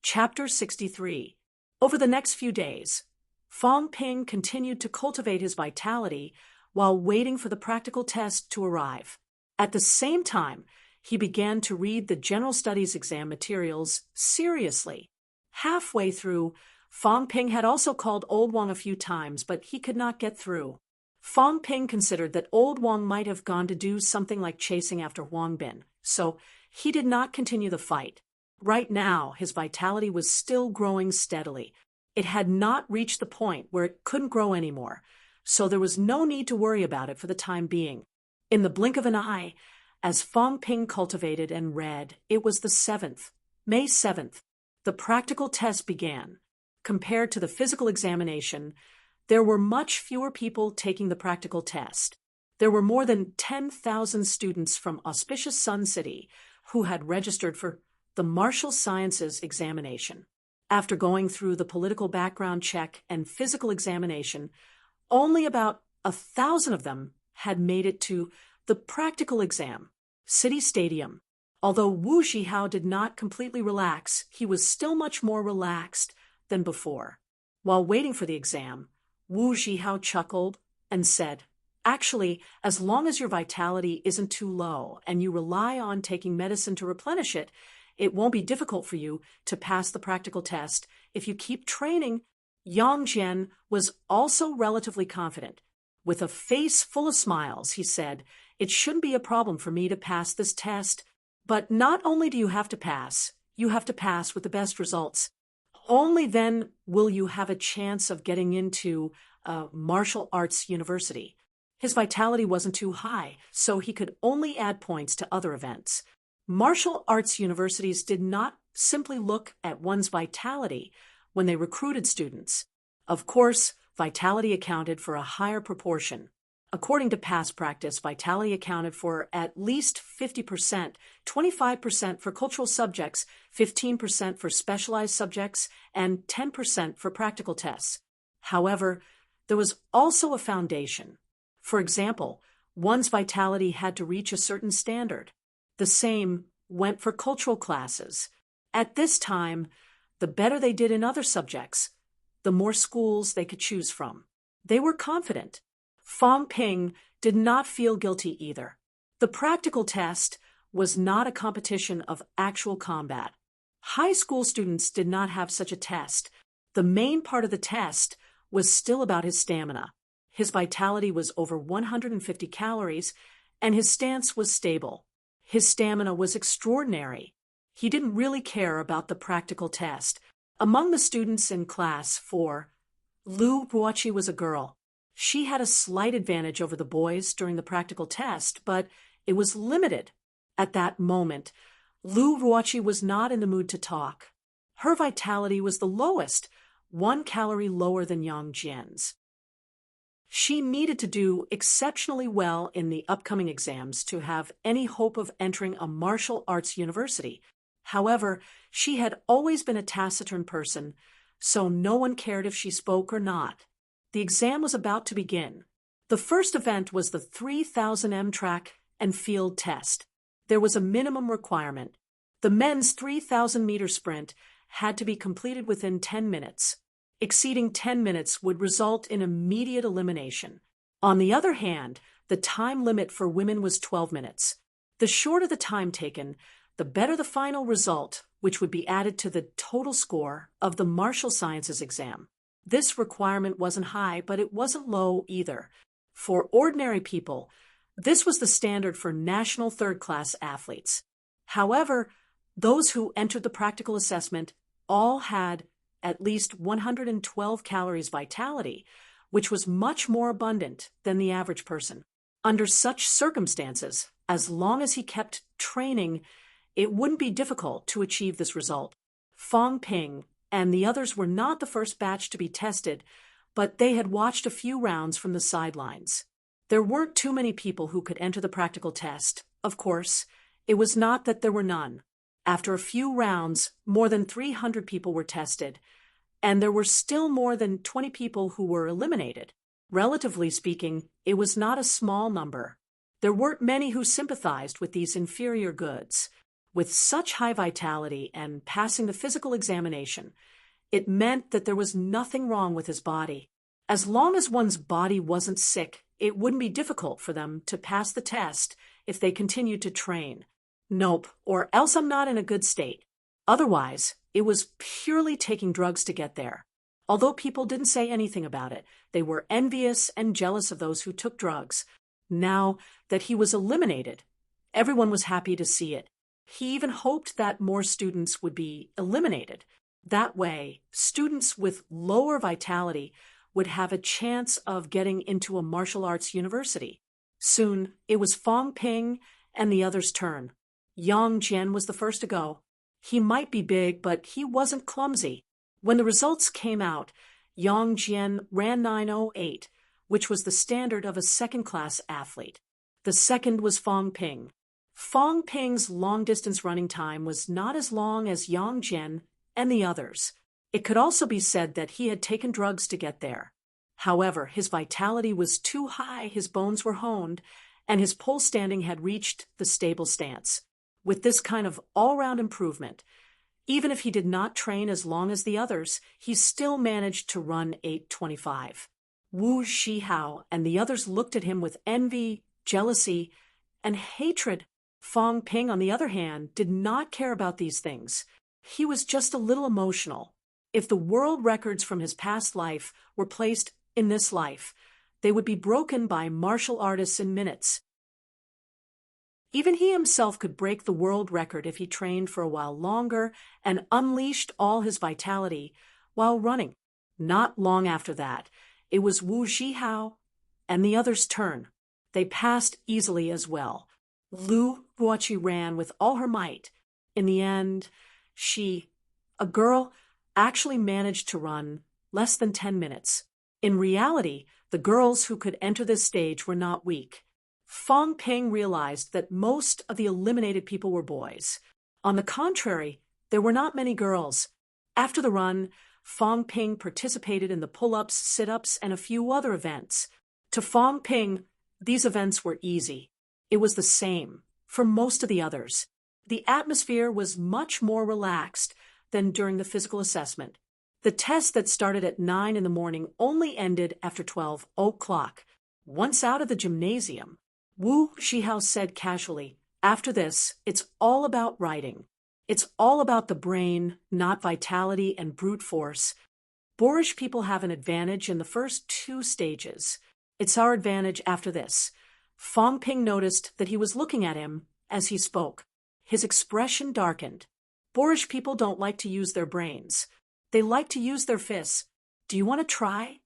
Chapter 63. Over the next few days, Fong Ping continued to cultivate his vitality while waiting for the practical test to arrive. At the same time, he began to read the general studies exam materials seriously. Halfway through, Fong Ping had also called Old Wang a few times, but he could not get through. Fong Ping considered that Old Wang might have gone to do something like chasing after Huang Bin, so he did not continue the fight. Right now, his vitality was still growing steadily. It had not reached the point where it couldn't grow anymore, so there was no need to worry about it for the time being. In the blink of an eye, as Fong Ping cultivated and read, it was the 7th, May 7th. The practical test began. Compared to the physical examination, there were much fewer people taking the practical test. There were more than 10,000 students from auspicious Sun City who had registered for the martial sciences examination. After going through the political background check and physical examination, only about 1,000 of them had made it to the practical exam. City Stadium. Although Wu Zhihao did not completely relax, he was still much more relaxed than before. While waiting for the exam, Wu Zhihao chuckled and said, "Actually, as long as your vitality isn't too low and you rely on taking medicine to replenish it, it won't be difficult for you to pass the practical test if you keep training." Yang Jian was also relatively confident. With a face full of smiles, he said, "It shouldn't be a problem for me to pass this test. But not only do you have to pass with the best results. Only then will you have a chance of getting into a martial arts university." His vitality wasn't too high, so he could only add points to other events. Martial arts universities did not simply look at one's vitality when they recruited students. Of course, vitality accounted for a higher proportion. According to past practice, vitality accounted for at least 50%, 25% for cultural subjects, 15% for specialized subjects, and 10% for practical tests. However, there was also a foundation. For example, one's vitality had to reach a certain standard. The same went for cultural classes. At this time, the better they did in other subjects, the more schools they could choose from. They were confident. Fong Ping did not feel guilty either. The practical test was not a competition of actual combat. High school students did not have such a test. The main part of the test was still about his stamina. His vitality was over 150 calories, and his stance was stable. His stamina was extraordinary. He didn't really care about the practical test. Among the students in class 4, Lu Ruoqi was a girl. She had a slight advantage over the boys during the practical test, but it was limited. At that moment, Lu Ruoqi was not in the mood to talk. Her vitality was the lowest, 1 calorie lower than Yang Jian's. She needed to do exceptionally well in the upcoming exams to have any hope of entering a martial arts university. However, she had always been a taciturn person, so no one cared if she spoke or not. The exam was about to begin. The first event was the 3,000 m track and field test. There was a minimum requirement. The men's 3,000-meter sprint had to be completed within 10 minutes. Exceeding 10 minutes would result in immediate elimination. On the other hand, the time limit for women was 12 minutes. The shorter the time taken, the better the final result, which would be added to the total score of the martial sciences exam. This requirement wasn't high, but it wasn't low either. For ordinary people, this was the standard for national third-class athletes. However, those who entered the practical assessment all had at least 112 calories vitality, which was much more abundant than the average person. Under such circumstances, as long as he kept training, it wouldn't be difficult to achieve this result. Fong Ping and the others were not the first batch to be tested, but they had watched a few rounds from the sidelines. There weren't too many people who could enter the practical test. Of course, it was not that there were none. After a few rounds, more than 300 people were tested, and there were still more than 20 people who were eliminated. Relatively speaking, it was not a small number. There weren't many who sympathized with these inferior goods. With such high vitality and passing the physical examination, it meant that there was nothing wrong with his body. As long as one's body wasn't sick, it wouldn't be difficult for them to pass the test if they continued to train. Nope, or else I'm not in a good state. Otherwise, it was purely taking drugs to get there. Although people didn't say anything about it, they were envious and jealous of those who took drugs. Now that he was eliminated, everyone was happy to see it. He even hoped that more students would be eliminated. That way, students with lower vitality would have a chance of getting into a martial arts university. Soon, it was Fong Ping and the others' turn. Yang Jian was the first to go. He might be big, but he wasn't clumsy. When the results came out, Yang Jian ran 9:08, which was the standard of a second-class athlete. The second was Fong Ping. Fong Ping's long-distance running time was not as long as Yang Jian and the others. It could also be said that he had taken drugs to get there. However, his vitality was too high, his bones were honed, and his pole standing had reached the stable stance. With this kind of all-round improvement, even if he did not train as long as the others, he still managed to run 8:25. Wu Zhihao and the others looked at him with envy, jealousy, and hatred. Fong Ping, on the other hand, did not care about these things. He was just a little emotional. If the world records from his past life were placed in this life, they would be broken by martial artists in minutes. Even he himself could break the world record if he trained for a while longer and unleashed all his vitality while running. Not long after that, it was Wu Zhihao and the others' turn. They passed easily as well. Lu Guoqi ran with all her might. In the end, she, a girl, actually managed to run less than 10 minutes. In reality, the girls who could enter this stage were not weak. Fong Ping realized that most of the eliminated people were boys. On the contrary, there were not many girls. After the run, Fong Ping participated in the pull-ups, sit-ups, and a few other events. To Fong Ping, these events were easy. It was the same for most of the others. The atmosphere was much more relaxed than during the physical assessment. The test that started at 9 in the morning only ended after 12 o'clock. Once out of the gymnasium, Wu Zhihao said casually, "After this, it's all about writing. It's all about the brain, not vitality and brute force. Boorish people have an advantage in the first 2 stages. It's our advantage after this." Fong Ping noticed that he was looking at him as he spoke. His expression darkened. Boorish people don't like to use their brains. They like to use their fists. Do you want to try?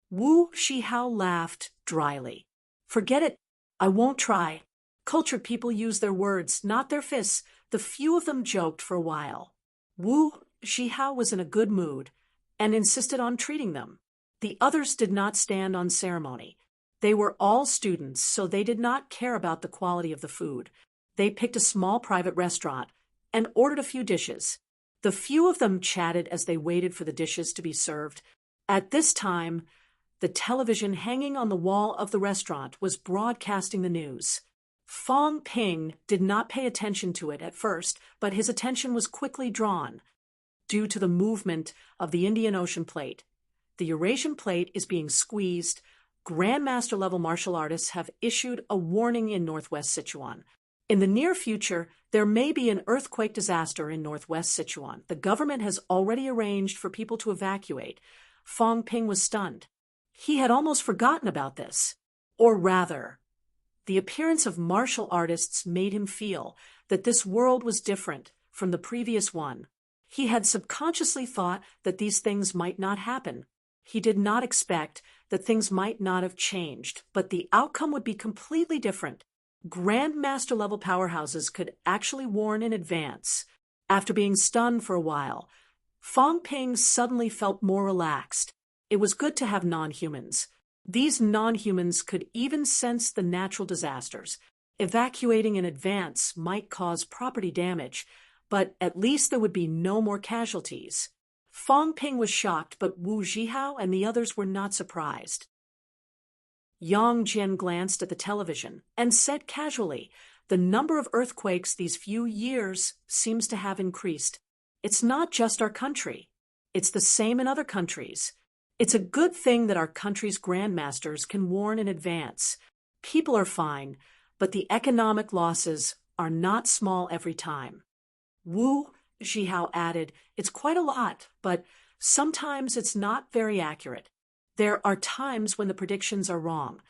Wu Zhihao laughed dryly. "Forget it. I won't try. Cultured people use their words, not their fists." The few of them joked for a while. Wu Zhihao was in a good mood and insisted on treating them. The others did not stand on ceremony. They were all students, so they did not care about the quality of the food. They picked a small private restaurant and ordered a few dishes. The few of them chatted as they waited for the dishes to be served. At this time, the television hanging on the wall of the restaurant was broadcasting the news. Fong Ping did not pay attention to it at first, but his attention was quickly drawn. Due to the movement of the Indian Ocean Plate, the Eurasian Plate is being squeezed. Grandmaster-level martial artists have issued a warning in northwest Sichuan. In the near future, there may be an earthquake disaster in northwest Sichuan. The government has already arranged for people to evacuate. Fong Ping was stunned. He had almost forgotten about this. Or rather, the appearance of martial artists made him feel that this world was different from the previous one. He had subconsciously thought that these things might not happen. He did not expect that things might not have changed, but the outcome would be completely different. Grandmaster-level powerhouses could actually warn in advance. After being stunned for a while, Fong Ping suddenly felt more relaxed. It was good to have non-humans. These non-humans could even sense the natural disasters. Evacuating in advance might cause property damage, but at least there would be no more casualties. Fong Ping was shocked, but Wu Zhihao and the others were not surprised. Yang Jian glanced at the television and said casually, the number of earthquakes these few years seems to have increased. It's not just our country. It's the same in other countries. It's a good thing that our country's grandmasters can warn in advance. People are fine, but the economic losses are not small every time. Wu Zhihao added, "It's quite a lot, but sometimes it's not very accurate. There are times when the predictions are wrong.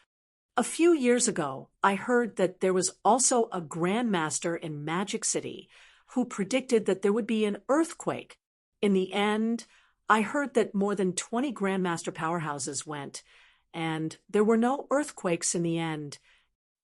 A few years ago, I heard that there was also a grandmaster in Magic City who predicted that there would be an earthquake. In the end, I heard that more than 20 grandmaster powerhouses went, and there were no earthquakes in the end.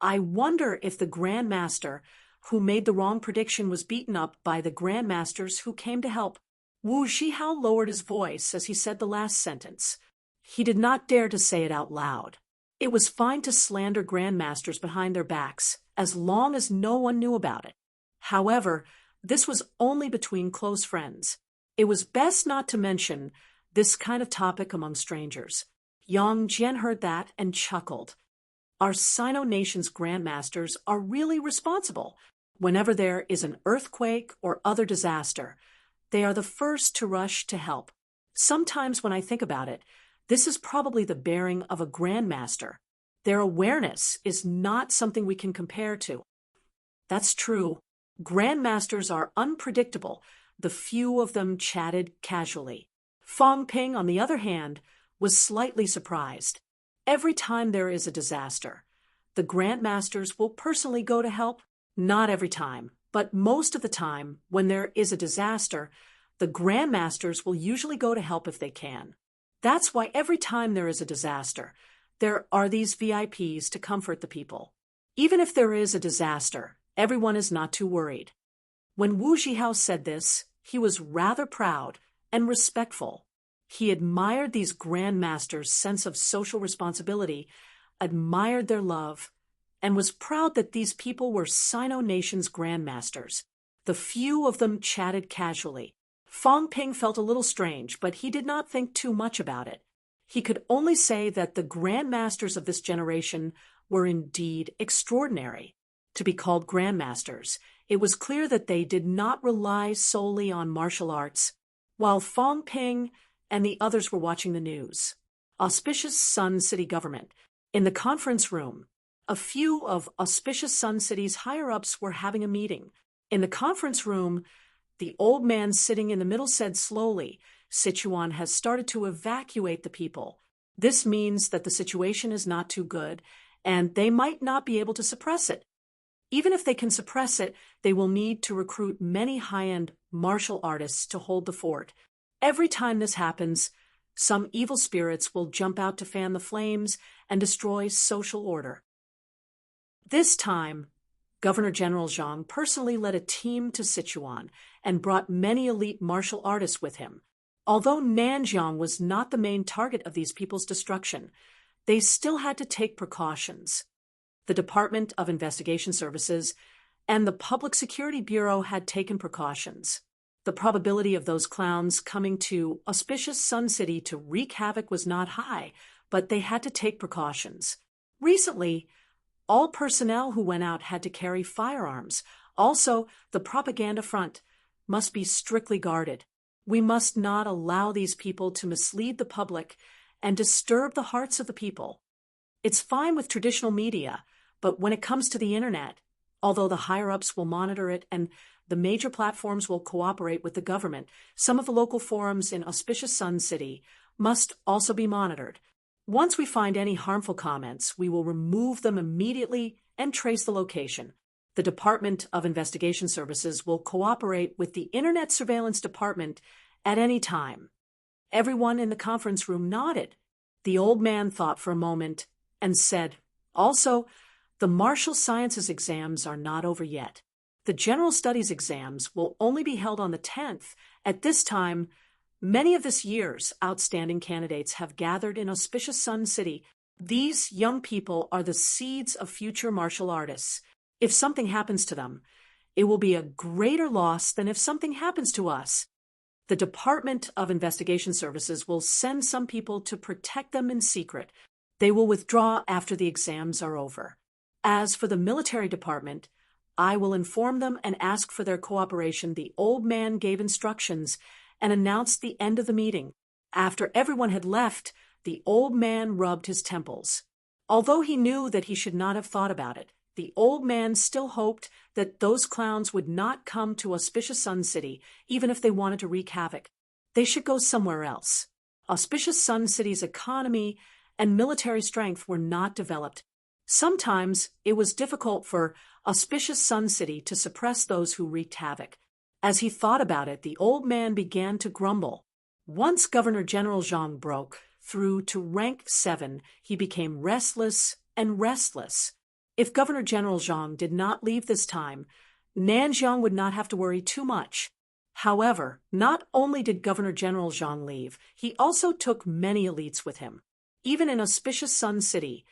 I wonder if the grandmaster who made the wrong prediction was beaten up by the grandmasters who came to help." Wu Zhihao lowered his voice as he said the last sentence. He did not dare to say it out loud. It was fine to slander grandmasters behind their backs, as long as no one knew about it. However, this was only between close friends. It was best not to mention this kind of topic among strangers. Yang Jian heard that and chuckled. Our Sino nation's grandmasters are really responsible. Whenever there is an earthquake or other disaster, they are the first to rush to help. Sometimes when I think about it, this is probably the bearing of a grandmaster. Their awareness is not something we can compare to. That's true. Grandmasters are unpredictable. The few of them chatted casually. Fang Ping, on the other hand, was slightly surprised. Every time there is a disaster, the grandmasters will personally go to help. Not every time, but most of the time, when there is a disaster, the grandmasters will usually go to help if they can. That's why every time there is a disaster, there are these VIPs to comfort the people. Even if there is a disaster, everyone is not too worried. When Wu Zhihao said this, he was rather proud and respectful. He admired these grandmasters' sense of social responsibility, admired their love, and was proud that these people were Sino nation's grandmasters. The few of them chatted casually. Fang Ping felt a little strange, but he did not think too much about it. He could only say that the grandmasters of this generation were indeed extraordinary. To be called grandmasters, it was clear that they did not rely solely on martial arts. While Fang Ping and the others were watching the news, Auspicious Sun City government, in the conference room, a few of Auspicious Sun City's higher-ups were having a meeting. In the conference room, the old man sitting in the middle said slowly, "Sichuan has started to evacuate the people. This means that the situation is not too good, and they might not be able to suppress it. Even if they can suppress it, they will need to recruit many high-end martial artists to hold the fort. Every time this happens, some evil spirits will jump out to fan the flames and destroy social order." This time, Governor General Zhang personally led a team to Sichuan and brought many elite martial artists with him. Although Nanjiang was not the main target of these people's destruction, they still had to take precautions. The Department of Investigation Services and the Public Security Bureau had taken precautions. The probability of those clowns coming to Auspicious Sun City to wreak havoc was not high, but they had to take precautions. Recently, all personnel who went out had to carry firearms. Also, the propaganda front must be strictly guarded. We must not allow these people to mislead the public and disturb the hearts of the people. It's fine with traditional media, but when it comes to the internet, although the higher-ups will monitor it and the major platforms will cooperate with the government, some of the local forums in Auspicious Sun City must also be monitored. Once we find any harmful comments, we will remove them immediately and trace the location. The Department of Investigation Services will cooperate with the Internet Surveillance Department at any time. Everyone in the conference room nodded. The old man thought for a moment and said, "Also, the martial sciences exams are not over yet. The general studies exams will only be held on the 10th. At this time, many of this year's outstanding candidates have gathered in Auspicious Sun City. These young people are the seeds of future martial artists. If something happens to them, it will be a greater loss than if something happens to us. The Department of Investigation Services will send some people to protect them in secret. They will withdraw after the exams are over. As for the military department, I will inform them and ask for their cooperation. The old man gave instructions and announced the end of the meeting. After everyone had left, the old man rubbed his temples. Although he knew that he should not have thought about it, the old man still hoped that those clowns would not come to Auspicious Sun City, even if they wanted to wreak havoc. They should go somewhere else. Auspicious Sun City's economy and military strength were not developed. Sometimes it was difficult for Auspicious Sun City to suppress those who wreaked havoc. As he thought about it, the old man began to grumble. Once Governor General Zhang broke through to rank 7, he became restless and restless. If Governor General Zhang did not leave this time, Nanjiang would not have to worry too much. However, not only did Governor General Zhang leave, he also took many elites with him. Even in Auspicious Sun City,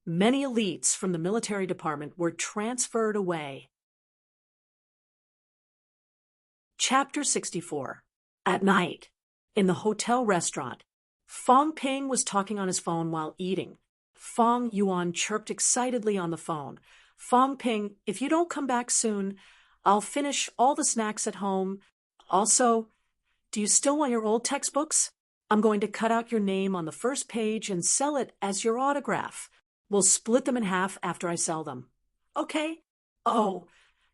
many elites from the military department were transferred away. Chapter 64. At night, in the hotel restaurant, Fong Ping was talking on his phone while eating. Fong Yuan chirped excitedly on the phone. Fong Ping, if you don't come back soon, I'll finish all the snacks at home. Also, do you still want your old textbooks? I'm going to cut out your name on the first page and sell it as your autograph. We'll split them in half after I sell them. Okay? Oh,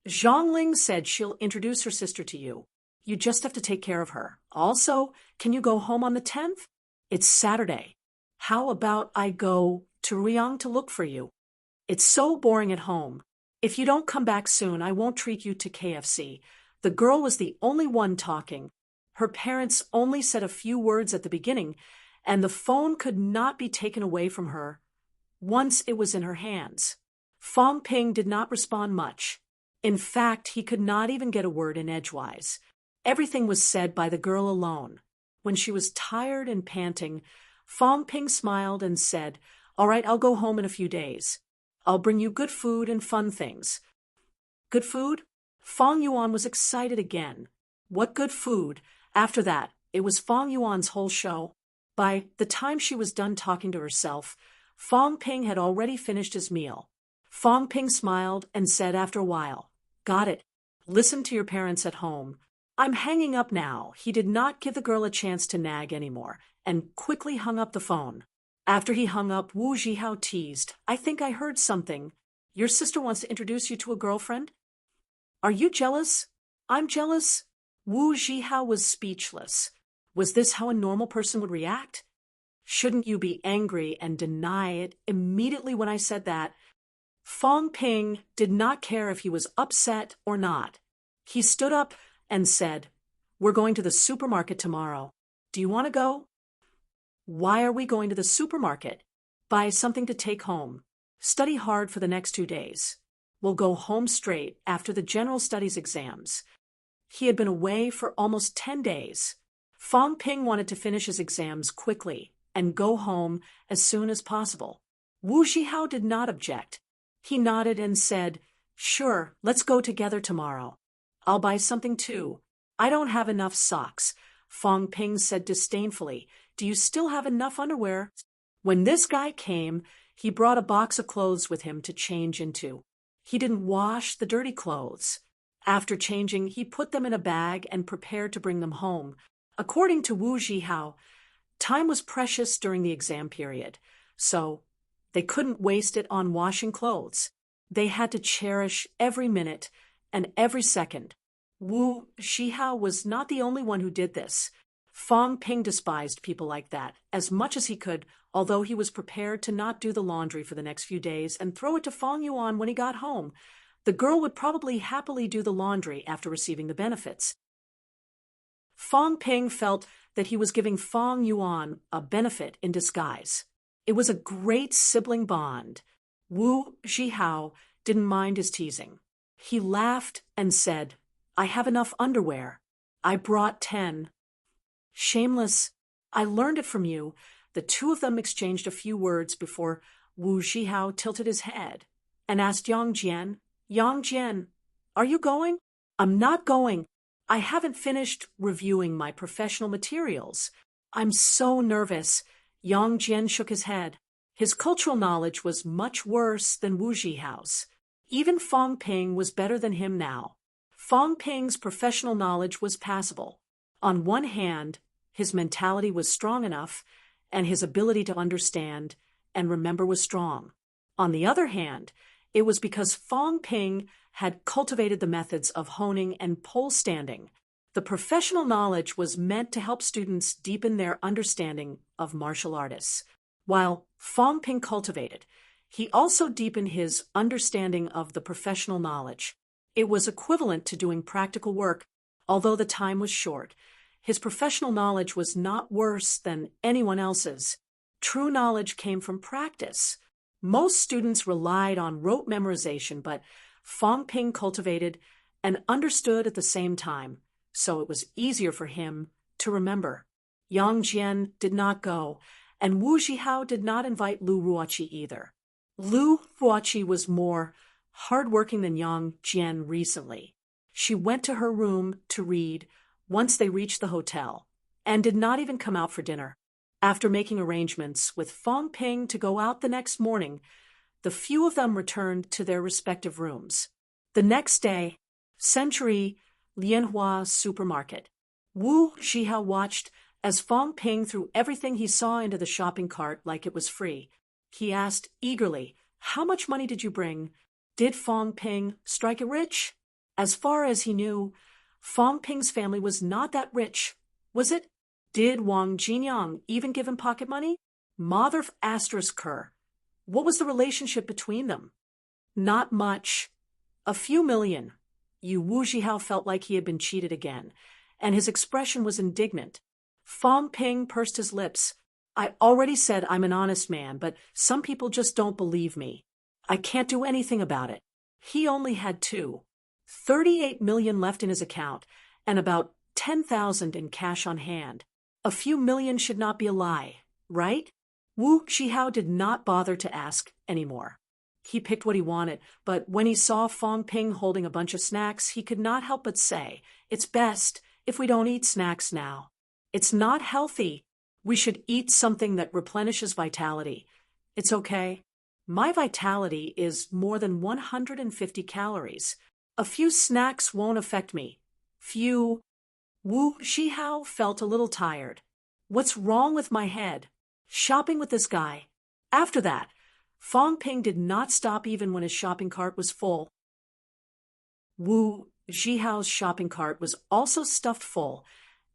Zhongling said she'll introduce her sister to you. You just have to take care of her. Also, can you go home on the 10th? It's Saturday. How about I go to Riyang to look for you? It's so boring at home. If you don't come back soon, I won't treat you to KFC. The girl was the only one talking. Her parents only said a few words at the beginning, and the phone could not be taken away from her once it was in her hands. Fong Ping did not respond much. In fact, he could not even get a word in edgewise. Everything was said by the girl alone. When she was tired and panting, Fong Ping smiled and said, "All right, I'll go home in a few days. I'll bring you good food and fun things." Good food? Fong Yuan was excited again. What good food? After that, it was Fong Yuan's whole show. By the time she was done talking to herself, Fong Ping had already finished his meal. Fong Ping smiled and said after a while, "Got it. Listen to your parents at home. I'm hanging up now." He did not give the girl a chance to nag anymore and quickly hung up the phone. After he hung up, Wu Zhihao teased, "I think I heard something. Your sister wants to introduce you to a girlfriend? Are you jealous?" "I'm jealous." Wu Zhihao was speechless. Was this how a normal person would react? "Shouldn't you be angry and deny it immediately when I said that?" Fong Ping did not care if he was upset or not. He stood up and said, "We're going to the supermarket tomorrow. Do you want to go?" "Why are we going to the supermarket?" "Buy something to take home. Study hard for the next 2 days. We'll go home straight after the general studies exams." He had been away for almost 10 days. Fong Ping wanted to finish his exams quickly and go home as soon as possible. Wu Zhihao did not object. He nodded and said, "Sure, let's go together tomorrow. I'll buy something too. I don't have enough socks." Fong Ping said disdainfully, "Do you still have enough underwear?" When this guy came, he brought a box of clothes with him to change into. He didn't wash the dirty clothes. After changing, he put them in a bag and prepared to bring them home. According to Wu Zhihao, time was precious during the exam period, so they couldn't waste it on washing clothes. They had to cherish every minute and every second. Wu Zhihao was not the only one who did this. Fong Ping despised people like that as much as he could, although he was prepared to not do the laundry for the next few days and throw it to Fong Yuan when he got home. The girl would probably happily do the laundry after receiving the benefits. Fong Ping felt that he was giving Fong Yuan a benefit in disguise. It was a great sibling bond. Wu Zhihao didn't mind his teasing. He laughed and said, "I have enough underwear. I brought 10. "Shameless. I learned it from you." The two of them exchanged a few words before Wu Zhihao tilted his head and asked Yang Jian, "Yang Jian, are you going?" "I'm not going. I haven't finished reviewing my professional materials. I'm so nervous." Yang Jian shook his head. His cultural knowledge was much worse than Wu Zhihao's. Even Fong Ping was better than him now. Fong Ping's professional knowledge was passable. On one hand, his mentality was strong enough, and his ability to understand and remember was strong. On the other hand, it was because Fong Ping had cultivated the methods of honing and pole standing. The professional knowledge was meant to help students deepen their understanding of martial artists. While Fong Ping cultivated, he also deepened his understanding of the professional knowledge. It was equivalent to doing practical work, although the time was short. His professional knowledge was not worse than anyone else's. True knowledge came from practice. Most students relied on rote memorization, but Fong Ping cultivated and understood at the same time, so it was easier for him to remember. Yang Jian did not go, and Wu Zhihao did not invite Lu Ruoqi either. Lu Ruoqi was more hardworking than Yang Jian recently. She went to her room to read once they reached the hotel, and did not even come out for dinner. After making arrangements with Fong Ping to go out the next morning, the few of them returned to their respective rooms. The next day, Century Lianhua Supermarket. Wu Zhihao watched as Fong Ping threw everything he saw into the shopping cart like it was free. He asked eagerly, "How much money did you bring? Did Fong Ping strike it rich?" As far as he knew, Fong Ping's family was not that rich, was it? Did Wang Jinyang even give him pocket money? Mother asterisk her. What was the relationship between them? Not much. A few million. Wu Zhihao felt like he had been cheated again, and his expression was indignant. Fong Ping pursed his lips. "I already said I'm an honest man, but some people just don't believe me. I can't do anything about it." He only had 38 million left in his account, and about 10,000 in cash on hand. A few million should not be a lie, right? Wu Zhihao did not bother to ask anymore. He picked what he wanted, but when he saw Fong Ping holding a bunch of snacks, he could not help but say, "It's best if we don't eat snacks now. It's not healthy. We should eat something that replenishes vitality. It's okay. My vitality is more than 150 calories. A few snacks won't affect me." Few. Wu Zhihao felt a little tired. What's wrong with my head? Shopping with this guy. After that, Fong Ping did not stop even when his shopping cart was full. Wu Zhihao's shopping cart was also stuffed full,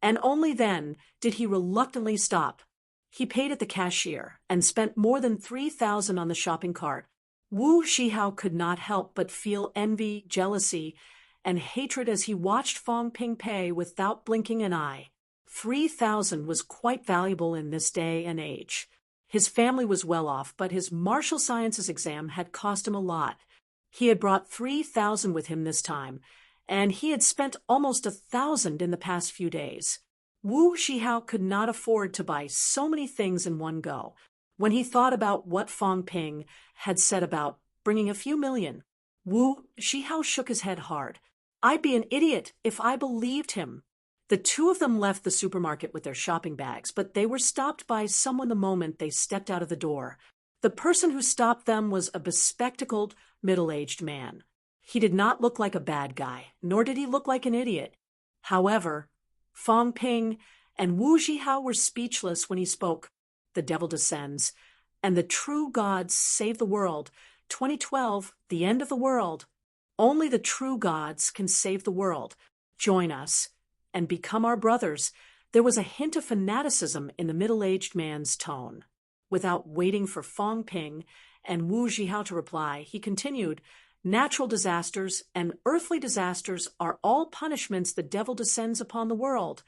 and only then did he reluctantly stop. He paid at the cashier and spent more than 3,000 on the shopping cart. Wu Zhihao could not help but feel envy, jealousy, and hatred as he watched Fong Ping pay without blinking an eye. 3,000 was quite valuable in this day and age. His family was well off, but his martial sciences exam had cost him a lot. He had brought 3,000 with him this time, and he had spent almost 1,000 in the past few days. Wu Zhihao could not afford to buy so many things in one go. When he thought about what Fong Ping had said about bringing a few million, Wu Zhihao shook his head hard. "I'd be an idiot if I believed him." The two of them left the supermarket with their shopping bags, but they were stopped by someone the moment they stepped out of the door. The person who stopped them was a bespectacled, middle-aged man. He did not look like a bad guy, nor did he look like an idiot. However, Fong Ping and Wu Zhihao were speechless when he spoke. "The devil descends, and the true gods save the world. 2012, the end of the world. Only the true gods can save the world. Join us and become our brothers." There was a hint of fanaticism in the middle-aged man's tone. Without waiting for Fong Ping and Wu Zhihao to reply, he continued, "Natural disasters and earthly disasters are all punishments the devil descends upon the world.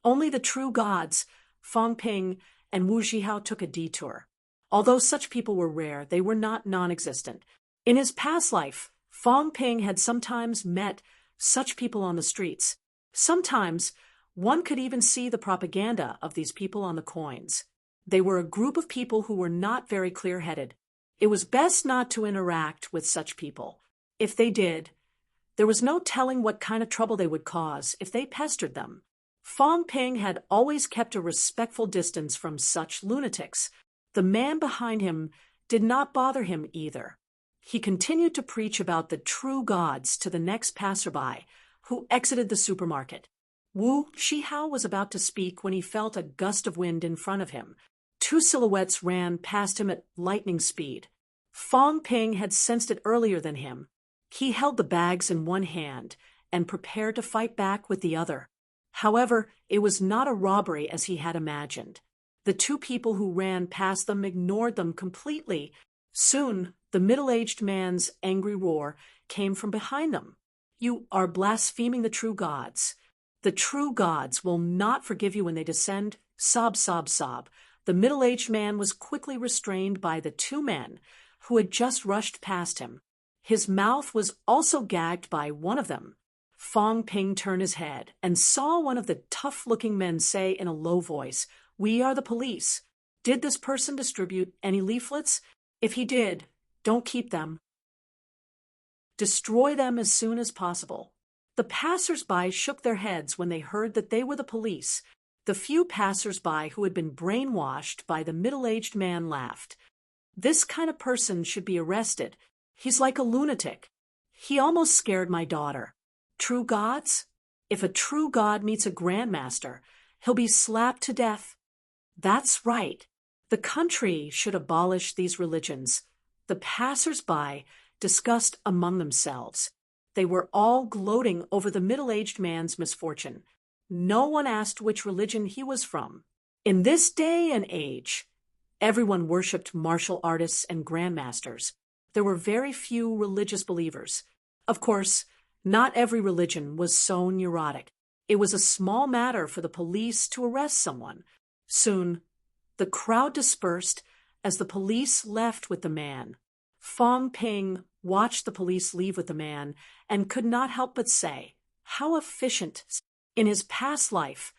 Only the true gods." Fong Ping and Wu Zhihao took a detour. Although such people were rare, they were not non-existent. In his past life, Fong Ping had sometimes met such people on the streets. Sometimes one could even see the propaganda of these people on the coins. They were a group of people who were not very clear-headed. It was best not to interact with such people. If they did, there was no telling what kind of trouble they would cause if they pestered them. Fong Ping had always kept a respectful distance from such lunatics. The man behind him did not bother him either. He continued to preach about the true gods to the next passerby, who exited the supermarket. Wu Shihao was about to speak when he felt a gust of wind in front of him. Two silhouettes ran past him at lightning speed. Fong Ping had sensed it earlier than him. He held the bags in one hand and prepared to fight back with the other. However, it was not a robbery as he had imagined. The two people who ran past them ignored them completely. Soon, the middle-aged man's angry roar came from behind them. "You are blaspheming the true gods. The true gods will not forgive you when they descend." Sob, sob, sob. The middle-aged man was quickly restrained by the two men who had just rushed past him. His mouth was also gagged by one of them. Fong Ping turned his head and saw one of the tough-looking men say in a low voice, "We are the police. Did this person distribute any leaflets? If he did, don't keep them. Destroy them as soon as possible." The passers-by shook their heads when they heard that they were the police. The few passers-by who had been brainwashed by the middle-aged man laughed. "This kind of person should be arrested. He's like a lunatic. He almost scared my daughter." True gods? If a true god meets a grandmaster, he'll be slapped to death. That's right. The country should abolish these religions. The passers-by discussed among themselves. They were all gloating over the middle-aged man's misfortune. No one asked which religion he was from. In this day and age, everyone worshipped martial artists and grandmasters. There were very few religious believers. Of course, not every religion was so neurotic. It was a small matter for the police to arrest someone. Soon, the crowd dispersed as the police left with the man. Fong Ping watched the police leave with the man and could not help but say, how efficient. In his past life,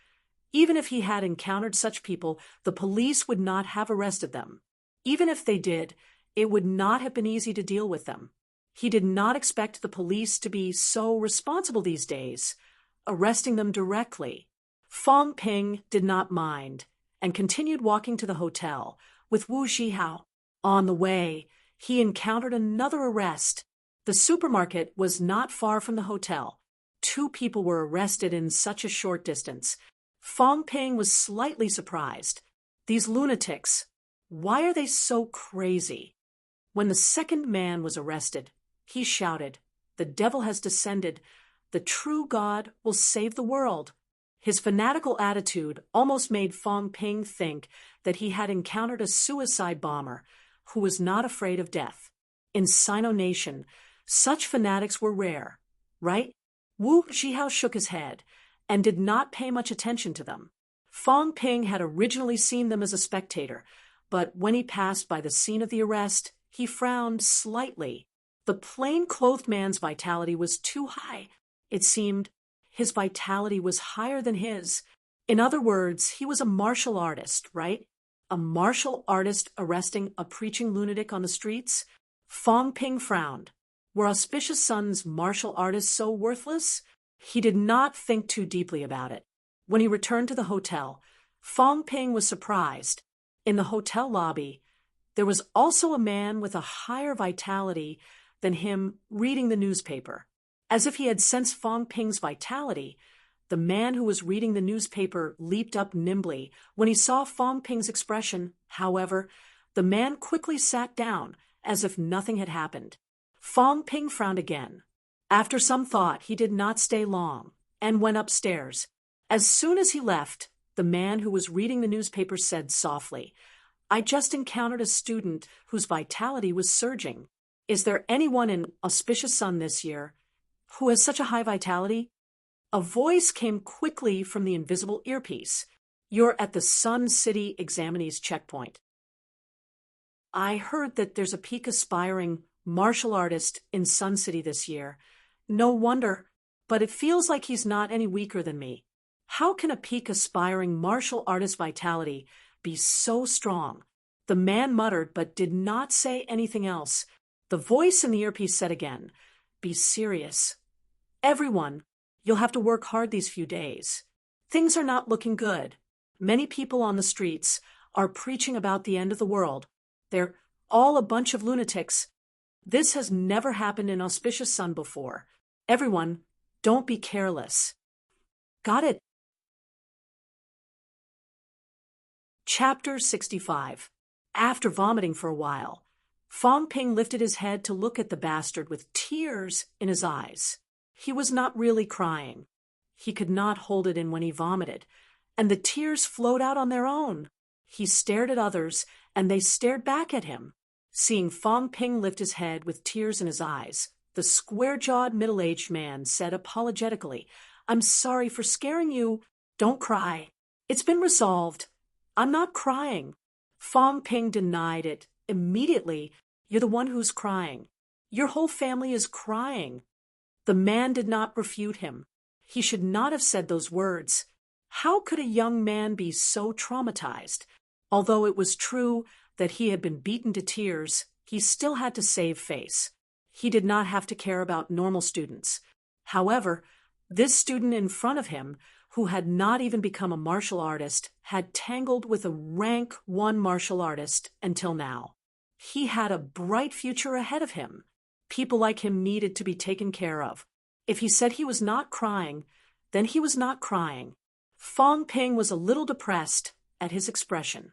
even if he had encountered such people, the police would not have arrested them. Even if they did, it would not have been easy to deal with them. He did not expect the police to be so responsible these days, arresting them directly. Fong Ping did not mind and continued walking to the hotel with Wu Shihao. On the way, he encountered another arrest. The supermarket was not far from the hotel. Two people were arrested in such a short distance. Fong Ping was slightly surprised. These lunatics, why are they so crazy? When the second man was arrested, he shouted, "The devil has descended. The true God will save the world." His fanatical attitude almost made Fong Ping think that he had encountered a suicide bomber who was not afraid of death. In Sino Nation, such fanatics were rare, right? Wu Zhihao shook his head and did not pay much attention to them. Fong Ping had originally seen them as a spectator, but when he passed by the scene of the arrest, he frowned slightly. The plain-clothed man's vitality was too high. It seemed his vitality was higher than his. In other words, he was a martial artist, right? A martial artist arresting a preaching lunatic on the streets? Fong Ping frowned. Were Auspicious Sun's martial artists so worthless? He did not think too deeply about it. When he returned to the hotel, Fong Ping was surprised. In the hotel lobby, there was also a man with a higher vitality than him reading the newspaper. As if he had sensed Fong Ping's vitality, the man who was reading the newspaper leaped up nimbly. When he saw Fong Ping's expression, however, the man quickly sat down as if nothing had happened. Fong Ping frowned again. After some thought, he did not stay long and went upstairs. As soon as he left, the man who was reading the newspaper said softly, "I just encountered a student whose vitality was surging. Is there anyone in Auspicious Sun this year who has such a high vitality?" A voice came quickly from the invisible earpiece. "You're at the Sun City examinees checkpoint. I heard that there's a peak aspiring martial artist in Sun City this year. No wonder, but it feels like he's not any weaker than me. How can a peak aspiring martial artist vitality be so strong?" The man muttered but did not say anything else. The voice in the earpiece said again, "Be serious. Everyone, you'll have to work hard these few days. Things are not looking good. Many people on the streets are preaching about the end of the world. They're all a bunch of lunatics. This has never happened in Auspicious Sun before. Everyone, don't be careless. Got it? Chapter 65. After vomiting for a while, Fong Ping lifted his head to look at the bastard with tears in his eyes. He was not really crying. He could not hold it in when he vomited, and the tears flowed out on their own. He stared at others, and they stared back at him. Seeing Fong Ping lift his head with tears in his eyes, the square-jawed middle-aged man said apologetically, "I'm sorry for scaring you. Don't cry. It's been resolved. I'm not crying." Fong Ping denied it. Immediately, "You're the one who's crying. Your whole family is crying." The man did not refute him. He should not have said those words. How could a young man be so traumatized? Although it was true that he had been beaten to tears, he still had to save face. He did not have to care about normal students. However, this student in front of him, who had not even become a martial artist, had tangled with a rank 1 martial artist until now. He had a bright future ahead of him. People like him needed to be taken care of. If he said he was not crying, then he was not crying. Fong Ping was a little depressed at his expression.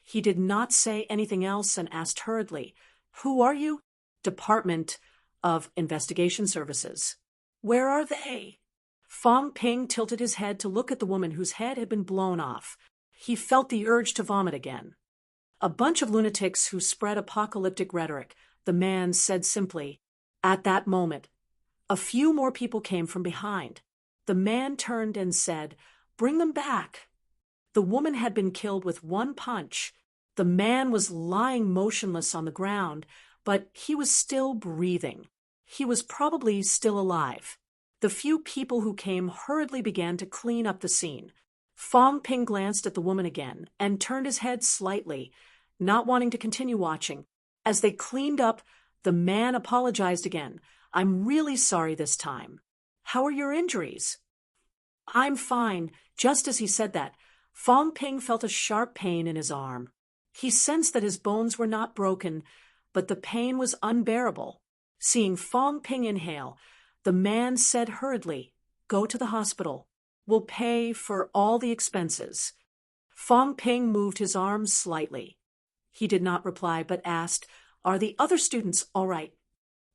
He did not say anything else and asked hurriedly, "Who are you?" "Department of Investigation Services." "Where are they?" Fong Ping tilted his head to look at the woman whose head had been blown off. He felt the urge to vomit again. "A bunch of lunatics who spread apocalyptic rhetoric," the man said simply. At that moment, a few more people came from behind. The man turned and said, "Bring them back." The woman had been killed with one punch. The man was lying motionless on the ground, but he was still breathing. He was probably still alive. The few people who came hurriedly began to clean up the scene. Fong Ping glanced at the woman again and turned his head slightly, not wanting to continue watching. As they cleaned up, the man apologized again. "I'm really sorry this time. How are your injuries?" "I'm fine." Just as he said that, Fong Ping felt a sharp pain in his arm. He sensed that his bones were not broken, but the pain was unbearable. Seeing Fong Ping inhale, the man said hurriedly, "Go to the hospital. We'll pay for all the expenses." Fong Ping moved his arms slightly. He did not reply, but asked, "Are the other students all right?"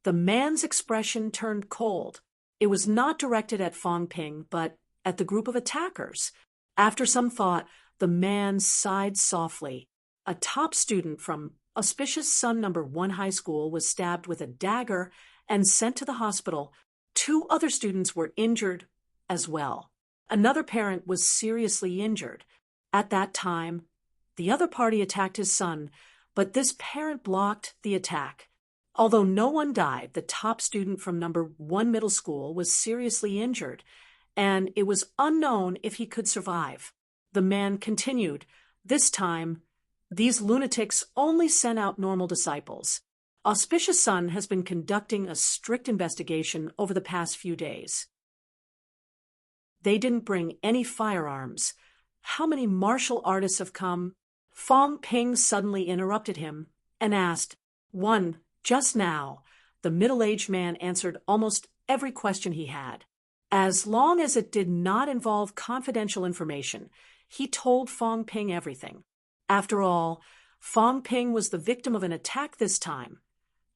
The man's expression turned cold. It was not directed at Fong Ping, but at the group of attackers. After some thought, the man sighed softly. A top student from Auspicious Sun No. 1 High School was stabbed with a dagger and sent to the hospital. 2 other students were injured as well. Another parent was seriously injured. At that time, the other party attacked his son, but this parent blocked the attack. Although no one died, the top student from No. 1 Middle School was seriously injured, and it was unknown if he could survive. The man continued, "This time, these lunatics only sent out normal disciples. Auspicious Sun has been conducting a strict investigation over the past few days. They didn't bring any firearms. How many martial artists have come?" Fong Ping suddenly interrupted him and asked, "One, just now." The middle-aged man answered almost every question he had. As long as it did not involve confidential information, he told Fong Ping everything. After all, Fong Ping was the victim of an attack this time,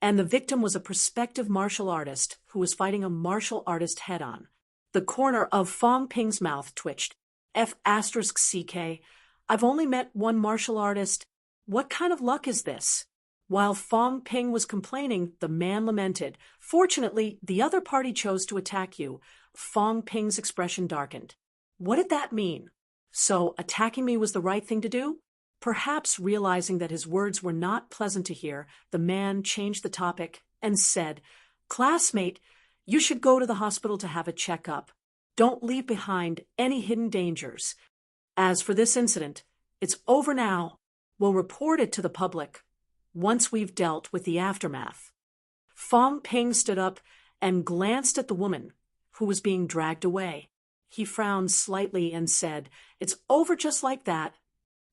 and the victim was a prospective martial artist who was fighting a martial artist head-on. The corner of Fong Ping's mouth twitched. "F***CK. I've only met one martial artist. What kind of luck is this?" While Fong Ping was complaining, the man lamented, "Fortunately, the other party chose to attack you." Fong Ping's expression darkened. What did that mean? So attacking me was the right thing to do? Perhaps realizing that his words were not pleasant to hear, the man changed the topic and said, "Classmate, you should go to the hospital to have a checkup. Don't leave behind any hidden dangers. As for this incident, it's over now. We'll report it to the public once we've dealt with the aftermath." Fong Ping stood up and glanced at the woman who was being dragged away. He frowned slightly and said, "It's over just like that.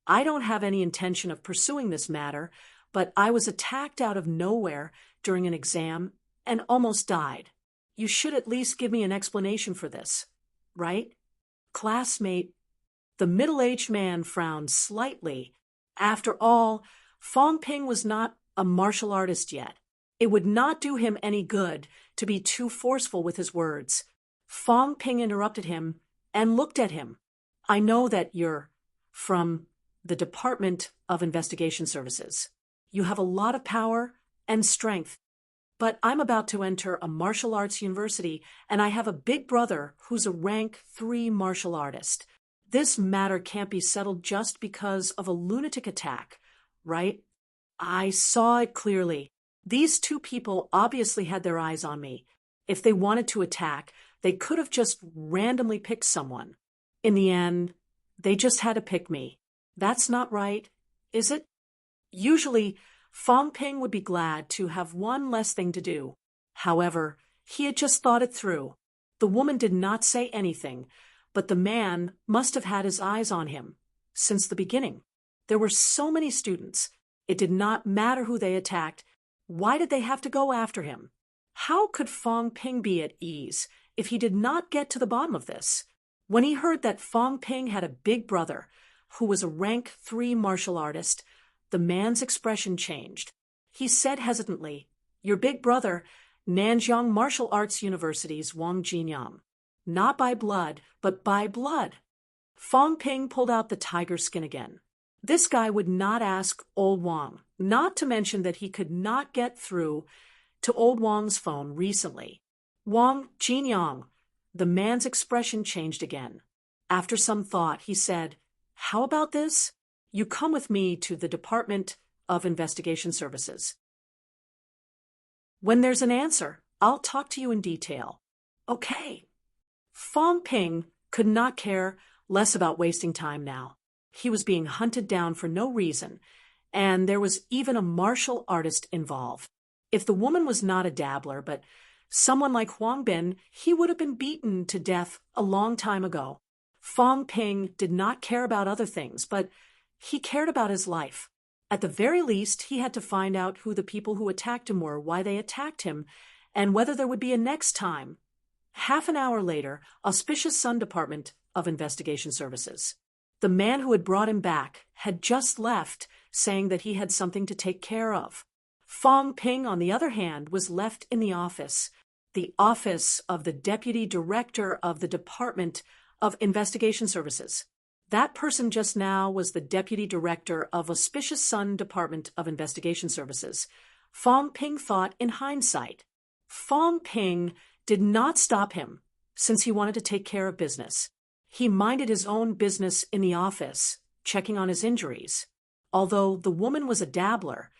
I don't have any intention of pursuing this matter, but I was attacked out of nowhere during an exam and almost died. You should at least give me an explanation for this, right? Classmate. The middle-aged man frowned slightly. After all, Fong Ping was not a martial artist yet. It would not do him any good to be too forceful with his words. Fong Ping interrupted him and looked at him. I know that you're from the Department of Investigation Services. You have a lot of power and strength. But I'm about to enter a martial arts university, and I have a big brother who's a rank 3 martial artist. This matter can't be settled just because of a lunatic attack, right? I saw it clearly. These two people obviously had their eyes on me. If they wanted to attack, they could have just randomly picked someone. In the end, they just had to pick me. That's not right, is it? Usually, Fong Ping would be glad to have one less thing to do. However, he had just thought it through. The woman did not say anything, but the man must have had his eyes on him since the beginning. There were so many students. It did not matter who they attacked. Why did they have to go after him? How could Fong Ping be at ease if he did not get to the bottom of this? When he heard that Fong Ping had a big brother who was a rank 3 martial artist, the man's expression changed. He said hesitantly, "Your big brother, Nanjiang Martial Arts University's Wang Jinyang. Not by blood, but by blood." Fong Ping pulled out the tiger skin again. This guy would not ask old Wang, not to mention that he could not get through to old Wang's phone recently. Wang Jinyang. The man's expression changed again. After some thought, he said, "How about this? You come with me to the Department of Investigation Services. When there's an answer, I'll talk to you in detail." Okay. Fong Ping could not care less about wasting time now. He was being hunted down for no reason, and there was even a martial artist involved. If the woman was not a dabbler, but someone like Huang Bin, he would have been beaten to death a long time ago. Fong Ping did not care about other things, but he cared about his life. At the very least, he had to find out who the people who attacked him were, why they attacked him, and whether there would be a next time. Half an hour later, Auspicious Sun Department of Investigation Services. The man who had brought him back had just left, saying that he had something to take care of. Fong Ping, on the other hand, was left in the office of the Deputy Director of the Department of Investigation Services. That person just now was the Deputy Director of Auspicious Sun Department of Investigation Services. Fong Ping thought in hindsight. Fong Ping did not stop him, since he wanted to take care of business. He minded his own business in the office, checking on his injuries. Although the woman was a dabbler,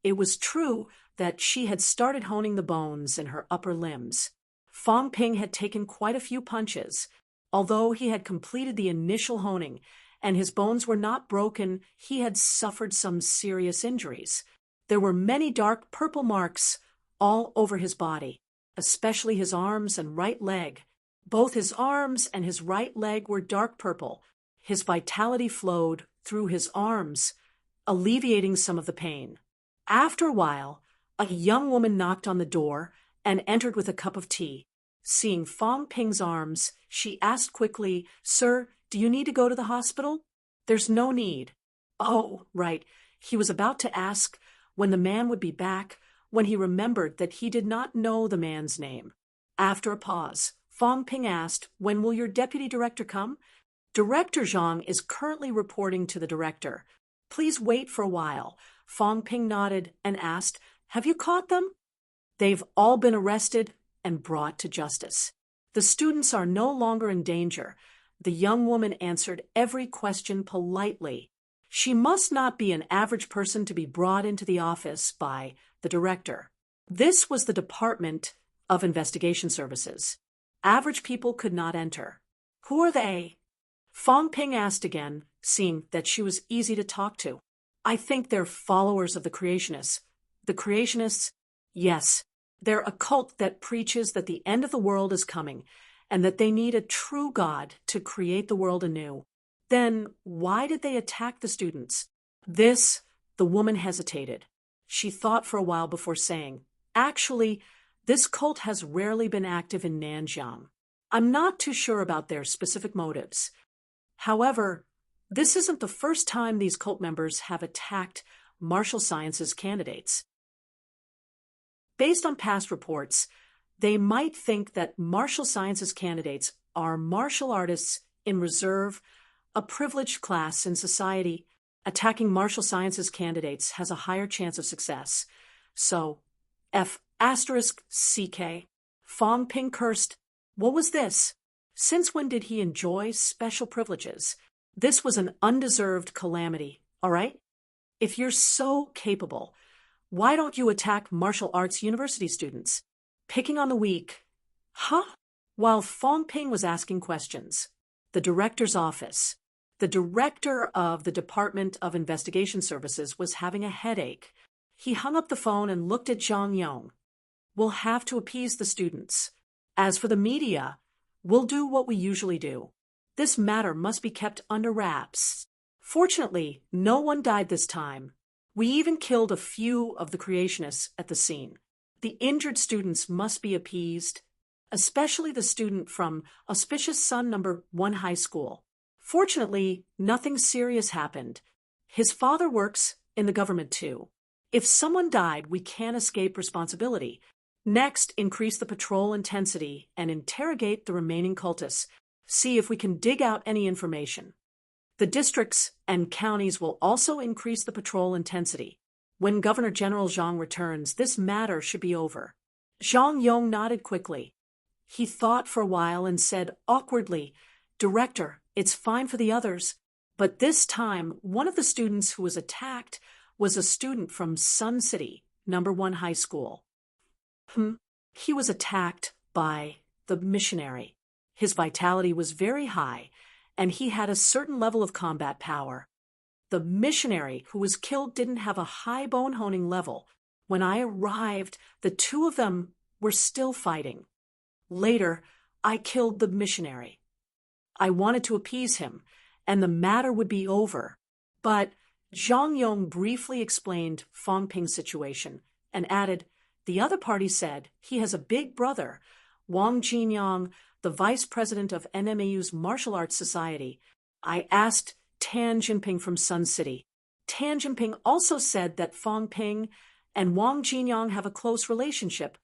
it was true that she had started honing the bones in her upper limbs. Fong Ping had taken quite a few punches. Although he had completed the initial honing and his bones were not broken, he had suffered some serious injuries. There were many dark purple marks all over his body, especially his arms and right leg. Both his arms and his right leg were dark purple. His vitality flowed through his arms, alleviating some of the pain. After a while, a young woman knocked on the door and entered with a cup of tea. Seeing Fong Ping's arms, she asked quickly, "Sir, do you need to go to the hospital?" "There's no need." Oh, right. He was about to ask when the man would be back, when he remembered that he did not know the man's name. After a pause, Fong Ping asked, "When will your deputy director come?" "Director Zhang is currently reporting to the director. Please wait for a while." Fong Ping nodded and asked, "Have you caught them?" "They've all been arrested and brought to justice. The students are no longer in danger." The young woman answered every question politely. She must not be an average person to be brought into the office by the director. This was the Department of Investigation Services. Average people could not enter. "Who are they?" Fong Ping asked again, seeing that she was easy to talk to. "I think they're followers of the creationists." "The creationists?" "Yes. They're a cult that preaches that the end of the world is coming and that they need a true God to create the world anew." "Then why did they attack the students?" The woman hesitated. She thought for a while before saying, Actually, this cult has rarely been active in Nanjiang. I'm not too sure about their specific motives. However, this isn't the first time these cult members have attacked martial sciences candidates. Based on past reports, they might think that martial sciences candidates are martial artists in reserve, a privileged class in society. Attacking martial sciences candidates has a higher chance of success. So, F***CK. Fong Ping cursed. What was this? Since when did he enjoy special privileges? This was an undeserved calamity, all right? If you're so capable, why don't you attack martial arts university students? Picking on the weak. Huh? While Fong Ping was asking questions, the director's office, the director of the Department of Investigation Services, was having a headache. He hung up the phone and looked at Zhang Yong. We'll have to appease the students. As for the media, we'll do what we usually do. This matter must be kept under wraps. Fortunately, no one died this time. We even killed a few of the creationists at the scene. The injured students must be appeased, especially the student from Auspicious Sun No. 1 High School. Fortunately, nothing serious happened. His father works in the government too. If someone died, we can't escape responsibility. Next, increase the patrol intensity and interrogate the remaining cultists. See if we can dig out any information. The districts and counties will also increase the patrol intensity. When Governor General Zhang returns, this matter should be over. Zhang Yong nodded quickly. He thought for a while and said awkwardly, Director, it's fine for the others. But this time, one of the students who was attacked was a student from Sun City, No. 1 High School. He was attacked by the missionary. His vitality was very high, and he had a certain level of combat power. The missionary who was killed didn't have a high bone honing level. When I arrived, the two of them were still fighting. Later, I killed the missionary. I wanted to appease him, and the matter would be over. But Zhang Yong briefly explained Fong Ping's situation and added, the other party said he has a big brother, Wang Jinyang, the vice president of NMAU's Martial Arts Society. I asked Tan Jinping from Sun City. Tan Jinping also said that Fong Ping and Wang Jinyang have a close relationship.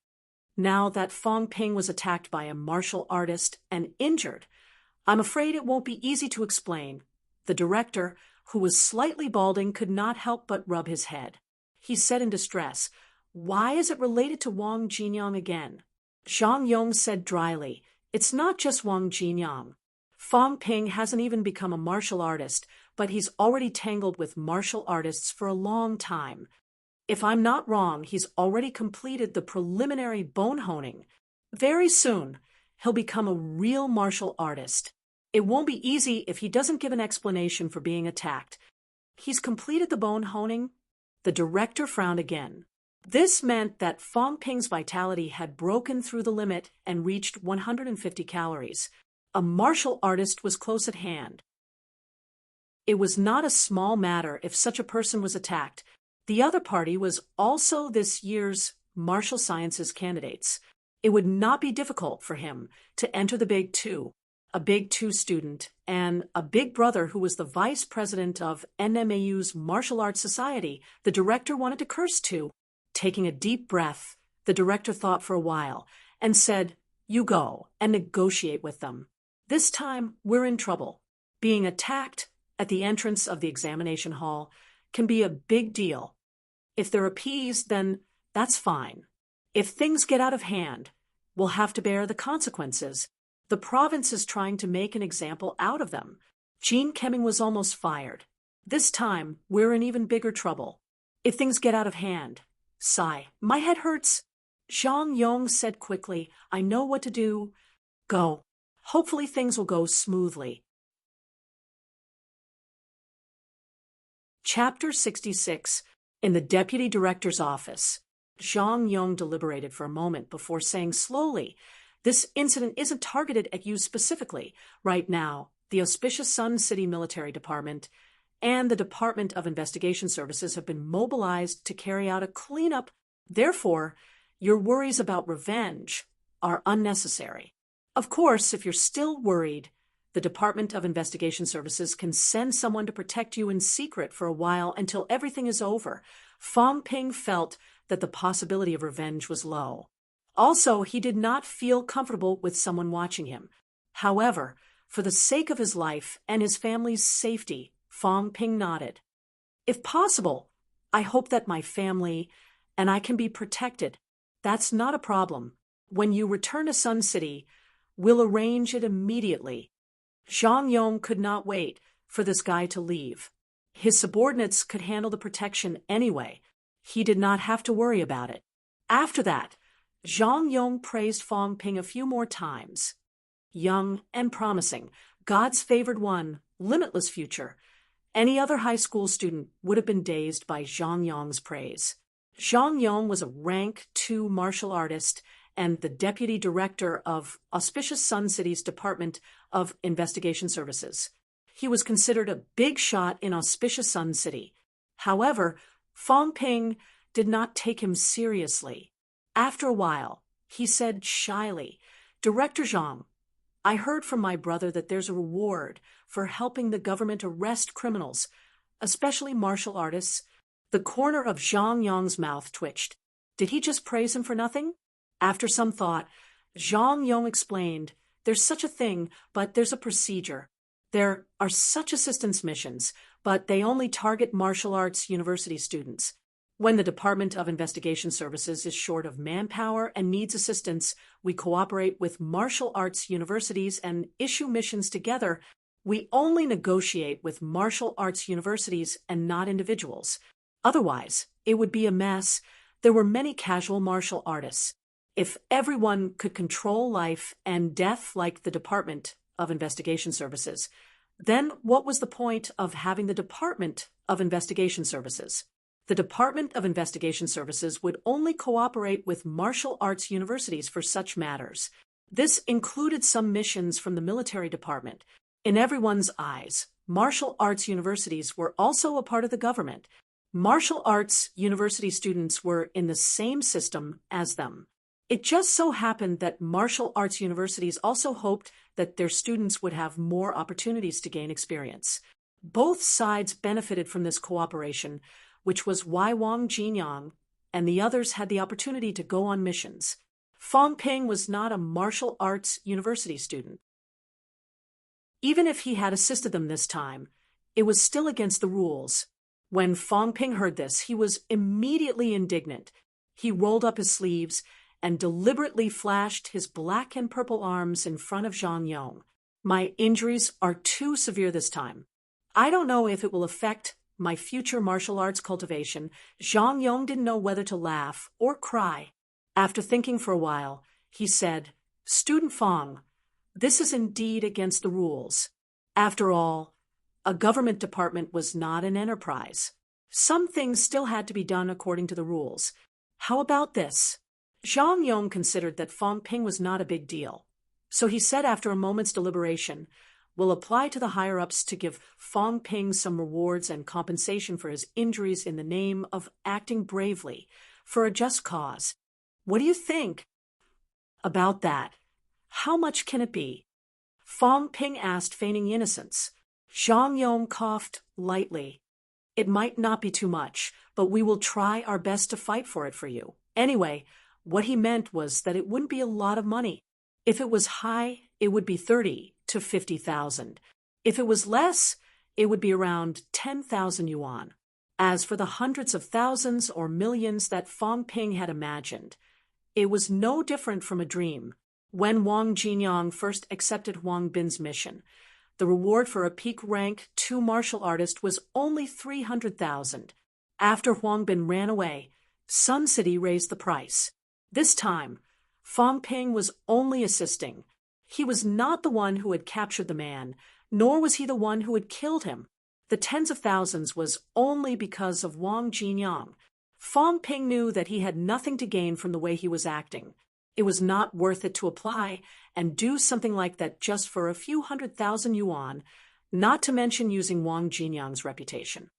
Now that Fong Ping was attacked by a martial artist and injured, I'm afraid it won't be easy to explain. The director, who was slightly balding, could not help but rub his head. He said in distress, why is it related to Wang Jinyang again? Zhang Yong said dryly, it's not just Wang Jinyang. Fong Ping hasn't even become a martial artist, but he's already tangled with martial artists for a long time. If I'm not wrong, he's already completed the preliminary bone honing. Very soon, he'll become a real martial artist. It won't be easy if he doesn't give an explanation for being attacked. He's completed the bone honing? The director frowned again. This meant that Fong Ping's vitality had broken through the limit and reached 150 calories. A martial artist was close at hand. It was not a small matter if such a person was attacked. The other party was also this year's martial sciences candidates. It would not be difficult for him to enter the Big Two, a Big Two student, and a big brother who was the vice president of NMAU's Martial Arts Society. The director wanted to curse too. Taking a deep breath, the director thought for a while and said, you go and negotiate with them. This time, we're in trouble. Being attacked at the entrance of the examination hall can be a big deal. If they're appeased, then that's fine. If things get out of hand, we'll have to bear the consequences. The province is trying to make an example out of them. Jean Kemming was almost fired. This time, we're in even bigger trouble. If things get out of hand, sigh, my head hurts. Zhang Yong said quickly, I know what to do. Go. Hopefully things will go smoothly. Chapter 66. In the Deputy Director's Office. Zhang Yong deliberated for a moment before saying slowly, this incident isn't targeted at you specifically. Right now, the Auspicious Sun City Military Department and the Department of Investigation Services have been mobilized to carry out a cleanup. Therefore, Your worries about revenge are unnecessary. Of course, if you're still worried, the Department of Investigation Services can send someone to protect you in secret for a while until everything is over. Fong Ping felt that the possibility of revenge was low. Also, he did not feel comfortable with someone watching him. However, for the sake of his life and his family's safety, Fong Ping nodded. If possible, I hope that my family and I can be protected. That's not a problem. When you return to Sun City, we'll arrange it immediately. Zhang Yong could not wait for this guy to leave. His subordinates could handle the protection anyway. He did not have to worry about it. After that, Zhang Yong praised Fong Ping a few more times. Young and promising, God's favored one, limitless future. Any other high school student would have been dazed by Zhang Yong's praise. Zhang Yong was a rank 2 martial artist and the deputy director of Auspicious Sun City's Department of Investigation Services. He was considered a big shot in Auspicious Sun City. However, Fong Ping did not take him seriously. After a while, he said shyly, "Director Zhang, I heard from my brother that there's a reward for helping the government arrest criminals, especially martial artists." The corner of Zhang Yong's mouth twitched. Did he just praise him for nothing? After some thought, Zhang Yong explained, "There's such a thing, but there's a procedure. There are such assistance missions, but they only target martial arts university students. When the Department of Investigation Services is short of manpower and needs assistance, we cooperate with martial arts universities and issue missions together. We only negotiate with martial arts universities and not individuals. Otherwise, it would be a mess. There were many casual martial artists. If everyone could control life and death like the Department of Investigation Services, then what was the point of having the Department of Investigation Services? The Department of Investigation Services would only cooperate with martial arts universities for such matters. This included some missions from the military department. In everyone's eyes, martial arts universities were also a part of the government. Martial arts university students were in the same system as them. It just so happened that martial arts universities also hoped that their students would have more opportunities to gain experience. Both sides benefited from this cooperation, which was why Wang Jinyang and the others had the opportunity to go on missions. Fong Ping was not a martial arts university student. Even if he had assisted them this time, it was still against the rules. When Fong Ping heard this, he was immediately indignant. He rolled up his sleeves and deliberately flashed his black and purple arms in front of Zhang Yong. "My injuries are too severe this time. I don't know if it will affect my future martial arts cultivation." Zhang Yong didn't know whether to laugh or cry. After thinking for a while, he said, "Student Fong, this is indeed against the rules. After all, a government department was not an enterprise. Some things still had to be done according to the rules. How about this?" Zhang Yong considered that Fong Ping was not a big deal. So he said after a moment's deliberation, "We'll apply to the higher-ups to give Fong Ping some rewards and compensation for his injuries in the name of acting bravely for a just cause. What do you think about that? How much can it be?" Fong Ping asked, feigning innocence. Zhang Yong coughed lightly. "It might not be too much, but we will try our best to fight for it for you." Anyway, what he meant was that it wouldn't be a lot of money. If it was high, it would be 30 to 50,000. If it was less, it would be around 10,000 yuan. As for the hundreds of thousands or millions that Fong Ping had imagined, it was no different from a dream. When Wang Jinyang first accepted Huang Bin's mission, the reward for a peak rank 2 martial artist was only 300,000. After Huang Bin ran away, Sun City raised the price. This time, Fong Ping was only assisting. He was not the one who had captured the man, nor was he the one who had killed him. The tens of thousands was only because of Wang Jinyang. Fong Ping knew that he had nothing to gain from the way he was acting. It was not worth it to apply and do something like that just for a few 100,000 yuan, not to mention using Wang Jinyang's reputation.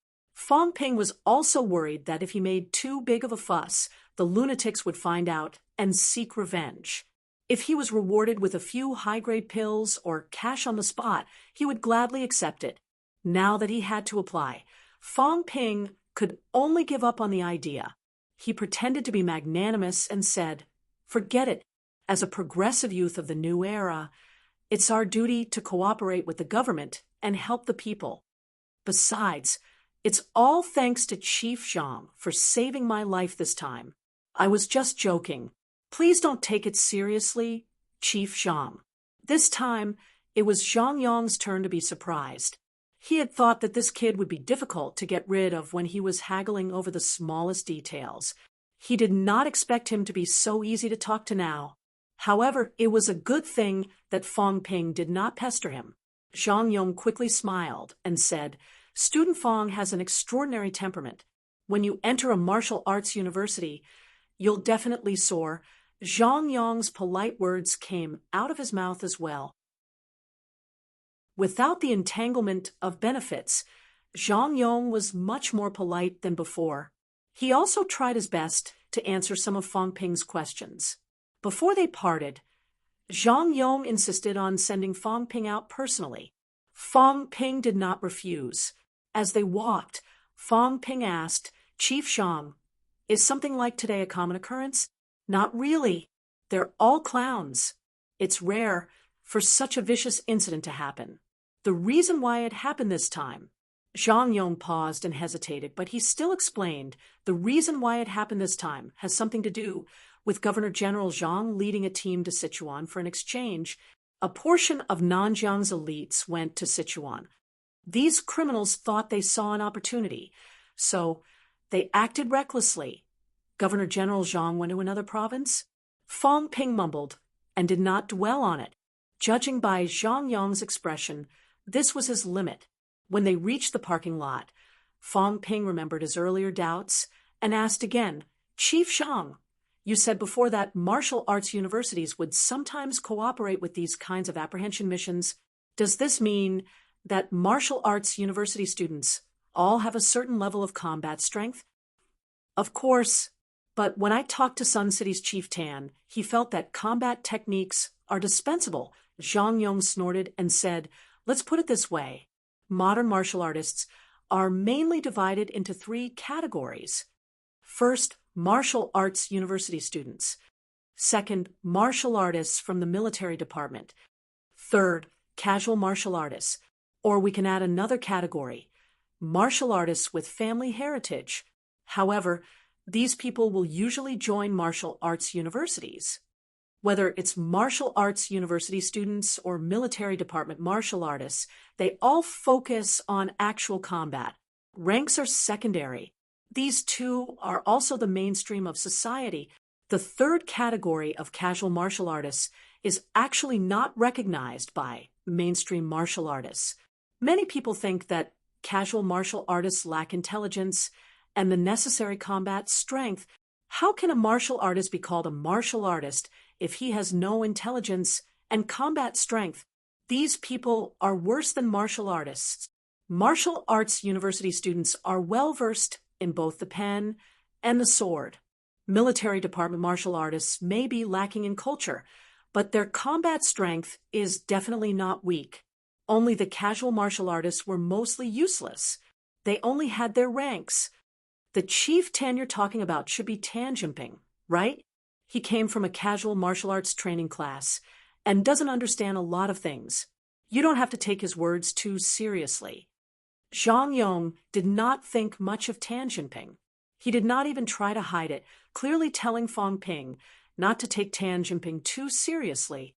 Fong Ping was also worried that if he made too big of a fuss, the lunatics would find out and seek revenge. If he was rewarded with a few high-grade pills or cash on the spot, he would gladly accept it. Now that he had to apply, Fong Ping could only give up on the idea. He pretended to be magnanimous and said, "Forget it. As a progressive youth of the new era, it's our duty to cooperate with the government and help the people. Besides, it's all thanks to Chief Zhang for saving my life this time. I was just joking. Please don't take it seriously, Chief Zhang." This time, it was Zhang Yong's turn to be surprised. He had thought that this kid would be difficult to get rid of when he was haggling over the smallest details. He did not expect him to be so easy to talk to now. However, it was a good thing that Fong Ping did not pester him. Zhang Yong quickly smiled and said, "Student Fong has an extraordinary temperament. When you enter a martial arts university, you'll definitely soar." Zhang Yong's polite words came out of his mouth as well. Without the entanglement of benefits, Zhang Yong was much more polite than before. He also tried his best to answer some of Fong Ping's questions. Before they parted, Zhang Yong insisted on sending Fong Ping out personally. Fong Ping did not refuse. As they walked, Fong Ping asked, "Chief Zhang, is something like today a common occurrence?" "Not really. They're all clowns. It's rare for such a vicious incident to happen." The reason why it happened this time. Zhang Yong paused and hesitated, but he still explained the reason why it happened this time has something to do with Governor General Zhang leading a team to Sichuan for an exchange. A portion of Nanjiang's elites went to Sichuan. These criminals thought they saw an opportunity, so they acted recklessly. Governor General Zhang went to another province? Fong Ping mumbled and did not dwell on it. Judging by Zhang Yong's expression, this was his limit. When they reached the parking lot, Fong Ping remembered his earlier doubts and asked again, "Chief Zhang, you said before that martial arts universities would sometimes cooperate with these kinds of apprehension missions. Does this mean that martial arts university students all have a certain level of combat strength?" "Of course, but when I talked to Sun City's Chief Tan, he felt that combat techniques are dispensable." Zhang Yong snorted and said, "Let's put it this way. Modern martial artists are mainly divided into three categories. First, martial arts university students. Second, martial artists from the military department. Third, casual martial artists. Or we can add another category, martial artists with family heritage. However, these people will usually join martial arts universities. Whether it's martial arts university students or military department martial artists, they all focus on actual combat. Ranks are secondary. These two are also the mainstream of society. The third category of casual martial artists is actually not recognized by mainstream martial artists. Many people think that casual martial artists lack intelligence and the necessary combat strength. How can a martial artist be called a martial artist if he has no intelligence and combat strength? These people are worse than martial artists. Martial arts university students are well-versed in both the pen and the sword. Military department martial artists may be lacking in culture, but their combat strength is definitely not weak. Only the casual martial artists were mostly useless. They only had their ranks. The Chief Tan you're talking about should be Tan Jinping, right? He came from a casual martial arts training class and doesn't understand a lot of things. You don't have to take his words too seriously. Zhang Yong did not think much of Tan Jinping. He did not even try to hide it, clearly telling Fong Ping not to take Tan Jinping too seriously.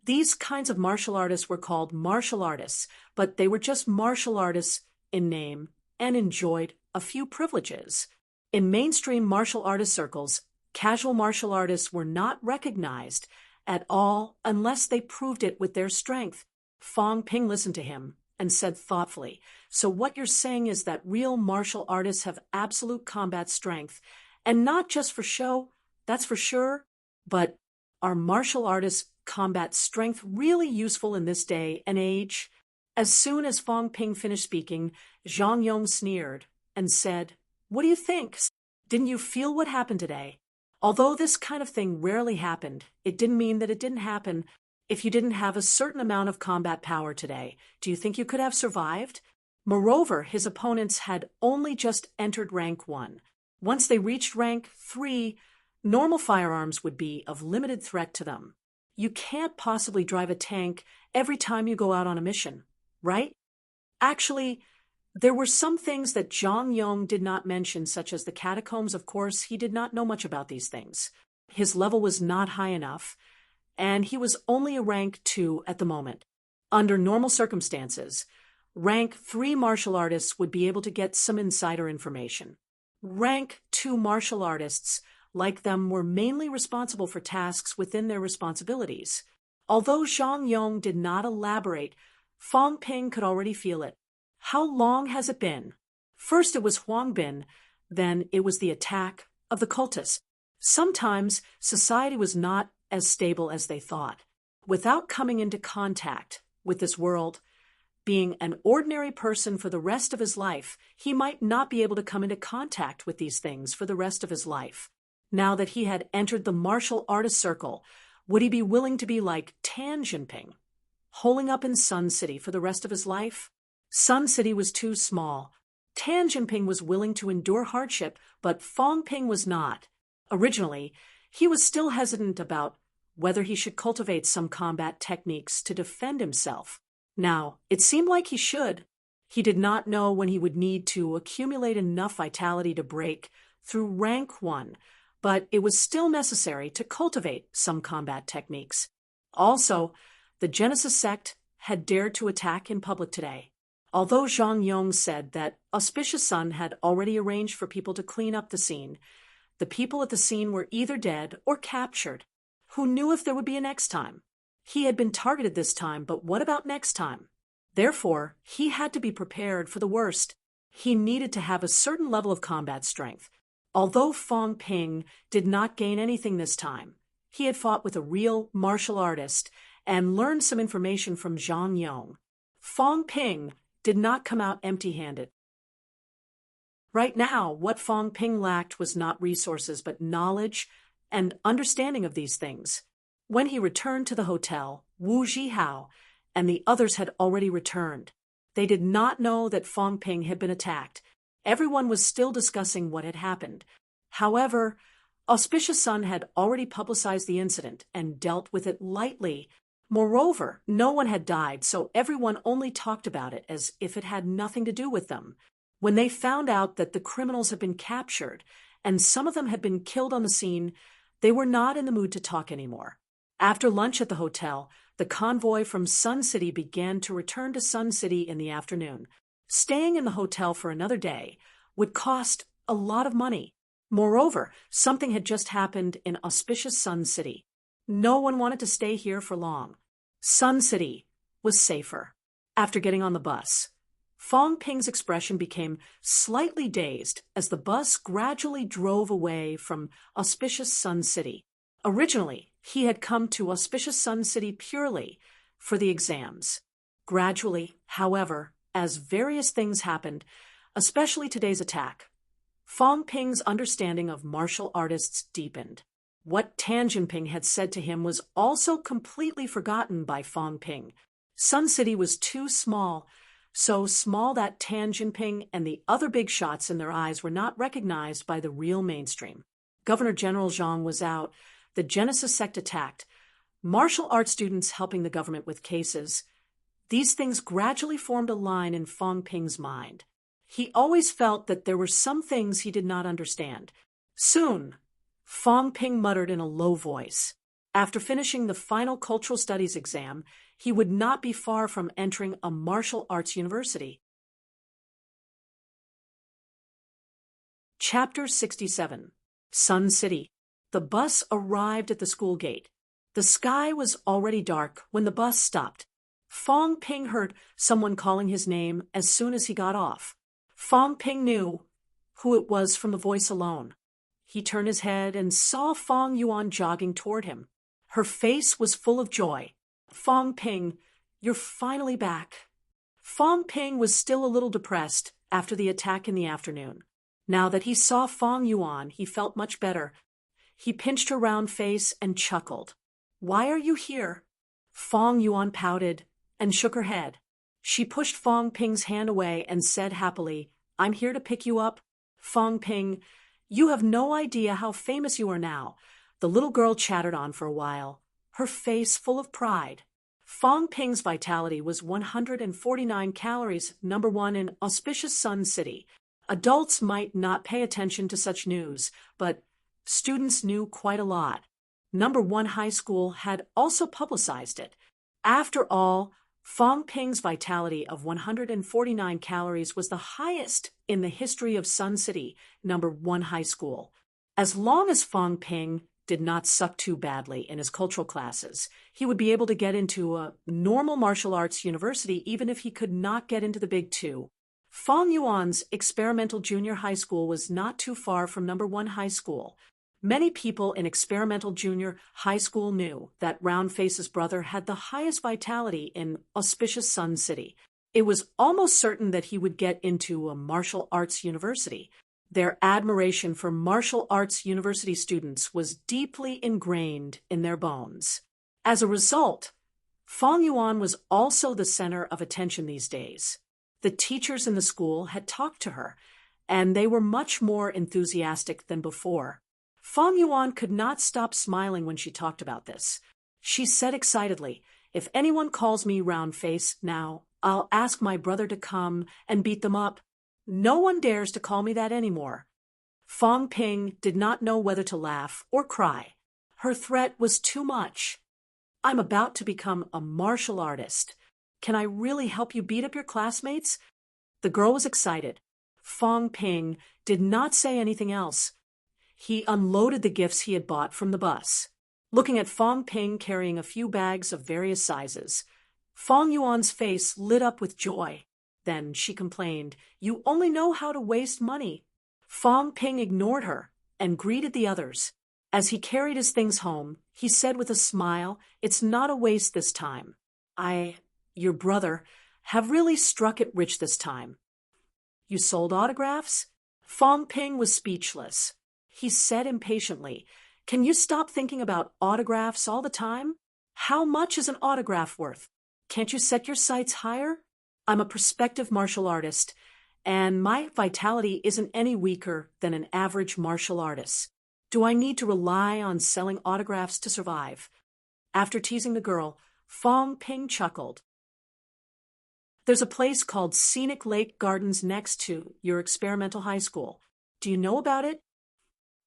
These kinds of martial artists were called martial artists, but they were just martial artists in name and enjoyed a few privileges. In mainstream martial artist circles, casual martial artists were not recognized at all unless they proved it with their strength. Fong Ping listened to him and said thoughtfully, "So what you're saying is that real martial artists have absolute combat strength, and not just for show, that's for sure, but are martial artists' combat strength really useful in this day and age?" As soon as Fong Ping finished speaking, Zhang Yong sneered and said, "What do you think? Didn't you feel what happened today? Although this kind of thing rarely happened, it didn't mean that it didn't happen. If you didn't have a certain amount of combat power today, do you think you could have survived?" Moreover, his opponents had only just entered rank 1. Once they reached rank 3, normal firearms would be of limited threat to them. You can't possibly drive a tank every time you go out on a mission, right? Actually, there were some things that Zhang Yong did not mention, such as the catacombs. Of course, he did not know much about these things. His level was not high enough, and he was only a rank 2 at the moment. Under normal circumstances, rank 3 martial artists would be able to get some insider information. Rank 2 martial artists, like them, were mainly responsible for tasks within their responsibilities. Although Zhang Yong did not elaborate, Fong Ping could already feel it. How long has it been? First it was Huang Bin, then it was the attack of the cultists. Sometimes society was not as stable as they thought. Without coming into contact with this world, being an ordinary person for the rest of his life, he might not be able to come into contact with these things for the rest of his life. Now that he had entered the martial artist circle, would he be willing to be like Tan Jinping, holing up in Sun City for the rest of his life? Sun City was too small. Tan Jinping was willing to endure hardship, but Fong Ping was not. Originally, he was still hesitant about whether he should cultivate some combat techniques to defend himself. Now, it seemed like he should. He did not know when he would need to accumulate enough vitality to break through rank 1, but it was still necessary to cultivate some combat techniques. Also, the Genesis sect had dared to attack in public today. Although Zhang Yong said that Auspicious Sun had already arranged for people to clean up the scene, the people at the scene were either dead or captured. Who knew if there would be a next time? He had been targeted this time, but what about next time? Therefore, he had to be prepared for the worst. He needed to have a certain level of combat strength. Although Fong Ping did not gain anything this time, he had fought with a real martial artist and learned some information from Zhang Yong. Fong Ping did not come out empty-handed. Right now, what Fong Ping lacked was not resources, but knowledge and understanding of these things. When he returned to the hotel, Wu Zhihao and the others had already returned. They did not know that Fong Ping had been attacked. Everyone was still discussing what had happened. However, Auspicious Sun had already publicized the incident and dealt with it lightly. Moreover, no one had died, so everyone only talked about it as if it had nothing to do with them. When they found out that the criminals had been captured and some of them had been killed on the scene, they were not in the mood to talk anymore. After lunch at the hotel, the convoy from Sun City began to return to Sun City in the afternoon. Staying in the hotel for another day would cost a lot of money. Moreover, something had just happened in Auspicious Sun City. No one wanted to stay here for long. Sun City was safer. After getting on the bus, Fong Ping's expression became slightly dazed as the bus gradually drove away from Auspicious Sun City. Originally, he had come to Auspicious Sun City purely for the exams. Gradually, however, as various things happened, especially today's attack, Fong Ping's understanding of martial artists deepened. What Tan Jinping had said to him was also completely forgotten by Fong Ping. Sun City was too small, so small that Tan Jinping and the other big shots in their eyes were not recognized by the real mainstream. Governor General Zhang was out. The Genesis sect attacked. Martial arts students helping the government with cases. These things gradually formed a line in Fong Ping's mind. He always felt that there were some things he did not understand. Soon, Fong Ping muttered in a low voice. After finishing the final cultural studies exam, he would not be far from entering a martial arts university. Chapter 67. Sun City. The bus arrived at the school gate. The sky was already dark when the bus stopped. Fong Ping heard someone calling his name as soon as he got off. Fong Ping knew who it was from the voice alone. He turned his head and saw Fong Yuan jogging toward him. Her face was full of joy. "Fong Ping, you're finally back." Fong Ping was still a little depressed after the attack in the afternoon. Now that he saw Fong Yuan, he felt much better. He pinched her round face and chuckled. "Why are you here?" Fong Yuan pouted and shook her head. She pushed Fong Ping's hand away and said happily, "I'm here to pick you up." "Fong Ping, you have no idea how famous you are now." The little girl chattered on for a while, her face full of pride. Fong Ping's vitality was 149 calories, number one in auspicious Sun City. Adults might not pay attention to such news, but students knew quite a lot. Number one high school had also publicized it. After all, Fong Ping's vitality of 149 calories was the highest in the history of Sun City, number one high school. As long as Fong Ping did not suck too badly in his cultural classes, he would be able to get into a normal martial arts university even if he could not get into the Big Two. Fong Yuan's experimental junior high school was not too far from number one high school. Many people in experimental junior high school knew that Round-Face's brother had the highest vitality in auspicious Sun City. It was almost certain that he would get into a martial arts university. Their admiration for martial arts university students was deeply ingrained in their bones. As a result, Fong Yuan was also the center of attention these days. The teachers in the school had talked to her, and they were much more enthusiastic than before. Fong Yuan could not stop smiling when she talked about this. She said excitedly, "If anyone calls me Round-Face now, I'll ask my brother to come and beat them up. No one dares to call me that anymore." Fong Ping did not know whether to laugh or cry. Her threat was too much. "I'm about to become a martial artist. Can I really help you beat up your classmates?" The girl was excited. Fong Ping did not say anything else. He unloaded the gifts he had bought from the bus. Looking at Fong Ping carrying a few bags of various sizes, Fong Yuan's face lit up with joy. Then she complained, "You only know how to waste money." Fong Ping ignored her and greeted the others. As he carried his things home, he said with a smile, "It's not a waste this time. Your brother, have really struck it rich this time." "You sold autographs?" Fong Ping was speechless. He said impatiently, "Can you stop thinking about autographs all the time? How much is an autograph worth? Can't you set your sights higher? I'm a prospective martial artist, and my vitality isn't any weaker than an average martial artist. Do I need to rely on selling autographs to survive?" After teasing the girl, Fong Ping chuckled. "There's a place called Scenic Lake Gardens next to your experimental high school. Do you know about it?"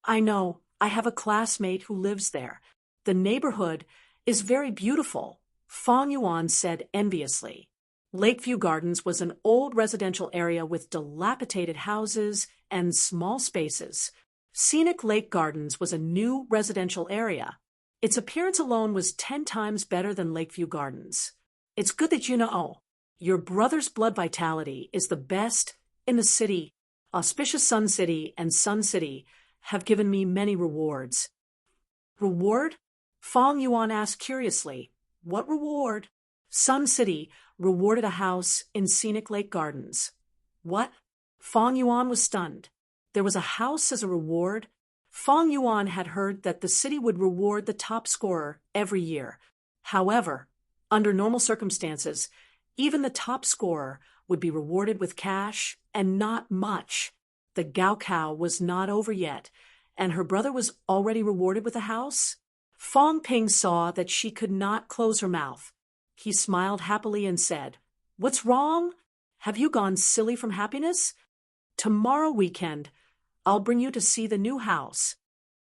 "I know. I have a classmate who lives there. The neighborhood is very beautiful," Fong Yuan said enviously. Lakeview Gardens was an old residential area with dilapidated houses and small spaces. Scenic Lake Gardens was a new residential area. Its appearance alone was 10 times better than Lakeview Gardens. "It's good that you know. Your brother's blood vitality is the best in the city. Auspicious Sun City and Sun City have given me many rewards." "Reward?" Fong Yuan asked curiously. "What reward?" "Sun City rewarded a house in Scenic Lake Gardens." "What?" Fong Yuan was stunned. There was a house as a reward? Fong Yuan had heard that the city would reward the top scorer every year. However, under normal circumstances, even the top scorer would be rewarded with cash and not much. The Gaokao was not over yet, and her brother was already rewarded with a house? Fong Ping saw that she could not close her mouth. He smiled happily and said, "What's wrong? Have you gone silly from happiness? Tomorrow weekend, I'll bring you to see the new house.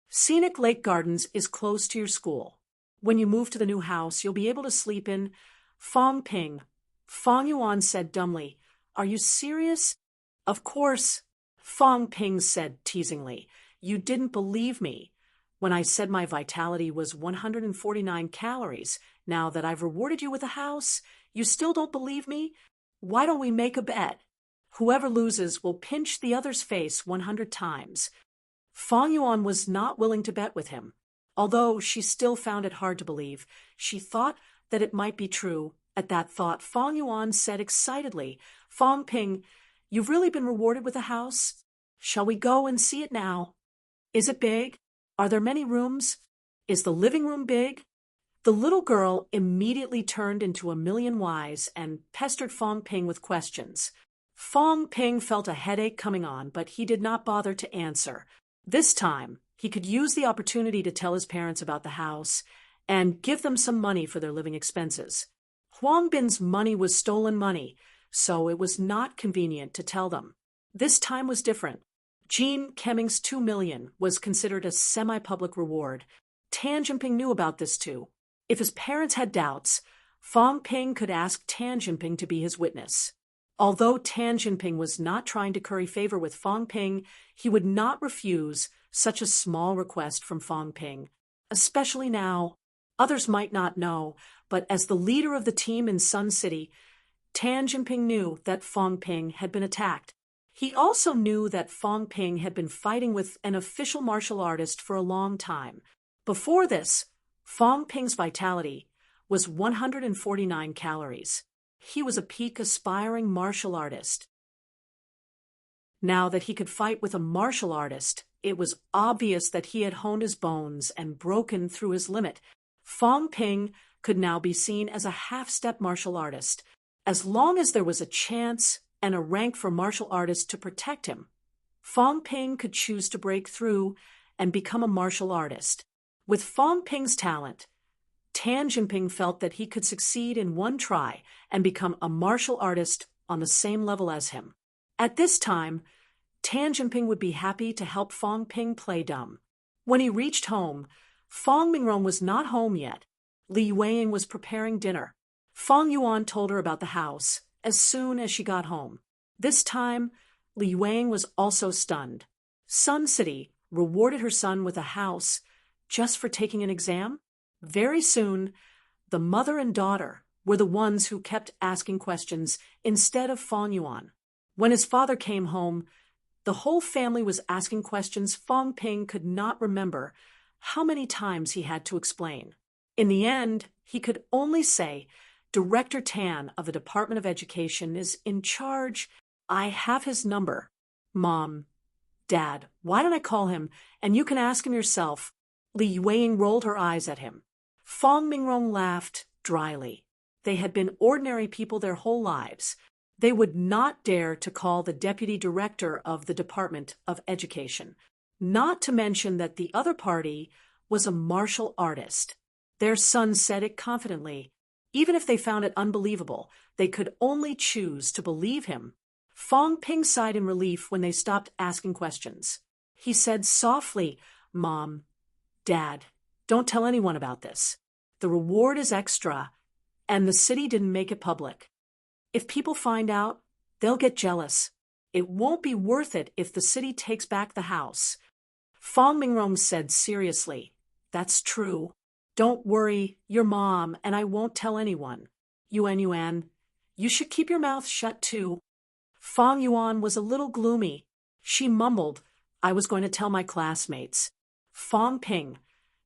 Scenic Lake Gardens is close to your school. When you move to the new house, you'll be able to sleep in." "Fong Ping," Fong Yuan said dumbly, "are you serious?" "Of course," Fong Ping said teasingly. "You didn't believe me when I said my vitality was 149 calories. Now that I've rewarded you with a house, you still don't believe me? Why don't we make a bet? Whoever loses will pinch the other's face 100 times. Fong Yuan was not willing to bet with him. Although she still found it hard to believe, she thought that it might be true At that thought, Fong Yuan said excitedly, Fong Ping, you've really been rewarded with a house? Shall we go and see it now? Is it big? Are there many rooms? Is the living room big? The little girl immediately turned into a million whys and pestered Fong Ping with questions. Fong Ping felt a headache coming on, but he did not bother to answer. This time, he could use the opportunity to tell his parents about the house and give them some money for their living expenses. Huang Bin's money was stolen money, so it was not convenient to tell them. This time was different. Jean Kemming's 2 million was considered a semi-public reward. Tan Jinping knew about this too. If his parents had doubts, Fong Ping could ask Tan Jinping to be his witness. Although Tan Jinping was not trying to curry favor with Fong Ping, he would not refuse such a small request from Fong Ping, especially now. Others might not know, but as the leader of the team in Sun City, Tan Jinping knew that Fong Ping had been attacked. He also knew that Fong Ping had been fighting with an official martial artist for a long time. Before this, Fong Ping's vitality was 149 calories. He was a peak aspiring martial artist. Now that he could fight with a martial artist, it was obvious that he had honed his bones and broken through his limit. Fong Ping could now be seen as a half-step martial artist. As long as there was a chance and a rank for martial artists to protect him, Fong Ping could choose to break through and become a martial artist. With Fong Ping's talent, Tan Jinping felt that he could succeed in one try and become a martial artist on the same level as him. At this time, Tan Jinping would be happy to help Fong Ping play dumb. When he reached home, Fong Mingrong was not home yet. Li Yueying was preparing dinner. Fong Yuan told her about the house as soon as she got home. This time, Li Yueying was also stunned. Sun City rewarded her son with a house just for taking an exam? Very soon, the mother and daughter were the ones who kept asking questions instead of Fong Yuan. When his father came home, the whole family was asking questions Fong Ping could not remember how many times he had to explain. In the end, he could only say, Director Tan of the Department of Education is in charge. I have his number. Mom, Dad, why don't I call him, and you can ask him yourself. Li Yueying rolled her eyes at him. Fong Mingrong laughed dryly. They had been ordinary people their whole lives. They would not dare to call the deputy director of the Department of Education, not to mention that the other party was a martial artist. Their son said it confidently. Even if they found it unbelievable, they could only choose to believe him. Fong Ping sighed in relief when they stopped asking questions. He said softly, Mom, Dad, don't tell anyone about this. The reward is extra, and the city didn't make it public. If people find out, they'll get jealous. It won't be worth it if the city takes back the house. Fong Mingrong said seriously, That's true. Don't worry, your mom, and I won't tell anyone. Yuan, you should keep your mouth shut too. Fong Yuan was a little gloomy. She mumbled, I was going to tell my classmates. Fong Ping,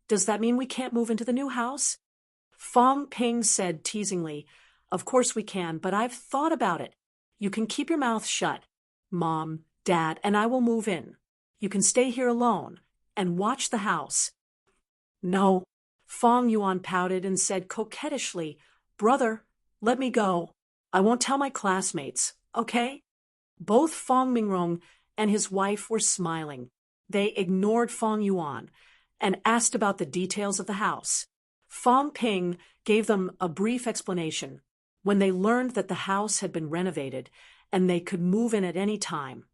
does that mean we can't move into the new house? Fong Ping said teasingly, Of course we can, but I've thought about it. You can keep your mouth shut. Mom, Dad, and I will move in. You can stay here alone and watch the house. No. Fong Yuan pouted and said coquettishly, Brother, let me go. I won't tell my classmates, okay? Both Fong Mingrong and his wife were smiling. They ignored Fong Yuan and asked about the details of the house. Fong Ping gave them a brief explanation. When they learned that the house had been renovated and they could move in at any time,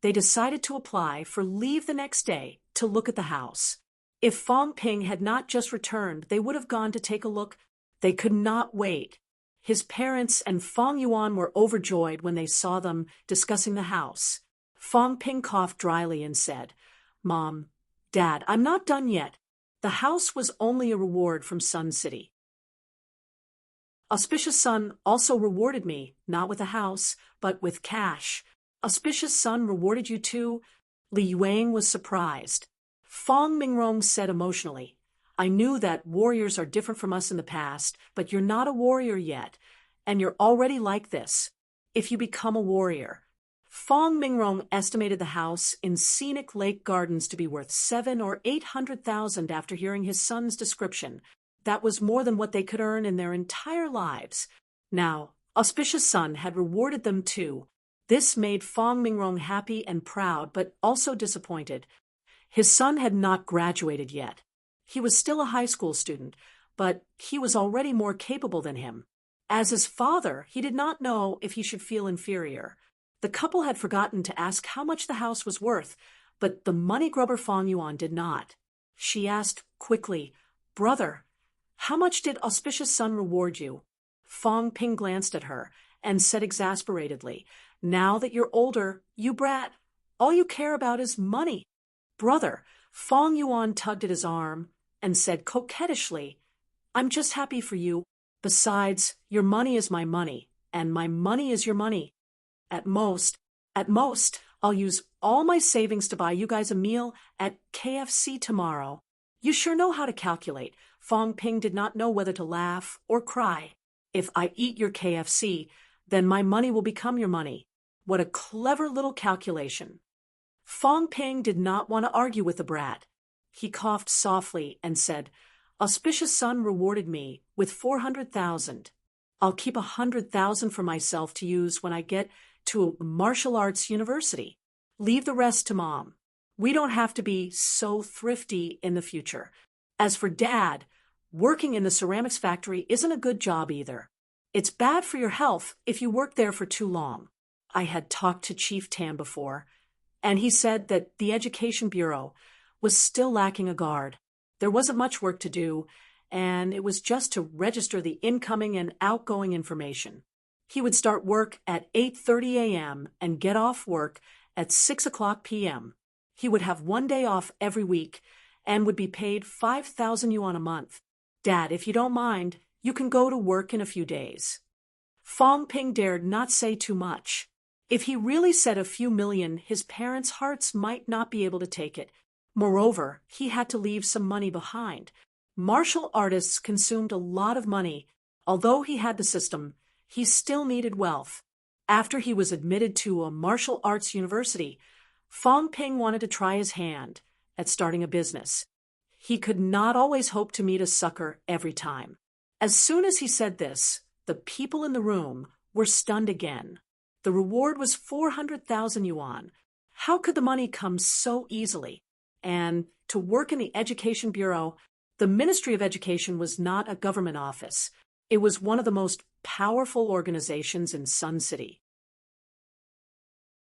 they decided to apply for leave the next day to look at the house. If Fong Ping had not just returned, they would have gone to take a look. They could not wait. His parents and Fong Yuan were overjoyed when they saw them discussing the house. Fong Ping coughed dryly and said, Mom, Dad, I'm not done yet. The house was only a reward from Sun City. Auspicious Sun also rewarded me, not with a house, but with cash. Auspicious Sun rewarded you too? Li Yueying was surprised. Fong Mingrong said emotionally, I knew that warriors are different from us in the past, but you're not a warrior yet. and you're already like this. If you become a warrior. Fong Mingrong estimated the house in scenic lake gardens to be worth 700,000 or 800,000 after hearing his son's description. That was more than what they could earn in their entire lives. Now, Auspicious Sun had rewarded them too. This made Fong Mingrong happy and proud, but also disappointed. His son had not graduated yet. He was still a high school student, but he was already more capable than him. As his father, he did not know if he should feel inferior. The couple had forgotten to ask how much the house was worth, but the money grubber Fong Yuan did not. She asked quickly, "Brother, how much did Auspicious Sun reward you?" Fong Ping glanced at her and said exasperatedly, "Now that you're older, you brat, all you care about is money." "Brother," Fong Yuan tugged at his arm and said coquettishly, "I'm just happy for you. Besides, your money is my money, and my money is your money. At most, I'll use all my savings to buy you guys a meal at KFC tomorrow." You sure know how to calculate. Fong Ping did not know whether to laugh or cry. "If I eat your KFC, then my money will become your money." What a clever little calculation. Fong Ping did not want to argue with the brat. He coughed softly and said, "Auspicious Sun rewarded me with 400,000. I'll keep 100,000 for myself to use when I get to a martial arts university. Leave the rest to Mom. We don't have to be so thrifty in the future. As for Dad, working in the ceramics factory isn't a good job either. It's bad for your health if you work there for too long." I had talked to Chief Tan before, and he said that the Education Bureau was still lacking a guard. There wasn't much work to do, and it was just to register the incoming and outgoing information. He would start work at 8:30 a.m. and get off work at 6 o'clock p.m. He would have 1 day off every week and would be paid 5,000 yuan a month. "Dad, if you don't mind, you can go to work in a few days." Fong Ping dared not say too much. If he really said a few million, his parents' hearts might not be able to take it. Moreover, he had to leave some money behind. Martial artists consumed a lot of money. Although he had the system, he still needed wealth. After he was admitted to a martial arts university, Fong Ping wanted to try his hand at starting a business. He could not always hope to meet a sucker every time. As soon as he said this, the people in the room were stunned again. The reward was 400,000 yuan. How could the money come so easily? And to work in the Education Bureau, the Ministry of Education was not a government office. It was one of the most powerful organizations in Sun City.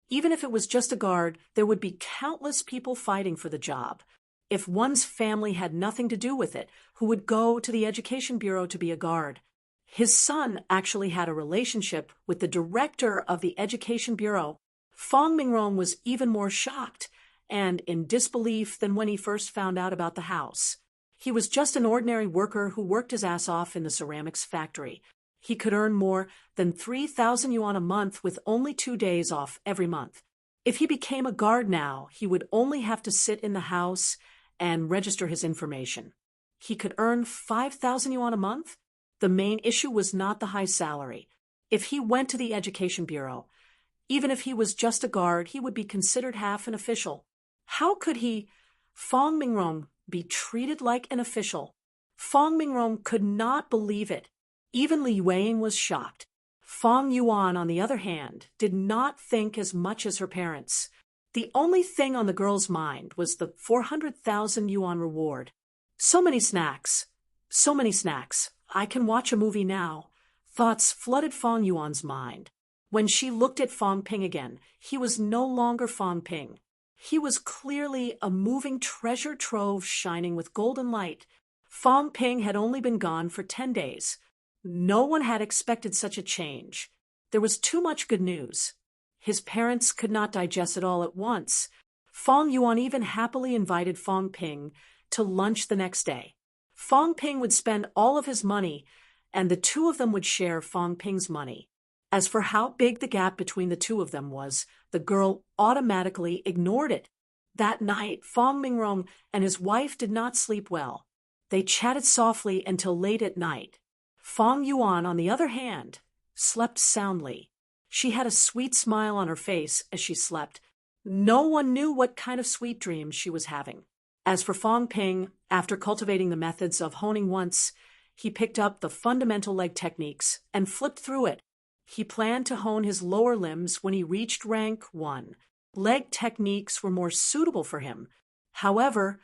Even if it was just a guard, there would be countless people fighting for the job. If one's family had nothing to do with it, who would go to the Education Bureau to be a guard? His son actually had a relationship with the director of the Education Bureau. Fong Mingrong was even more shocked and in disbelief than when he first found out about the house. He was just an ordinary worker who worked his ass off in the ceramics factory. He could earn more than 3,000 yuan a month with only 2 days off every month. If he became a guard now, he would only have to sit in the house and register his information. He could earn 5,000 yuan a month? The main issue was not the high salary. If he went to the Education Bureau, even if he was just a guard, he would be considered half an official. How could he, Fong Mingrong, be treated like an official? Fong Mingrong could not believe it. Even Li Yueying was shocked. Fong Yuan, on the other hand, did not think as much as her parents. The only thing on the girl's mind was the 400,000 yuan reward. So many snacks. I can watch a movie now. Thoughts flooded Fong Yuan's mind. When she looked at Fong Ping again, he was no longer Fong Ping. He was clearly a moving treasure trove shining with golden light. Fong Ping had only been gone for 10 days. No one had expected such a change. There was too much good news. His parents could not digest it all at once. Fong Yuan even happily invited Fong Ping to lunch the next day. Fong Ping would spend all of his money, and the two of them would share Fong Ping's money. As for how big the gap between the two of them was, the girl automatically ignored it. That night, Fong Mingrong and his wife did not sleep well. They chatted softly until late at night. Fong Yuan, on the other hand, slept soundly. She had a sweet smile on her face as she slept. No one knew what kind of sweet dreams she was having. As for Fong Ping, after cultivating the methods of honing once, he picked up the fundamental leg techniques and flipped through it. He planned to hone his lower limbs when he reached rank 1. Leg techniques were more suitable for him. However,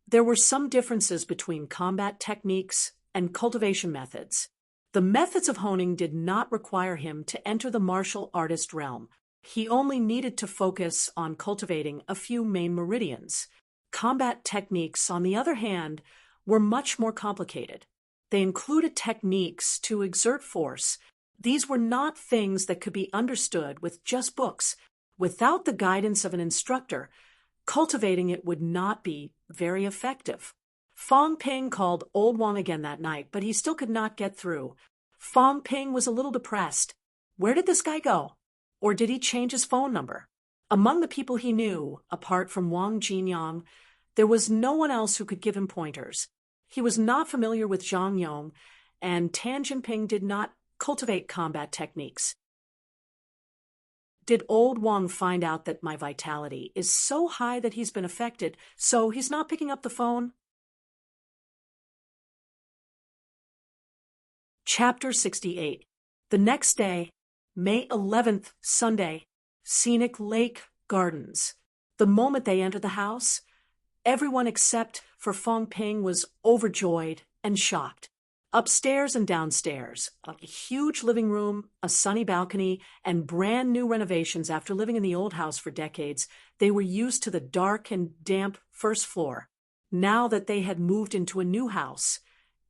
there were some differences between combat techniques and cultivation methods. The methods of honing did not require him to enter the martial artist realm. He only needed to focus on cultivating a few main meridians. Combat techniques, on the other hand, were much more complicated. They included techniques to exert force. These were not things that could be understood with just books. Without the guidance of an instructor, cultivating it would not be very effective. Fong Ping called Old Wang again that night, but he still could not get through. Fong Ping was a little depressed. Where did this guy go? Or did he change his phone number? Among the people he knew, apart from Wang Jinyang, there was no one else who could give him pointers. He was not familiar with Zhang Yong, and Tan Jinping did not cultivate combat techniques. Did Old Wang find out that my vitality is so high that he's been affected, so he's not picking up the phone? Chapter 68. The next day, May 11th, Sunday, Scenic Lake Gardens. The moment they entered the house, everyone except for Fong Ping was overjoyed and shocked. Upstairs and downstairs, a huge living room, a sunny balcony, and brand new renovations after living in the old house for decades, they were used to the dark and damp first floor. Now that they had moved into a new house,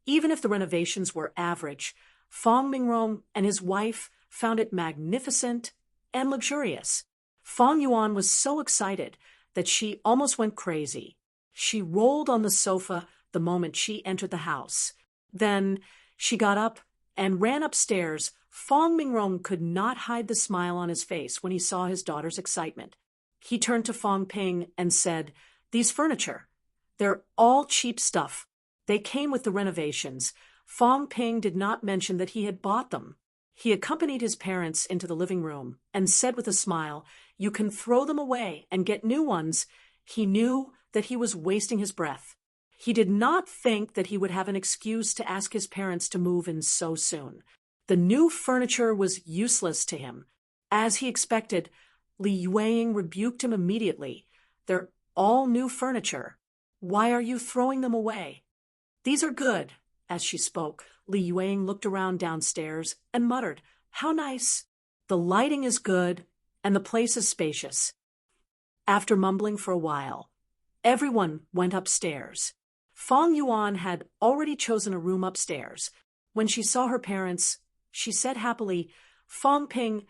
even if the renovations were average, Fong Mingrong and his wife found it magnificent and luxurious. Fong Yuan was so excited that she almost went crazy. She rolled on the sofa the moment she entered the house. Then she got up and ran upstairs. Fong Mingrong could not hide the smile on his face when he saw his daughter's excitement. He turned to Fong Ping and said, "These furniture, they're all cheap stuff. They came with the renovations." Fong Ping did not mention that he had bought them. He accompanied his parents into the living room and said with a smile, "You can throw them away and get new ones." He knew that he was wasting his breath. He did not think that he would have an excuse to ask his parents to move in so soon. The new furniture was useless to him. As he expected, Li Yueying rebuked him immediately. "They're all new furniture. Why are you throwing them away?" "These are good." As she spoke, Li Yueying looked around downstairs and muttered, "How nice. The lighting is good, and the place is spacious." After mumbling for a while, everyone went upstairs. Fong Yuan had already chosen a room upstairs. When she saw her parents, she said happily, "Fong Ping,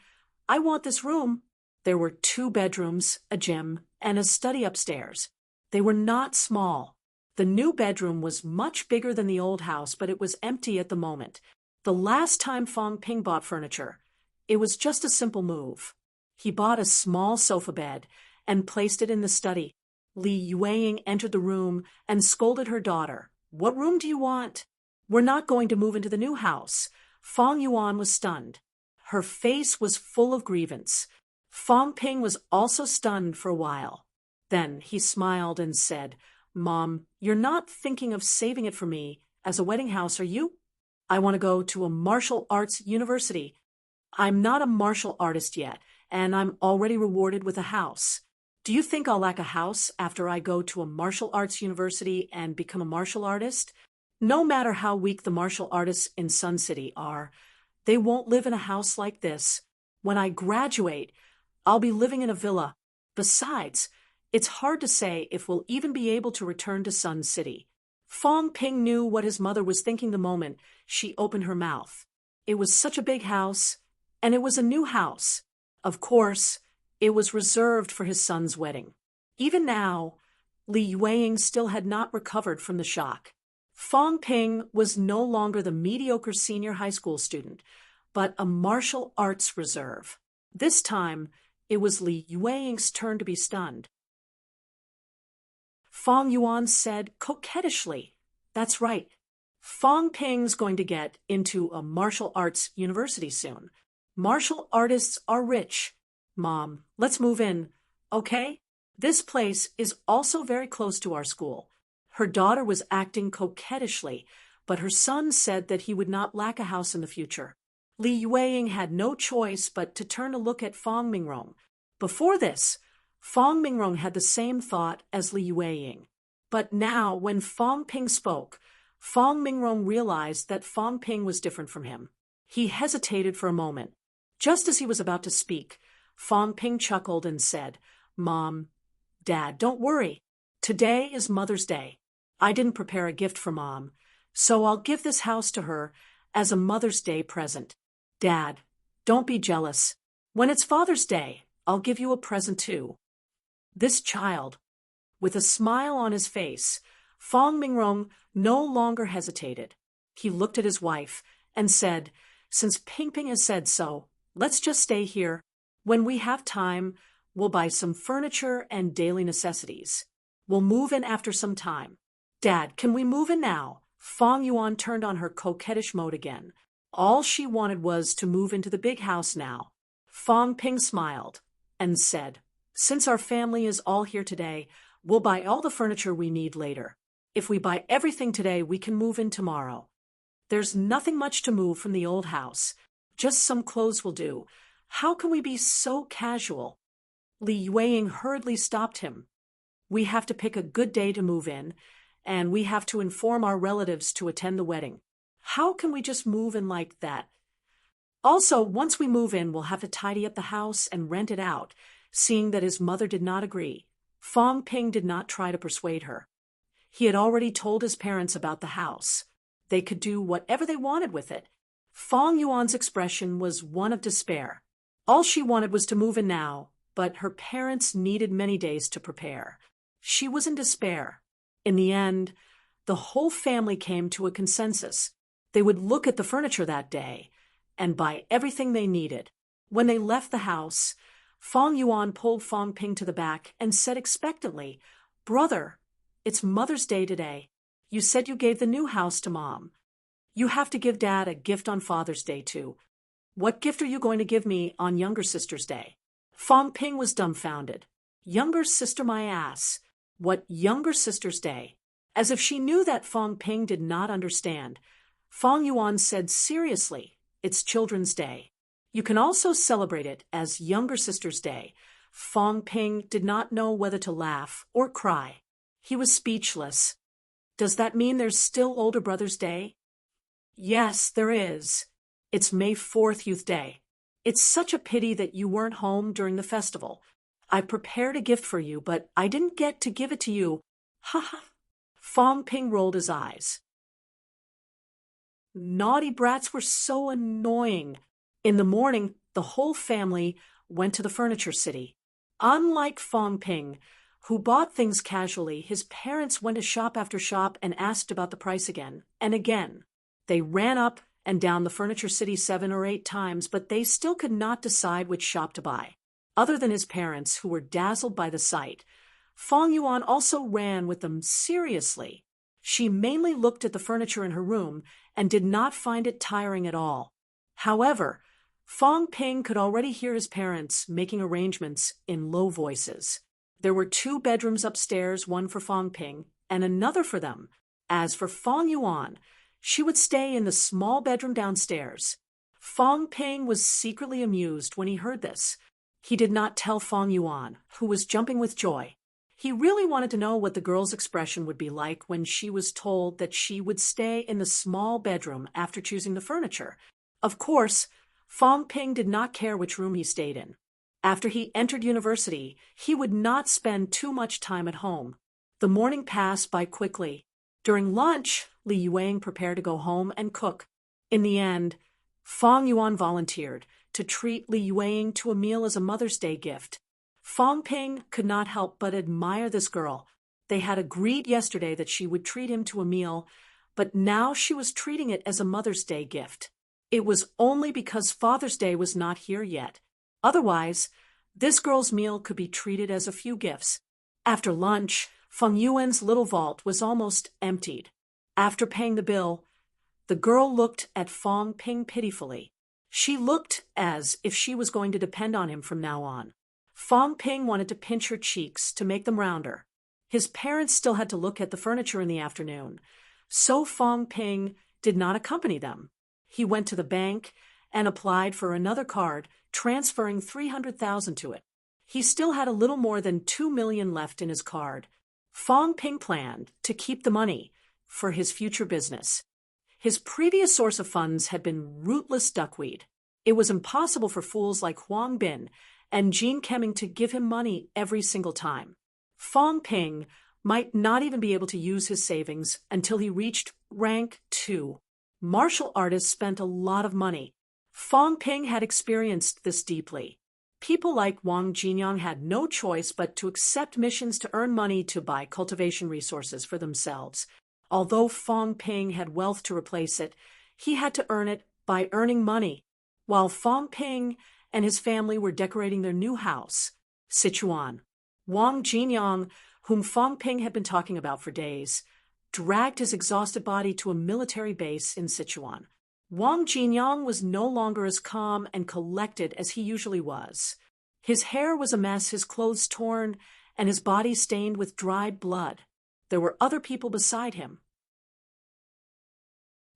I want this room." There were 2 bedrooms, a gym, and a study upstairs. They were not small. The new bedroom was much bigger than the old house, but it was empty at the moment. The last time Fong Ping bought furniture, it was just a simple move. He bought a small sofa bed and placed it in the study. Li Yueying entered the room and scolded her daughter. "What room do you want? We're not going to move into the new house." Fong Yuan was stunned. Her face was full of grievance. Fong Ping was also stunned for a while. Then he smiled and said, "Mom, you're not thinking of saving it for me as a wedding house, are you? I want to go to a martial arts university. I'm not a martial artist yet, and I'm already rewarded with a house. Do you think I'll lack a house after I go to a martial arts university and become a martial artist? No matter how weak the martial artists in Sun City are, they won't live in a house like this. When I graduate, I'll be living in a villa. Besides, it's hard to say if we'll even be able to return to Sun City." Fong Ping knew what his mother was thinking the moment she opened her mouth. It was such a big house, and it was a new house. Of course, it was reserved for his son's wedding. Even now, Li Yueying still had not recovered from the shock. Fong Ping was no longer the mediocre senior high school student, but a martial arts reserve. This time, it was Li Yueying's turn to be stunned. Fong Yuan said coquettishly, "That's right." Fong Ping's going to get into a martial arts university soon. Martial artists are rich. Mom, let's move in, okay? This place is also very close to our school. Her daughter was acting coquettishly, but her son said that he would not lack a house in the future. Li Yueying had no choice but to turn to look at Fong Mingrong. Before this, Fong Mingrong had the same thought as Li Yueying. But now, when Fong Ping spoke, Fong Mingrong realized that Fong Ping was different from him. He hesitated for a moment. Just as he was about to speak, Fong Ping chuckled and said, "Mom, Dad, don't worry. Today is Mother's Day. I didn't prepare a gift for Mom, so I'll give this house to her as a Mother's Day present. Dad, don't be jealous. When it's Father's Day, I'll give you a present too." This child, with a smile on his face, Fong Mingrong no longer hesitated. He looked at his wife and said, "Since Ping Ping has said so, let's just stay here. When we have time, we'll buy some furniture and daily necessities. We'll move in after some time." "Dad, can we move in now?" Fong Yuan turned on her coquettish mode again. All she wanted was to move into the big house now. Fong Ping smiled and said, "Since our family is all here today, we'll buy all the furniture we need later. If we buy everything today, we can move in tomorrow. There's nothing much to move from the old house. Just some clothes will do. How can we be so casual?" Li Yueying hurriedly stopped him. "We have to pick a good day to move in, and we have to inform our relatives to attend the wedding. How can we just move in like that? Also, once we move in, we'll have to tidy up the house and rent it out," seeing that his mother did not agree. Fong Ping did not try to persuade her. He had already told his parents about the house. They could do whatever they wanted with it. Fong Yuan's expression was one of despair. All she wanted was to move in now, but her parents needed many days to prepare. She was in despair. In the end, the whole family came to a consensus. They would look at the furniture that day and buy everything they needed. When they left the house, Fong Yuan pulled Fong Ping to the back and said expectantly, "Brother, it's Mother's Day today. You said you gave the new house to Mom. You have to give Dad a gift on Father's Day too. What gift are you going to give me on younger sister's day?" Fong Ping was dumbfounded. Younger sister, my ass. What younger sister's day? As if she knew that Fong Ping did not understand, Fong Yuan said seriously, "It's Children's Day. You can also celebrate it as Younger Sister's Day." Fong Ping did not know whether to laugh or cry. He was speechless. "Does that mean there's still Older Brother's Day?" "Yes, there is. It's May 4th, Youth Day. It's such a pity that you weren't home during the festival. I prepared a gift for you, but I didn't get to give it to you. Ha ha." Fong Ping rolled his eyes. Naughty brats were so annoying. In the morning, the whole family went to the furniture city. Unlike Fong Ping, who bought things casually, his parents went to shop after shop and asked about the price again and again. They ran up and down the furniture city 7 or 8 times, but they still could not decide which shop to buy. Other than his parents, who were dazzled by the sight, Fong Yuan also ran with them seriously. She mainly looked at the furniture in her room and did not find it tiring at all. However, Fong Ping could already hear his parents making arrangements in low voices. There were 2 bedrooms upstairs, one for Fong Ping and another for them. As for Fong Yuan, she would stay in the small bedroom downstairs. Fong Ping was secretly amused when he heard this. He did not tell Fong Yuan, who was jumping with joy. He really wanted to know what the girl's expression would be like when she was told that she would stay in the small bedroom after choosing the furniture. Of course, Fong Ping did not care which room he stayed in. After he entered university, he would not spend too much time at home. The morning passed by quickly. During lunch, Li Yueying prepared to go home and cook. In the end, Fong Yuan volunteered to treat Li Yueying to a meal as a Mother's Day gift. Fong Ping could not help but admire this girl. They had agreed yesterday that she would treat him to a meal, but now she was treating it as a Mother's Day gift. It was only because Father's Day was not here yet. Otherwise, this girl's meal could be treated as a few gifts. After lunch, Feng Yuan's little vault was almost emptied. After paying the bill, The girl looked at Fong Ping pitifully. She looked as if she was going to depend on him from now on. Fong Ping wanted to pinch her cheeks to make them rounder. His parents still had to look at the furniture in the afternoon, so Fong Ping did not accompany them. He went to the bank and applied for another card, transferring 300,000 to it. He still had a little more than 2 million left in his card. Fong Ping planned to keep the money for his future business. His previous source of funds had been rootless duckweed. It was impossible for fools like Huang Bin and Jean Kemming to give him money every single time. Fong Ping might not even be able to use his savings until he reached rank 2. Martial artists spent a lot of money. Fong Ping had experienced this deeply. People like Wang Jinyang had no choice but to accept missions to earn money to buy cultivation resources for themselves. Although Fong Ping had wealth to replace it, he had to earn it by earning money. While Fong Ping and his family were decorating their new house, Sichuan, Wang Jinyang, whom Fong Ping had been talking about for days, dragged his exhausted body to a military base in Sichuan. Wang Jinyang was no longer as calm and collected as he usually was. His hair was a mess, his clothes torn, and his body stained with dried blood. There were other people beside him.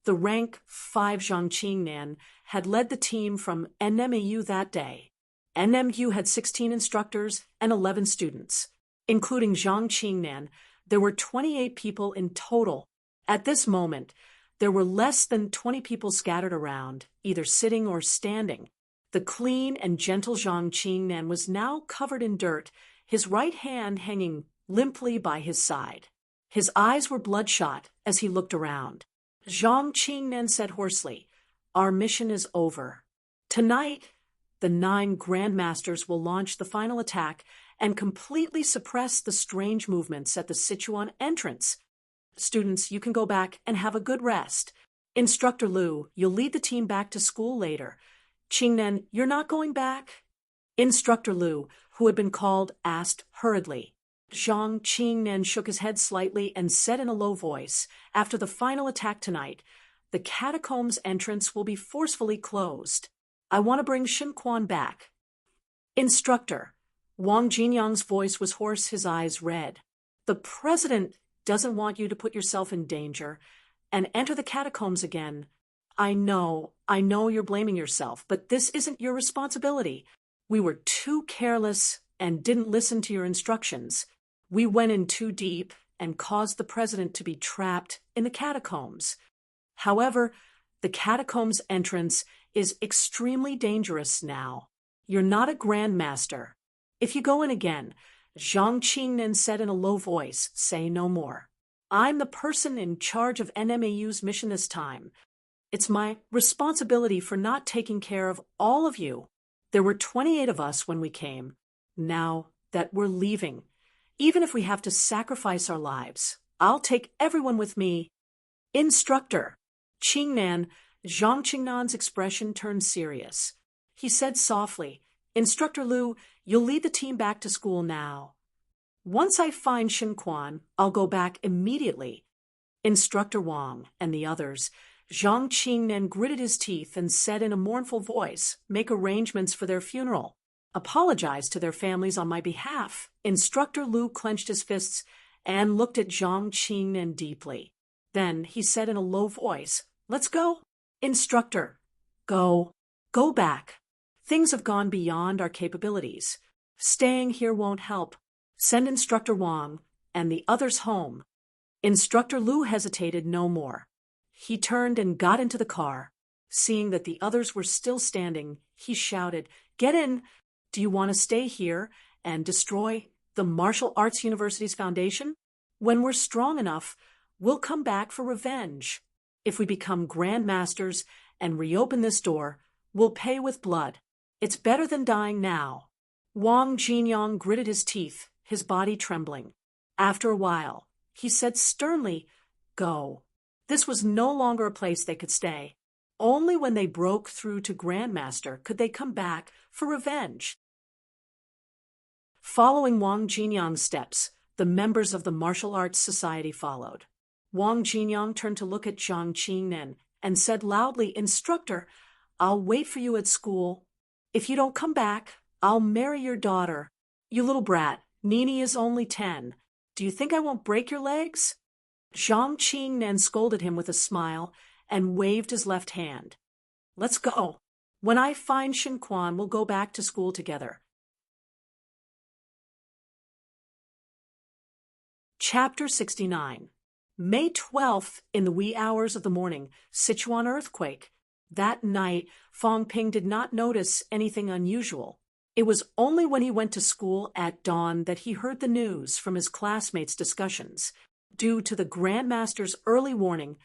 The rank 5 Zhang Qingnan had led the team from NMAU that day. NMU had 16 instructors and 11 students. Including Zhang Qingnan, there were 28 people in total. At this moment, there were less than 20 people scattered around, either sitting or standing. The clean and gentle Zhang Qingnan was now covered in dirt, his right hand hanging limply by his side. His eyes were bloodshot as he looked around. Zhang Qingnan said hoarsely, "Our mission is over. Tonight, the 9 Grandmasters will launch the final attack and completely suppress the strange movements at the Sichuan entrance. Students, you can go back and have a good rest. Instructor Liu, you'll lead the team back to school later. Qingnan, you're not going back?" Instructor Liu, who had been called, asked hurriedly. Zhang Qingnan shook his head slightly and said in a low voice, "After the final attack tonight, the catacombs entrance will be forcefully closed. I want to bring Shen Quan back." "Instructor." Wang Jinyang's voice was hoarse, his eyes red. "The president doesn't want you to put yourself in danger and enter the catacombs again. I know you're blaming yourself, but this isn't your responsibility. We were too careless and didn't listen to your instructions. We went in too deep and caused the president to be trapped in the catacombs. However, the catacombs entrance is extremely dangerous now. You're not a grandmaster. If you go in again," Zhang Qingnan said in a low voice, "say no more. I'm the person in charge of NMAU's mission this time. It's my responsibility for not taking care of all of you. There were 28 of us when we came. Now that we're leaving, even if we have to sacrifice our lives, I'll take everyone with me." "Instructor." Qingnan, Zhang Qingnan's expression turned serious. He said softly, "Instructor Liu, you'll lead the team back to school now. Once I find Shen Quan, I'll go back immediately." Instructor Wang and the others, Zhang Qingnan gritted his teeth and said in a mournful voice, "Make arrangements for their funeral. Apologize to their families on my behalf." Instructor Liu clenched his fists and looked at Zhang Qingnan deeply. Then he said in a low voice, "Let's go." "Instructor, go back. Things have gone beyond our capabilities. Staying here won't help. Send Instructor Wang and the others home." Instructor Liu hesitated no more. He turned and got into the car. Seeing that the others were still standing, he shouted, "Get in! Do you want to stay here and destroy the Martial Arts University's foundation? When we're strong enough, we'll come back for revenge. If we become grandmasters and reopen this door, we'll pay with blood. It's better than dying now." Wang Jinyang gritted his teeth, his body trembling. After a while, he said sternly, "Go." This was no longer a place they could stay. Only when they broke through to Grandmaster could they come back for revenge. Following Wang Jinyang's steps, the members of the Martial Arts Society followed. Wang Jinyang turned to look at Zhang Qingnan and said loudly, "Instructor, I'll wait for you at school. If you don't come back, I'll marry your daughter. You little brat, Nini is only 10. Do you think I won't break your legs?" Zhang Qingnan scolded him with a smile and waved his left hand. "Let's go. When I find Xinquan, we'll go back to school together." Chapter 69. May 12th, in the wee hours of the morning, Sichuan earthquake. That night, Fong Ping did not notice anything unusual. It was only when he went to school at dawn that he heard the news from his classmates' discussions. Due to the Grandmaster's early warning,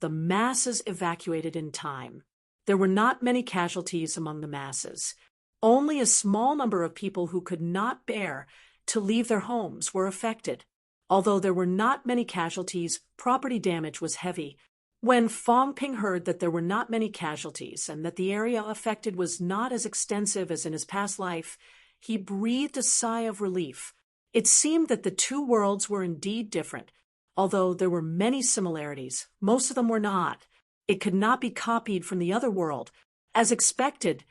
the masses evacuated in time. There were not many casualties among the masses. Only a small number of people who could not bear to leave their homes were affected. Although there were not many casualties, property damage was heavy. When Fong Ping heard that there were not many casualties and that the area affected was not as extensive as in his past life, he breathed a sigh of relief. It seemed that the two worlds were indeed different. Although there were many similarities, most of them were not. It could not be copied from the other world. As expected,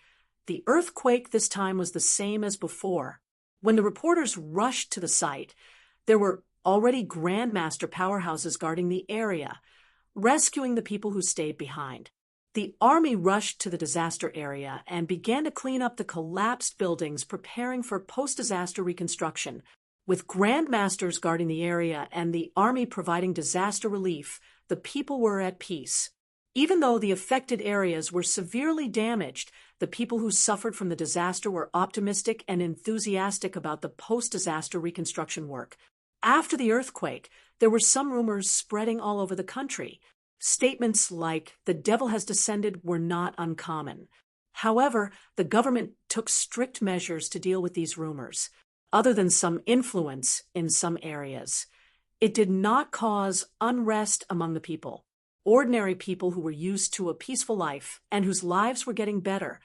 the earthquake this time was the same as before. When the reporters rushed to the site, there were already Grandmaster powerhouses guarding the area, rescuing the people who stayed behind. The army rushed to the disaster area and began to clean up the collapsed buildings, preparing for post-disaster reconstruction. With Grandmasters guarding the area and the army providing disaster relief, the people were at peace. Even though the affected areas were severely damaged, the people who suffered from the disaster were optimistic and enthusiastic about the post-disaster reconstruction work. After the earthquake, there were some rumors spreading all over the country. Statements like, "the devil has descended," were not uncommon. However, the government took strict measures to deal with these rumors. Other than some influence in some areas, it did not cause unrest among the people. Ordinary people who were used to a peaceful life and whose lives were getting better.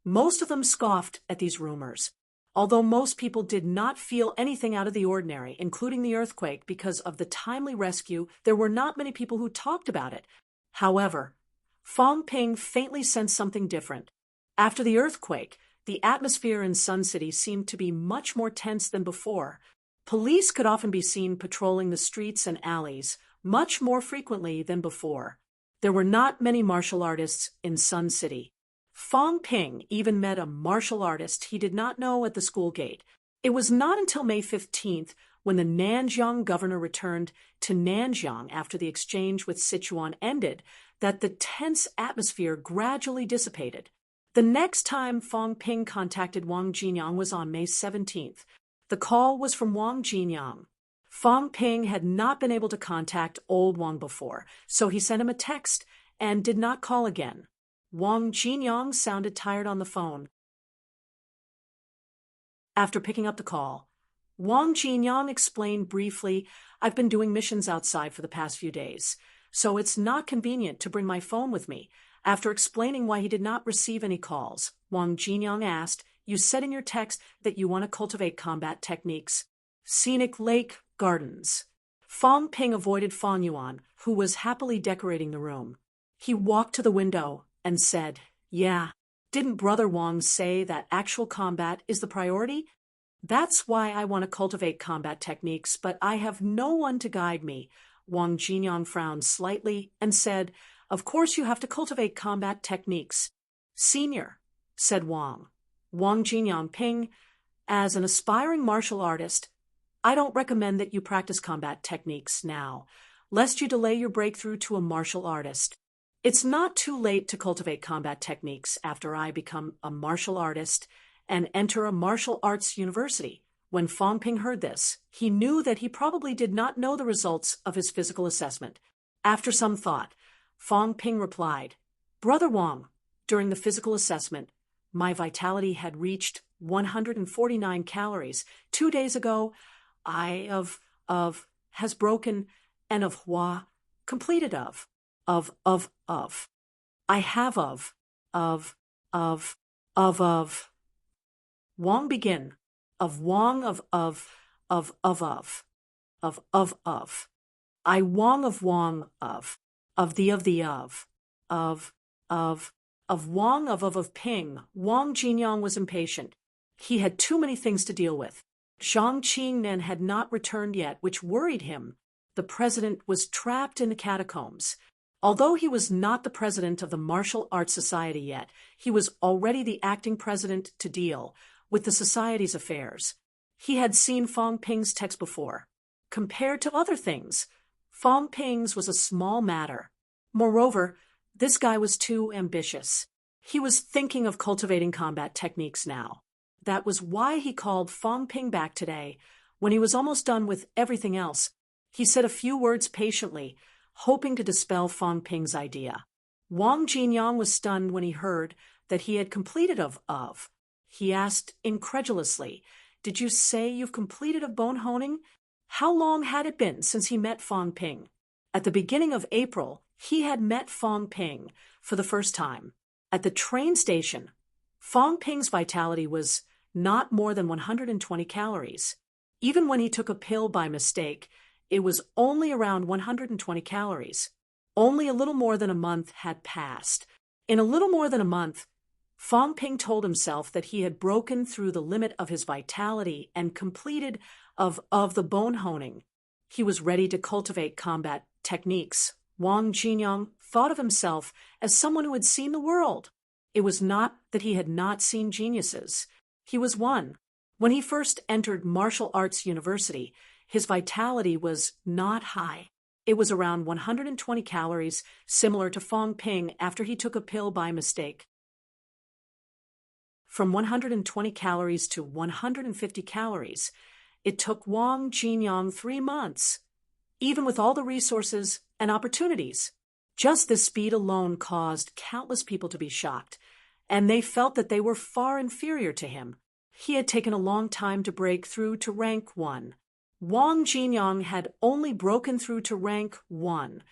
Most of them scoffed at these rumors. Although most people did not feel anything out of the ordinary, including the earthquake, because of the timely rescue, there were not many people who talked about it. However, Fong Ping faintly sensed something different. After the earthquake, the atmosphere in Sun City seemed to be much more tense than before. Police could often be seen patrolling the streets and alleys, much more frequently than before. There were not many martial artists in Sun City. Fong Ping even met a martial artist he did not know at the school gate. It was not until May 15th, when the Nanjiang governor returned to Nanjiang after the exchange with Sichuan ended, that the tense atmosphere gradually dissipated. The next time Fong Ping contacted Wang Jinyang was on May 17th. The call was from Wang Jinyang. Fong Ping had not been able to contact old Wang before, so he sent him a text and did not call again. Wang Jinyang sounded tired on the phone. After picking up the call, Wang Jinyang explained briefly, "I've been doing missions outside for the past few days, so it's not convenient to bring my phone with me." After explaining why he did not receive any calls, Wang Jinyang asked, "You said in your text that you want to cultivate combat techniques. Scenic lake gardens." Fong Ping avoided Fong Yuan, who was happily decorating the room. He walked to the window and said, "Yeah, didn't Brother Wang say that actual combat is the priority? That's why I want to cultivate combat techniques, but I have no one to guide me." Wang Jinyang frowned slightly and said, "Of course you have to cultivate combat techniques." "Senior," said Wang. Wang Jinyang Ping, "As an aspiring martial artist, I don't recommend that you practice combat techniques now, lest you delay your breakthrough to a martial artist. It's not too late to cultivate combat techniques after I become a martial artist and enter a martial arts university." When Fong Ping heard this, he knew that he probably did not know the results of his physical assessment. After some thought, Fong Ping replied, "Brother Wang, during the physical assessment, my vitality had reached 149 calories. 2 days ago, I has broken, and of hua, completed of. I have of. Wang begin, of Wang of. I Wang of the of, of, of Ping. Wang Jinyang was impatient. He had too many things to deal with. Zhang Qingnan had not returned yet, which worried him. The president was trapped in the catacombs. Although he was not the president of the Martial Arts Society yet, he was already the acting president to deal with the society's affairs. He had seen Fang Ping's text before. Compared to other things, Fang Ping's was a small matter. Moreover, this guy was too ambitious. He was thinking of cultivating combat techniques now. That was why he called Fang Ping back today. When he was almost done with everything else, he said a few words patiently, hoping to dispel Fang Ping's idea. Wang Jinyang was stunned when he heard that he had completed of. He asked incredulously, "Did you say you've completed of bone honing?" How long had it been since he met Fang Ping? At the beginning of April, he had met Fang Ping for the first time. At the train station, Fang Ping's vitality was not more than 120 calories. Even when he took a pill by mistake, it was only around 120 calories. Only a little more than a month had passed. In a little more than a month, Fang Ping told himself that he had broken through the limit of his vitality and completed of the bone honing. He was ready to cultivate combat techniques. Wang Jinyang thought of himself as someone who had seen the world. It was not that he had not seen geniuses. He was one. When he first entered martial arts university, his vitality was not high. It was around 120 calories, similar to Fang Ping after he took a pill by mistake. From 120 calories to 150 calories, it took Wang Jinyang 3 months, even with all the resources and opportunities. Just this speed alone caused countless people to be shocked, and they felt that they were far inferior to him. He had taken a long time to break through to rank 1. Wang Jinyang had only broken through to rank 1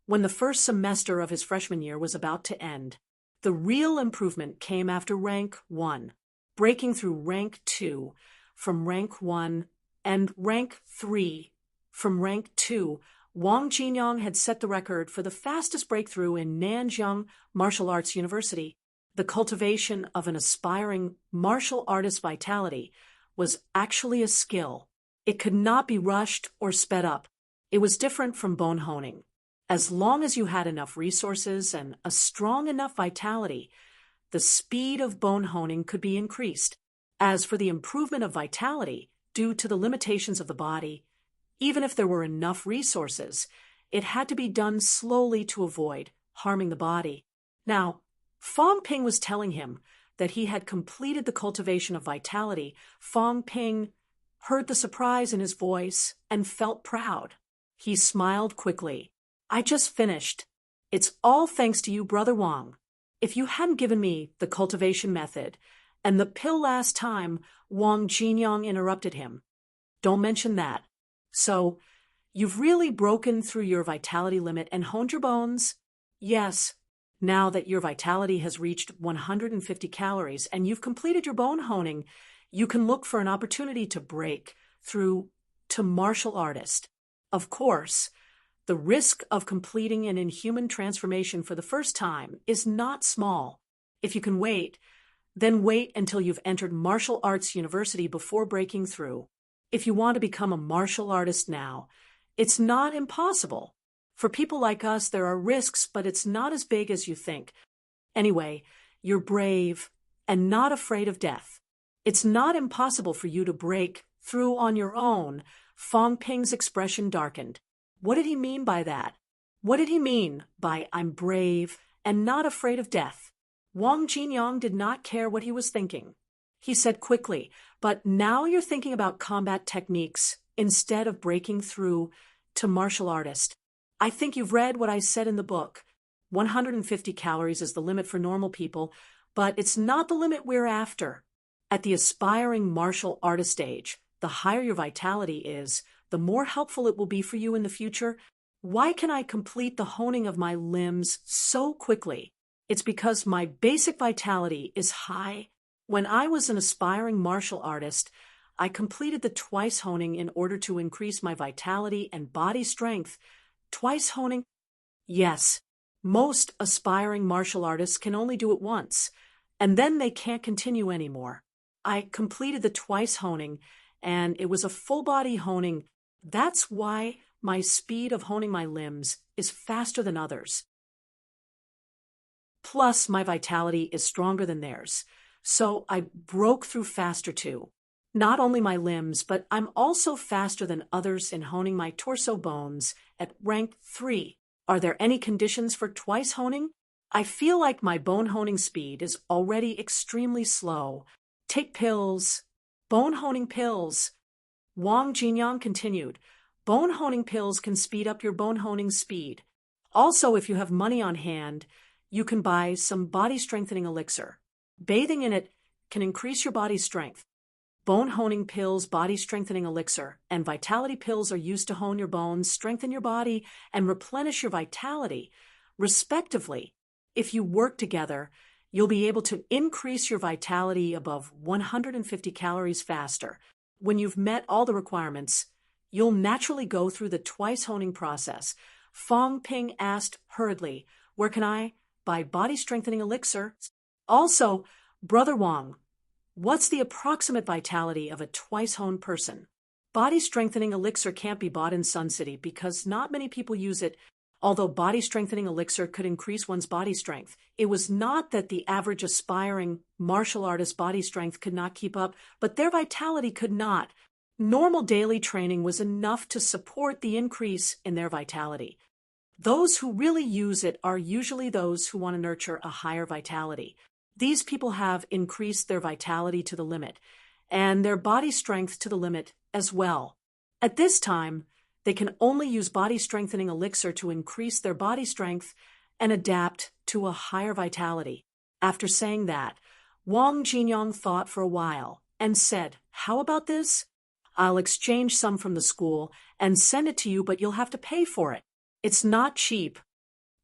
when the first semester of his freshman year was about to end. The real improvement came after rank 1, breaking through rank 2, from rank 1, and rank 3. From rank 2, Wang Jinyang had set the record for the fastest breakthrough in Nanjing Martial Arts University. The cultivation of an aspiring martial artist's vitality was actually a skill. It could not be rushed or sped up. It was different from bone honing. As long as you had enough resources and a strong enough vitality, the speed of bone honing could be increased. As for the improvement of vitality, due to the limitations of the body, even if there were enough resources, it had to be done slowly to avoid harming the body. Now, Fang Ping was telling him that he had completed the cultivation of vitality. Fang Ping heard the surprise in his voice and felt proud. He smiled quickly. "I just finished. It's all thanks to you, Brother Wang. If you hadn't given me the cultivation method and the pill last time," Wang Jinyang interrupted him. "Don't mention that. So, you've really broken through your vitality limit and honed your bones?" "Yes. Now that your vitality has reached 150 calories and you've completed your bone honing, you can look for an opportunity to break through to martial artist. Of course, the risk of completing an inhuman transformation for the first time is not small. If you can wait, then wait until you've entered martial arts university before breaking through. If you want to become a martial artist now, it's not impossible. For people like us, there are risks, but it's not as big as you think. Anyway, you're brave and not afraid of death. It's not impossible for you to break through on your own." Fang Ping's expression darkened. What did he mean by that? What did he mean by "I'm brave and not afraid of death"? Wang Jinyang did not care what he was thinking. He said quickly, "But now you're thinking about combat techniques instead of breaking through to martial artist. I think you've read what I said in the book. 150 calories is the limit for normal people, but it's not the limit we're after. At the aspiring martial artist stage, the higher your vitality is, the more helpful it will be for you in the future. Why can I complete the honing of my limbs so quickly? It's because my basic vitality is high. When I was an aspiring martial artist, I completed the twice honing in order to increase my vitality and body strength." "Twice honing?" "Yes. Most aspiring martial artists can only do it once, and then they can't continue anymore. I completed the twice honing, and it was a full body honing. That's why my speed of honing my limbs is faster than others. Plus, my vitality is stronger than theirs, so I broke through faster too. Not only my limbs, but I'm also faster than others in honing my torso bones at rank 3. Are there any conditions for twice honing? I feel like my bone honing speed is already extremely slow. Take pills. Bone honing pills. Wang Jinyang continued. Bone honing pills can speed up your bone honing speed. Also, if you have money on hand, you can buy some body strengthening elixir. Bathing in it can increase your body strength. Bone honing pills, body strengthening elixir, and vitality pills are used to hone your bones, strengthen your body, and replenish your vitality, respectively. If you work together, you'll be able to increase your vitality above 150 calories faster. When you've met all the requirements, you'll naturally go through the twice honing process. Fong Ping asked hurriedly, "Where can I buy body strengthening elixir?" Also, Brother Wang, what's the approximate vitality of a twice honed person? Body strengthening elixir can't be bought in Sun City because not many people use it. Although body strengthening elixir could increase one's body strength, it was not that the average aspiring martial artist body strength could not keep up, but their vitality could not. Normal daily training was enough to support the increase in their vitality. Those who really use it are usually those who want to nurture a higher vitality. These people have increased their vitality to the limit, and their body strength to the limit as well. At this time, they can only use body strengthening elixir to increase their body strength and adapt to a higher vitality. After saying that, Wang Jinyang thought for a while and said, "How about this? I'll exchange some from the school and send it to you, but you'll have to pay for it. It's not cheap.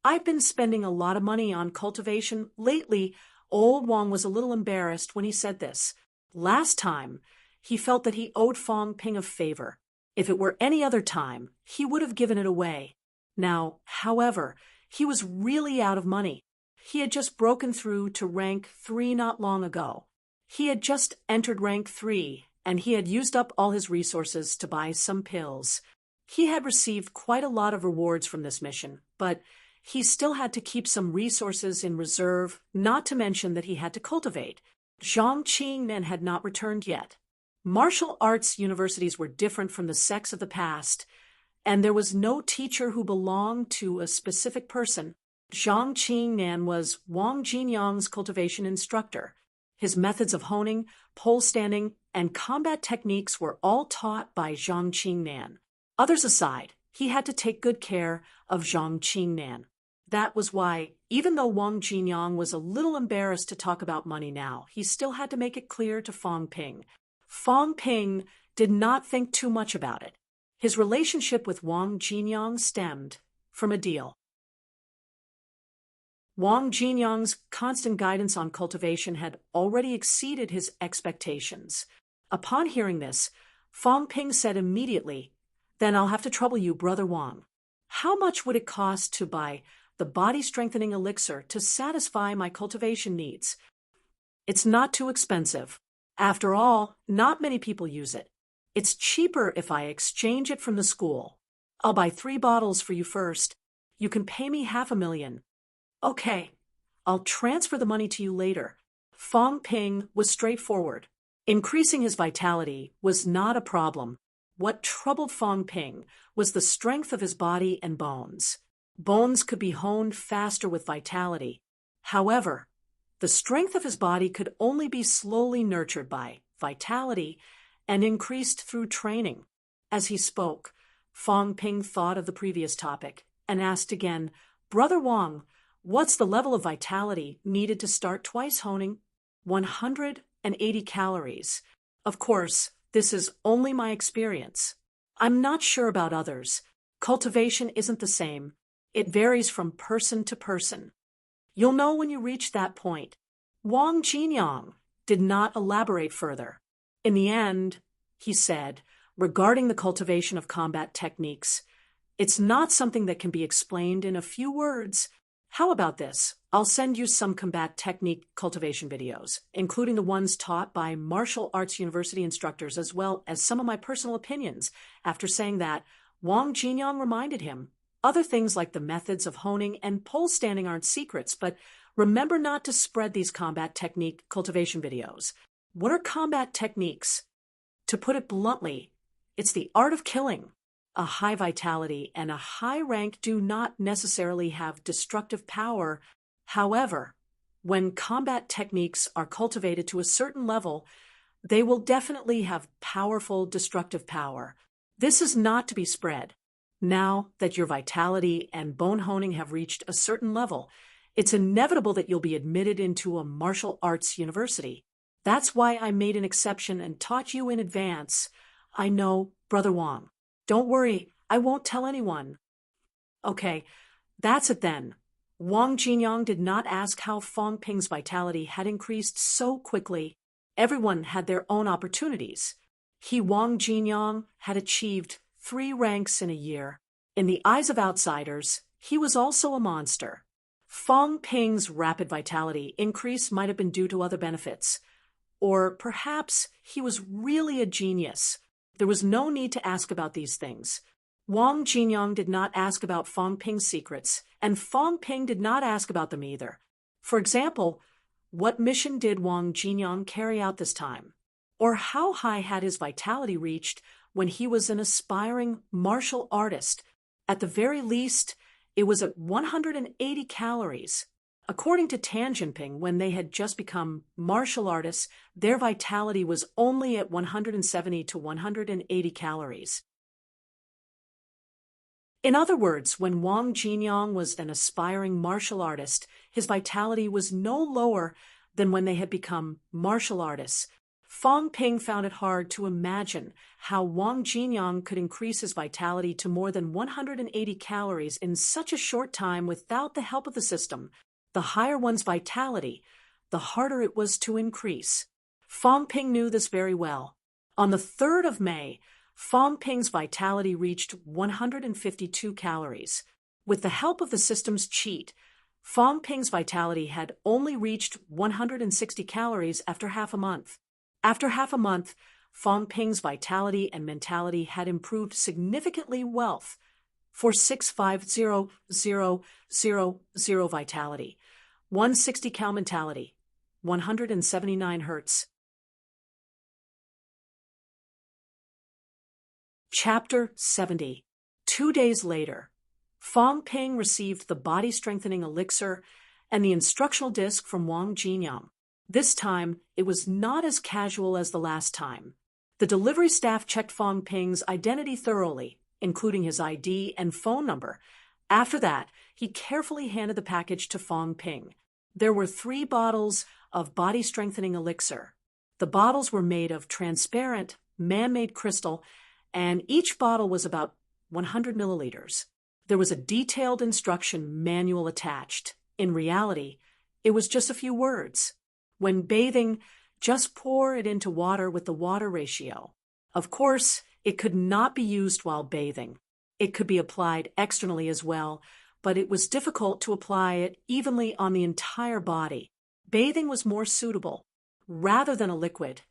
I've been spending a lot of money on cultivation lately." Old Wang was a little embarrassed when he said this. Last time, he felt that he owed Fong Ping a favor. If it were any other time, he would have given it away. Now, however, he was really out of money. He had just broken through to rank 3 not long ago. He had just entered rank 3, and he had used up all his resources to buy some pills. He had received quite a lot of rewards from this mission, but he still had to keep some resources in reserve, not to mention that he had to cultivate. Zhang Qingmen had not returned yet. Martial arts universities were different from the sects of the past, and there was no teacher who belonged to a specific person. Zhang Qingnan was Wang Jinyang's cultivation instructor. His methods of honing, pole standing, and combat techniques were all taught by Zhang Qingnan. Others aside, he had to take good care of Zhang Qingnan. That was why, even though Wang Jinyang was a little embarrassed to talk about money now, he still had to make it clear to Fong Ping. Fong Ping did not think too much about it. His relationship with Wang Jinyang stemmed from a deal. Wang Jinyang's constant guidance on cultivation had already exceeded his expectations. Upon hearing this, Fong Ping said immediately, "Then I'll have to trouble you, Brother Wang. How much would it cost to buy the body strengthening elixir to satisfy my cultivation needs?" "It's not too expensive. After all, not many people use it. It's cheaper if I exchange it from the school. I'll buy 3 bottles for you first. You can pay me 500,000. Okay, I'll transfer the money to you later." Fong Ping was straightforward. Increasing his vitality was not a problem. What troubled Fong Ping was the strength of his body and bones. Bones could be honed faster with vitality. However, the strength of his body could only be slowly nurtured by vitality and increased through training. As he spoke, Fong Ping thought of the previous topic and asked again, "Brother Wang, what's the level of vitality needed to start twice honing?" 180 calories. Of course, this is only my experience. I'm not sure about others. Cultivation isn't the same. It varies from person to person. You'll know when you reach that point. Wang Jinyang did not elaborate further. In the end, he said, regarding the cultivation of combat techniques, "It's not something that can be explained in a few words. How about this? I'll send you some combat technique cultivation videos, including the ones taught by martial arts university instructors, as well as some of my personal opinions. After saying that, Wang Jinyang reminded him, other things like the methods of honing and pole standing aren't secrets, but remember not to spread these combat technique cultivation videos. What are combat techniques? To put it bluntly, it's the art of killing. A high vitality and a high rank do not necessarily have destructive power. However, when combat techniques are cultivated to a certain level, they will definitely have powerful destructive power. This is not to be spread. Now that your vitality and bone honing have reached a certain level, it's inevitable that you'll be admitted into a martial arts university. That's why I made an exception and taught you in advance. I know, Brother Wang. Don't worry, I won't tell anyone. Okay, that's it then. Wang Jinyang did not ask how Fong Ping's vitality had increased so quickly. Everyone had their own opportunities. Wang Jinyang had achieved 3 ranks in a year. In the eyes of outsiders, he was also a monster. Fong Ping's rapid vitality increase might have been due to other benefits. Or perhaps he was really a genius. There was no need to ask about these things. Wang Jinyang did not ask about Fong Ping's secrets, and Fong Ping did not ask about them either. For example, what mission did Wang Jinyang carry out this time? Or how high had his vitality reached when he was an aspiring martial artist? At the very least, it was at 180 calories. According to Tan Jinping, when they had just become martial artists, their vitality was only at 170 to 180 calories. In other words, when Wang Jinyang was an aspiring martial artist, his vitality was no lower than when they had become martial artists. Fong Ping found it hard to imagine how Wang Jinyang could increase his vitality to more than 180 calories in such a short time without the help of the system. The higher one's vitality, the harder it was to increase. Fong Ping knew this very well. On the 3rd of May, Fong Ping's vitality reached 152 calories. With the help of the system's cheat, Fong Ping's vitality had only reached 160 calories after half a month. After half a month, Fong Ping's vitality and mentality had improved significantly. Wealth for 650,000 vitality, 160 cal mentality, 179 hertz. Chapter 70. 2 days later, Fong Ping received the body-strengthening elixir and the instructional disc from Wang Jinyang. This time, it was not as casual as the last time. The delivery staff checked Fong Ping's identity thoroughly, including his ID and phone number. After that, he carefully handed the package to Fong Ping. There were 3 bottles of body-strengthening elixir. The bottles were made of transparent, man-made crystal, and each bottle was about 100 milliliters. There was a detailed instruction manual attached. In reality, it was just a few words. When bathing, just pour it into water with the water ratio. Of course, it could not be used while bathing. It could be applied externally as well, but it was difficult to apply it evenly on the entire body. Bathing was more suitable. Rather than a liquid,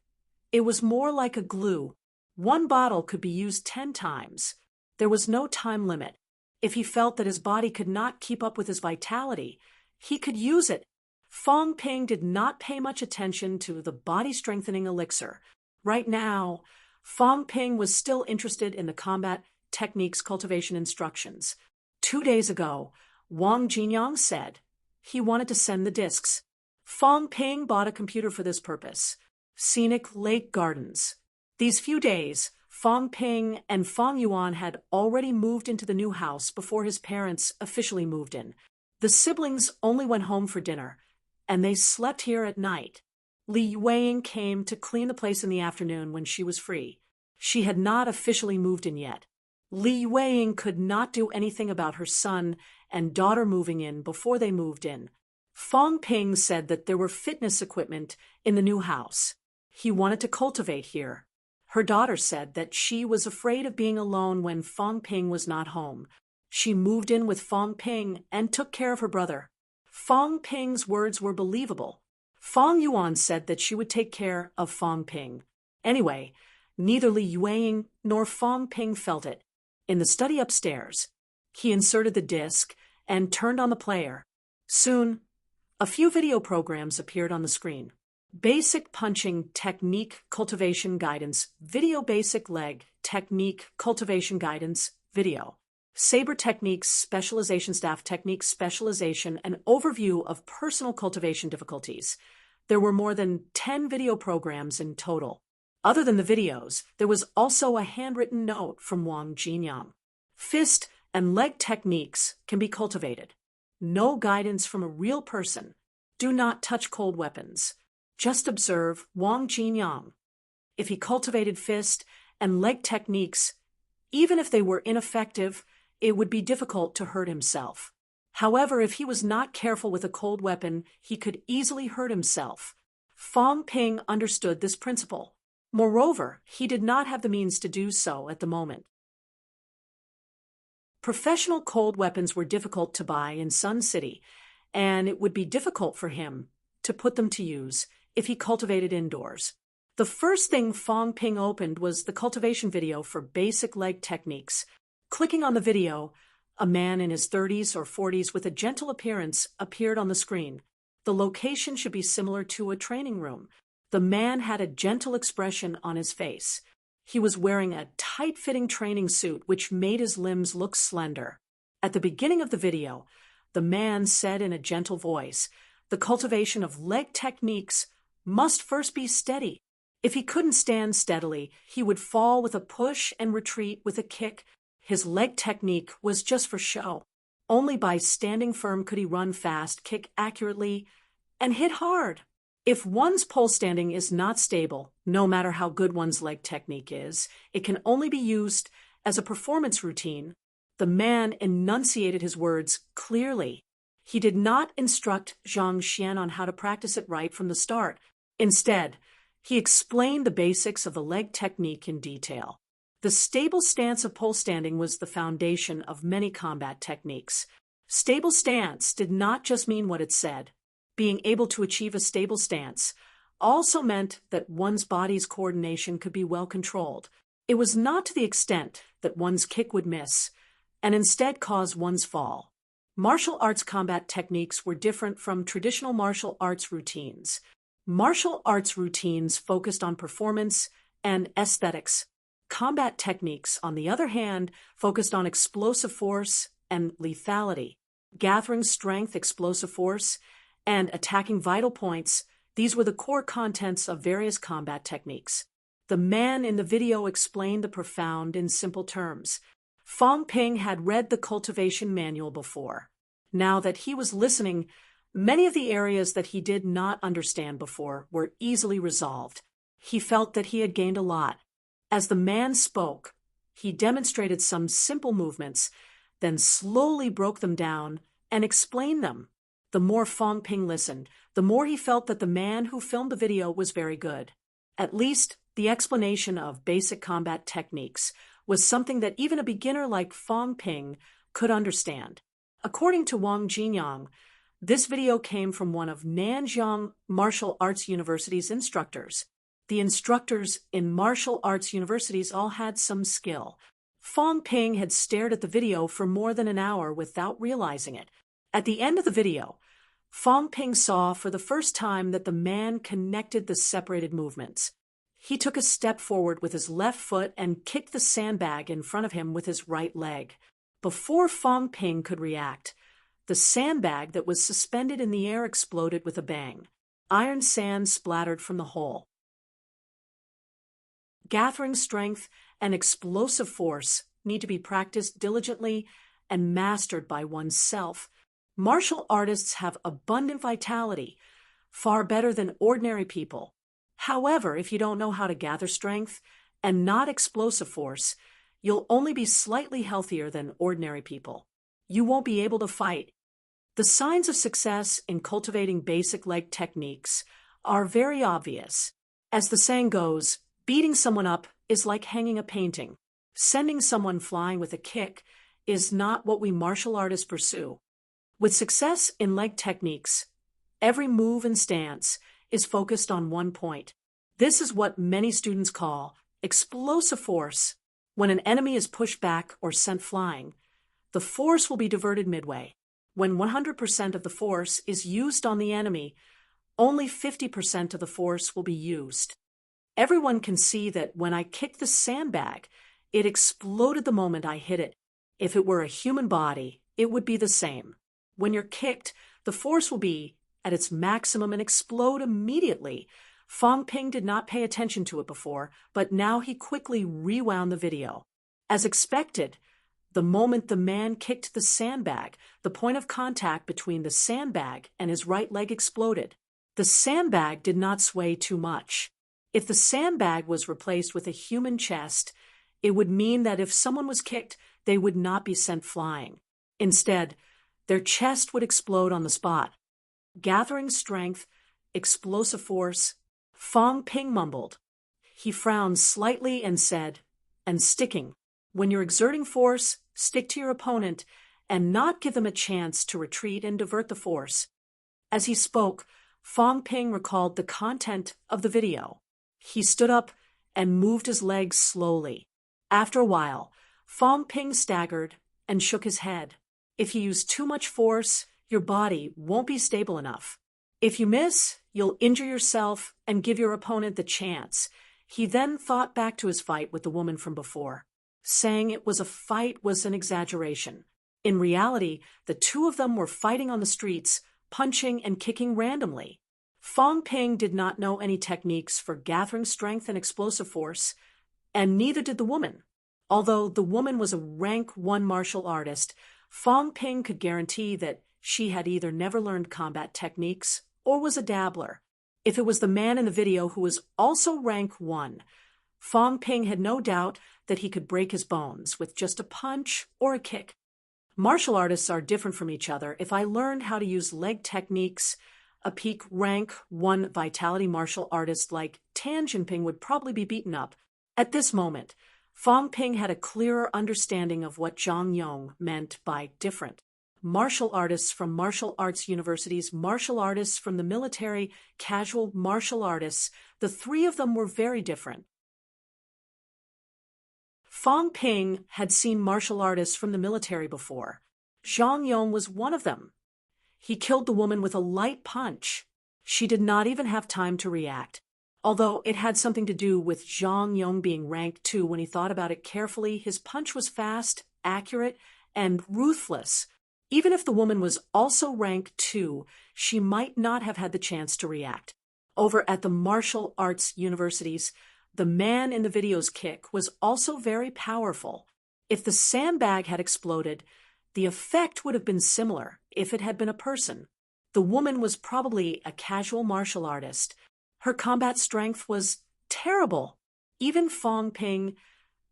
it was more like a glue. 1 bottle could be used 10 times. There was no time limit. If he felt that his body could not keep up with his vitality, he could use it. Fong Ping did not pay much attention to the body-strengthening elixir. Right now, Fong Ping was still interested in the combat techniques cultivation instructions. 2 days ago, Wang Jinyang said he wanted to send the discs. Fong Ping bought a computer for this purpose. Scenic Lake Gardens. These few days, Fong Ping and Fong Yuan had already moved into the new house before his parents officially moved in. The siblings only went home for dinner, and they slept here at night. Li Yueying came to clean the place in the afternoon when she was free. She had not officially moved in yet. Li Yueying could not do anything about her son and daughter moving in before they moved in. Fong Ping said that there were fitness equipment in the new house. He wanted to cultivate here. Her daughter said that she was afraid of being alone when Fong Ping was not home. She moved in with Fong Ping and took care of her brother. Fong Ping's words were believable. Fong Yuan said that she would take care of Fong Ping. Anyway, neither Li Yueying nor Fong Ping felt it. In the study upstairs, he inserted the disc and turned on the player. Soon, a few video programs appeared on the screen. Basic punching technique cultivation guidance video. Basic leg technique cultivation guidance video. Saber techniques specialization. Staff techniques specialization. An overview of personal cultivation difficulties. There were more than 10 video programs in total. Other than the videos, there was also a handwritten note from Wang Jinyang. Fist and leg techniques can be cultivated. No guidance from a real person. Do not touch cold weapons. Just observe Wang Jinyang. If he cultivated fist and leg techniques, even if they were ineffective, it would be difficult to hurt himself. However, if he was not careful with a cold weapon, he could easily hurt himself. Fong Ping understood this principle. Moreover, he did not have the means to do so at the moment. Professional cold weapons were difficult to buy in Sun City, and it would be difficult for him to put them to use if he cultivated indoors. The first thing Fong Ping opened was the cultivation video for basic leg techniques. Clicking on the video, a man in his 30s or 40s with a gentle appearance appeared on the screen. The location should be similar to a training room. The man had a gentle expression on his face. He was wearing a tight-fitting training suit which made his limbs look slender. At the beginning of the video, the man said in a gentle voice, "The cultivation of leg techniques must first be steady. If he couldn't stand steadily, he would fall with a push and retreat with a kick. His leg technique was just for show. Only by standing firm could he run fast, kick accurately, and hit hard. If one's pole standing is not stable, no matter how good one's leg technique is, it can only be used as a performance routine." The man enunciated his words clearly. He did not instruct Zhang Xian on how to practice it right from the start. Instead, he explained the basics of the leg technique in detail. The stable stance of pole standing was the foundation of many combat techniques. Stable stance did not just mean what it said. Being able to achieve a stable stance also meant that one's body's coordination could be well controlled. It was not to the extent that one's kick would miss, and instead cause one's fall. Martial arts combat techniques were different from traditional martial arts routines. Martial arts routines focused on performance and aesthetics. Combat techniques, on the other hand, focused on explosive force and lethality. Gathering strength, explosive force, and attacking vital points, these were the core contents of various combat techniques. The man in the video explained the profound in simple terms. Fong Ping had read the cultivation manual before. Now that he was listening, many of the areas that he did not understand before were easily resolved. He felt that he had gained a lot. As the man spoke, he demonstrated some simple movements, then slowly broke them down and explained them. The more Fong Ping listened, the more he felt that the man who filmed the video was very good. At least, the explanation of basic combat techniques was something that even a beginner like Fong Ping could understand. According to Wang Jinyang, this video came from one of Nanjiang Martial Arts University's instructors. The instructors in martial arts universities all had some skill. Fong Ping had stared at the video for more than an hour without realizing it. At the end of the video, Fong Ping saw for the first time that the man connected the separated movements. He took a step forward with his left foot and kicked the sandbag in front of him with his right leg. Before Fong Ping could react, the sandbag that was suspended in the air exploded with a bang. Iron sand splattered from the hole. Gathering strength and explosive force need to be practiced diligently and mastered by oneself. Martial artists have abundant vitality, far better than ordinary people. However, if you don't know how to gather strength and not explosive force, you'll only be slightly healthier than ordinary people. You won't be able to fight. The signs of success in cultivating basic leg techniques are very obvious. As the saying goes, beating someone up is like hanging a painting. Sending someone flying with a kick is not what we martial artists pursue. With success in leg techniques, every move and stance is focused on one point. This is what many students call explosive force. When an enemy is pushed back or sent flying, the force will be diverted midway. When 100% of the force is used on the enemy, only 50% of the force will be used. Everyone can see that when I kicked the sandbag, it exploded the moment I hit it. If it were a human body, it would be the same. When you're kicked, the force will be at its maximum and explode immediately. Fong Ping did not pay attention to it before, but now he quickly rewound the video. As expected, the moment the man kicked the sandbag, the point of contact between the sandbag and his right leg exploded. The sandbag did not sway too much. If the sandbag was replaced with a human chest, it would mean that if someone was kicked, they would not be sent flying. Instead, their chest would explode on the spot. Gathering strength, explosive force, Fong Ping mumbled. He frowned slightly and said, "And sticking. When you're exerting force, stick to your opponent and not give them a chance to retreat and divert the force." As he spoke, Fong Ping recalled the content of the video. He stood up and moved his legs slowly. After a while, Fong Ping staggered and shook his head. If you use too much force, your body won't be stable enough. If you miss, you'll injure yourself and give your opponent the chance. He then thought back to his fight with the woman from before. Saying it was a fight was an exaggeration. In reality, the two of them were fighting on the streets, punching and kicking randomly. Fong Ping did not know any techniques for gathering strength and explosive force, and neither did the woman. Although the woman was a rank 1 martial artist, Fong Ping could guarantee that she had either never learned combat techniques or was a dabbler. If it was the man in the video who was also rank 1, Fong Ping had no doubt that he could break his bones with just a punch or a kick. Martial artists are different from each other. If I learned how to use leg techniques, a peak rank 1 vitality martial artist like Tan Jinping would probably be beaten up. At this moment, Fong Ping had a clearer understanding of what Zhang Yong meant by different. Martial artists from martial arts universities, martial artists from the military, casual martial artists, the three of them were very different. Fong Ping had seen martial artists from the military before. Zhang Yong was one of them. He killed the woman with a light punch. She did not even have time to react. Although it had something to do with Zhang Yong being rank 2 when he thought about it carefully, his punch was fast, accurate, and ruthless. Even if the woman was also rank 2, she might not have had the chance to react. Over at the martial arts universities, the man in the video's kick was also very powerful. If the sandbag had exploded, the effect would have been similar if it had been a person. The woman was probably a casual martial artist. Her combat strength was terrible. Even Fong Ping,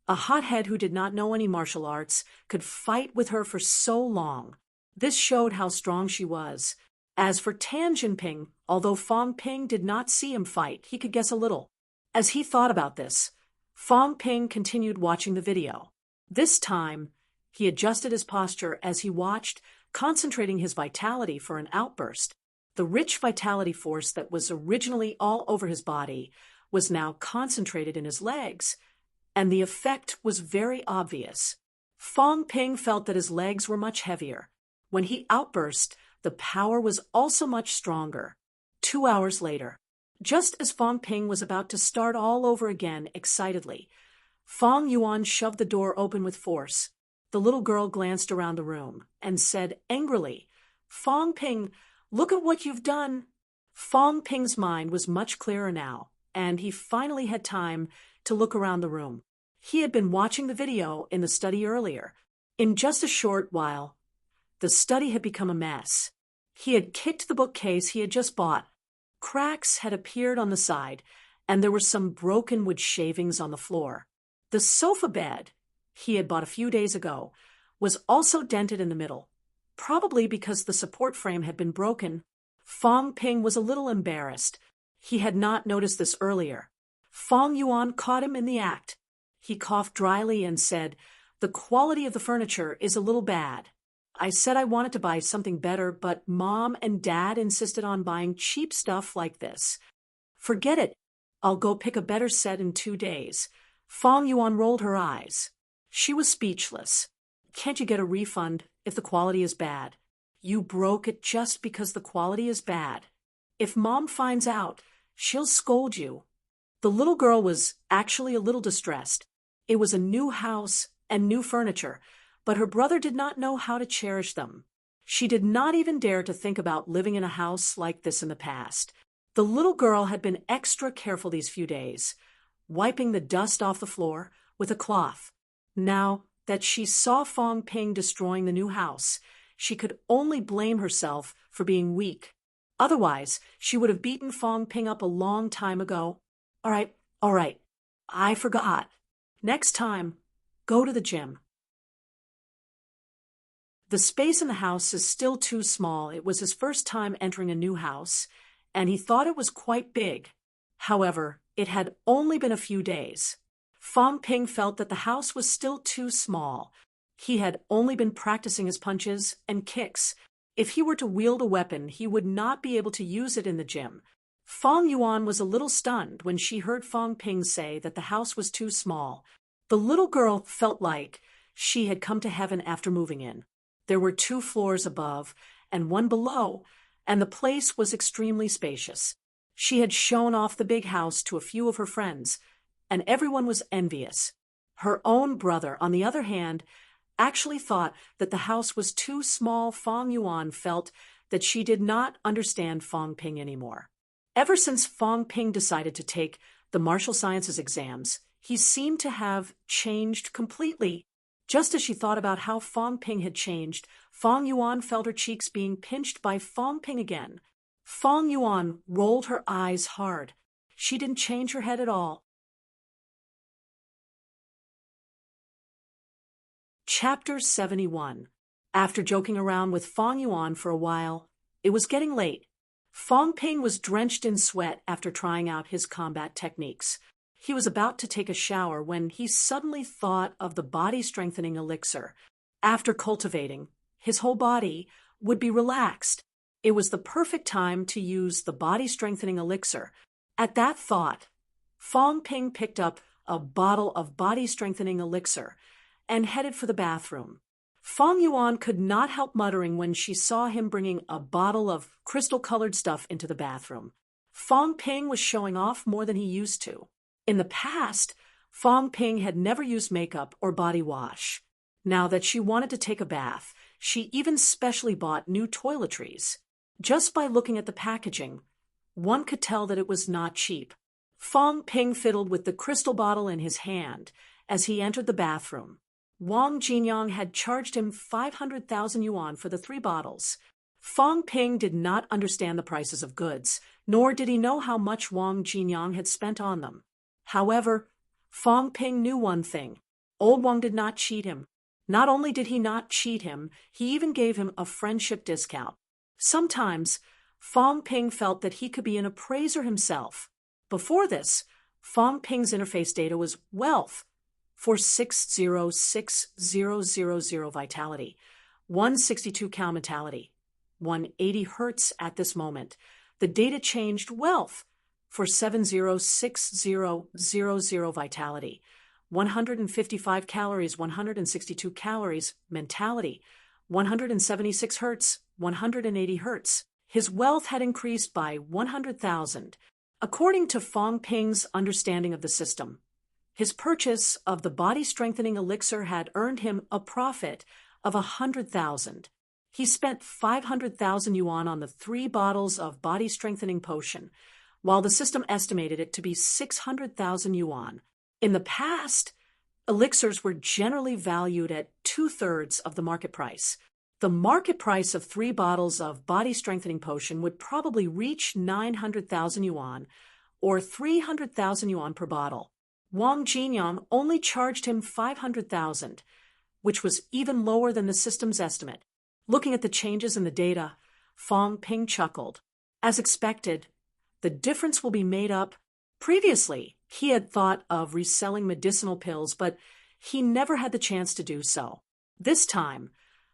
a hothead who did not know any martial arts, could fight with her for so long. This showed how strong she was. As for Tan Jinping, although Fong Ping did not see him fight, he could guess a little. As he thought about this, Fong Ping continued watching the video. This time, he adjusted his posture as he watched, concentrating his vitality for an outburst. The rich vitality force that was originally all over his body was now concentrated in his legs, and the effect was very obvious. Fong Ping felt that his legs were much heavier. When he outburst, the power was also much stronger. 2 hours later, just as Fong Ping was about to start all over again excitedly, Fong Yuan shoved the door open with force. The little girl glanced around the room and said angrily, "Fong Ping, look at what you've done." Fong Ping's mind was much clearer now, and he finally had time to look around the room. He had been watching the video in the study earlier. In just a short while, the study had become a mess. He had kicked the bookcase he had just bought. Cracks had appeared on the side, and there were some broken wood shavings on the floor. The sofa bed he had bought a few days ago was also dented in the middle, probably because the support frame had been broken. Fong Ping was a little embarrassed. He had not noticed this earlier. Fong Yuan caught him in the act. He coughed dryly and said, The quality of the furniture is a little bad. I said I wanted to buy something better, but Mom and Dad insisted on buying cheap stuff like this. Forget it. I'll go pick a better set in 2 days. Fong Yuan rolled her eyes. She was speechless. Can't you get a refund if the quality is bad? You broke it just because the quality is bad. If Mom finds out, she'll scold you. The little girl was actually a little distressed. It was a new house and new furniture, but her brother did not know how to cherish them. She did not even dare to think about living in a house like this in the past. The little girl had been extra careful these few days, wiping the dust off the floor with a cloth. Now that she saw Fong Ping destroying the new house, she could only blame herself for being weak. Otherwise, she would have beaten Fong Ping up a long time ago. All right, I forgot. Next time, go to the gym. The space in the house is still too small. It was his first time entering a new house, and he thought it was quite big. However, it had only been a few days. Fong Ping felt that the house was still too small. He had only been practicing his punches and kicks. If he were to wield a weapon, he would not be able to use it in the gym. Fong Yuan was a little stunned when she heard Fong Ping say that the house was too small. The little girl felt like she had come to heaven after moving in. There were 2 floors above and 1 below, and the place was extremely spacious. She had shown off the big house to a few of her friends, and everyone was envious. Her own brother, on the other hand, actually thought that the house was too small. Fong Yuan felt that she did not understand Fong Ping anymore. Ever since Fong Ping decided to take the martial sciences exams, he seemed to have changed completely. Just as she thought about how Fong Ping had changed, Fong Yuan felt her cheeks being pinched by Fong Ping again. Fong Yuan rolled her eyes hard. She didn't change her head at all. Chapter 71. After joking around with Fong Yuan for a while, it was getting late. Fong Ping was drenched in sweat after trying out his combat techniques. He was about to take a shower when he suddenly thought of the body-strengthening elixir. After cultivating, his whole body would be relaxed. It was the perfect time to use the body-strengthening elixir. At that thought, Fong Ping picked up a bottle of body-strengthening elixir and headed for the bathroom. Fong Yuan could not help muttering when she saw him bringing a bottle of crystal-colored stuff into the bathroom. Fong Ping was showing off more than he used to. In the past, Fong Ping had never used makeup or body wash. Now that she wanted to take a bath, she even specially bought new toiletries. Just by looking at the packaging, one could tell that it was not cheap. Fong Ping fiddled with the crystal bottle in his hand as he entered the bathroom. Wang Jinyang had charged him 500,000 yuan for the 3 bottles. Fong Ping did not understand the prices of goods, nor did he know how much Wang Jinyang had spent on them. However, Fong Ping knew one thing. Old Wang did not cheat him. Not only did he not cheat him, he even gave him a friendship discount. Sometimes, Fong Ping felt that he could be an appraiser himself. Before this, Fong Ping's interface data was wealth, 4606000 vitality, 162 cal mentality, 180 hertz at this moment. The data changed wealth for 706000 vitality, 155 calories, 162 calories, mentality, 176 hertz, 180 hertz. His wealth had increased by 100,000. According to Fong Ping's understanding of the system, his purchase of the body-strengthening elixir had earned him a profit of 100,000. He spent 500,000 yuan on the 3 bottles of body-strengthening potion, while the system estimated it to be 600,000 yuan. In the past, elixirs were generally valued at 2/3 of the market price. The market price of 3 bottles of body-strengthening potion would probably reach 900,000 yuan, or 300,000 yuan per bottle. Wang Jinyang only charged him 500,000, which was even lower than the system's estimate. Looking at the changes in the data, Fong Ping chuckled. As expected, the difference will be made up. Previously, he had thought of reselling medicinal pills, but he never had the chance to do so. This time,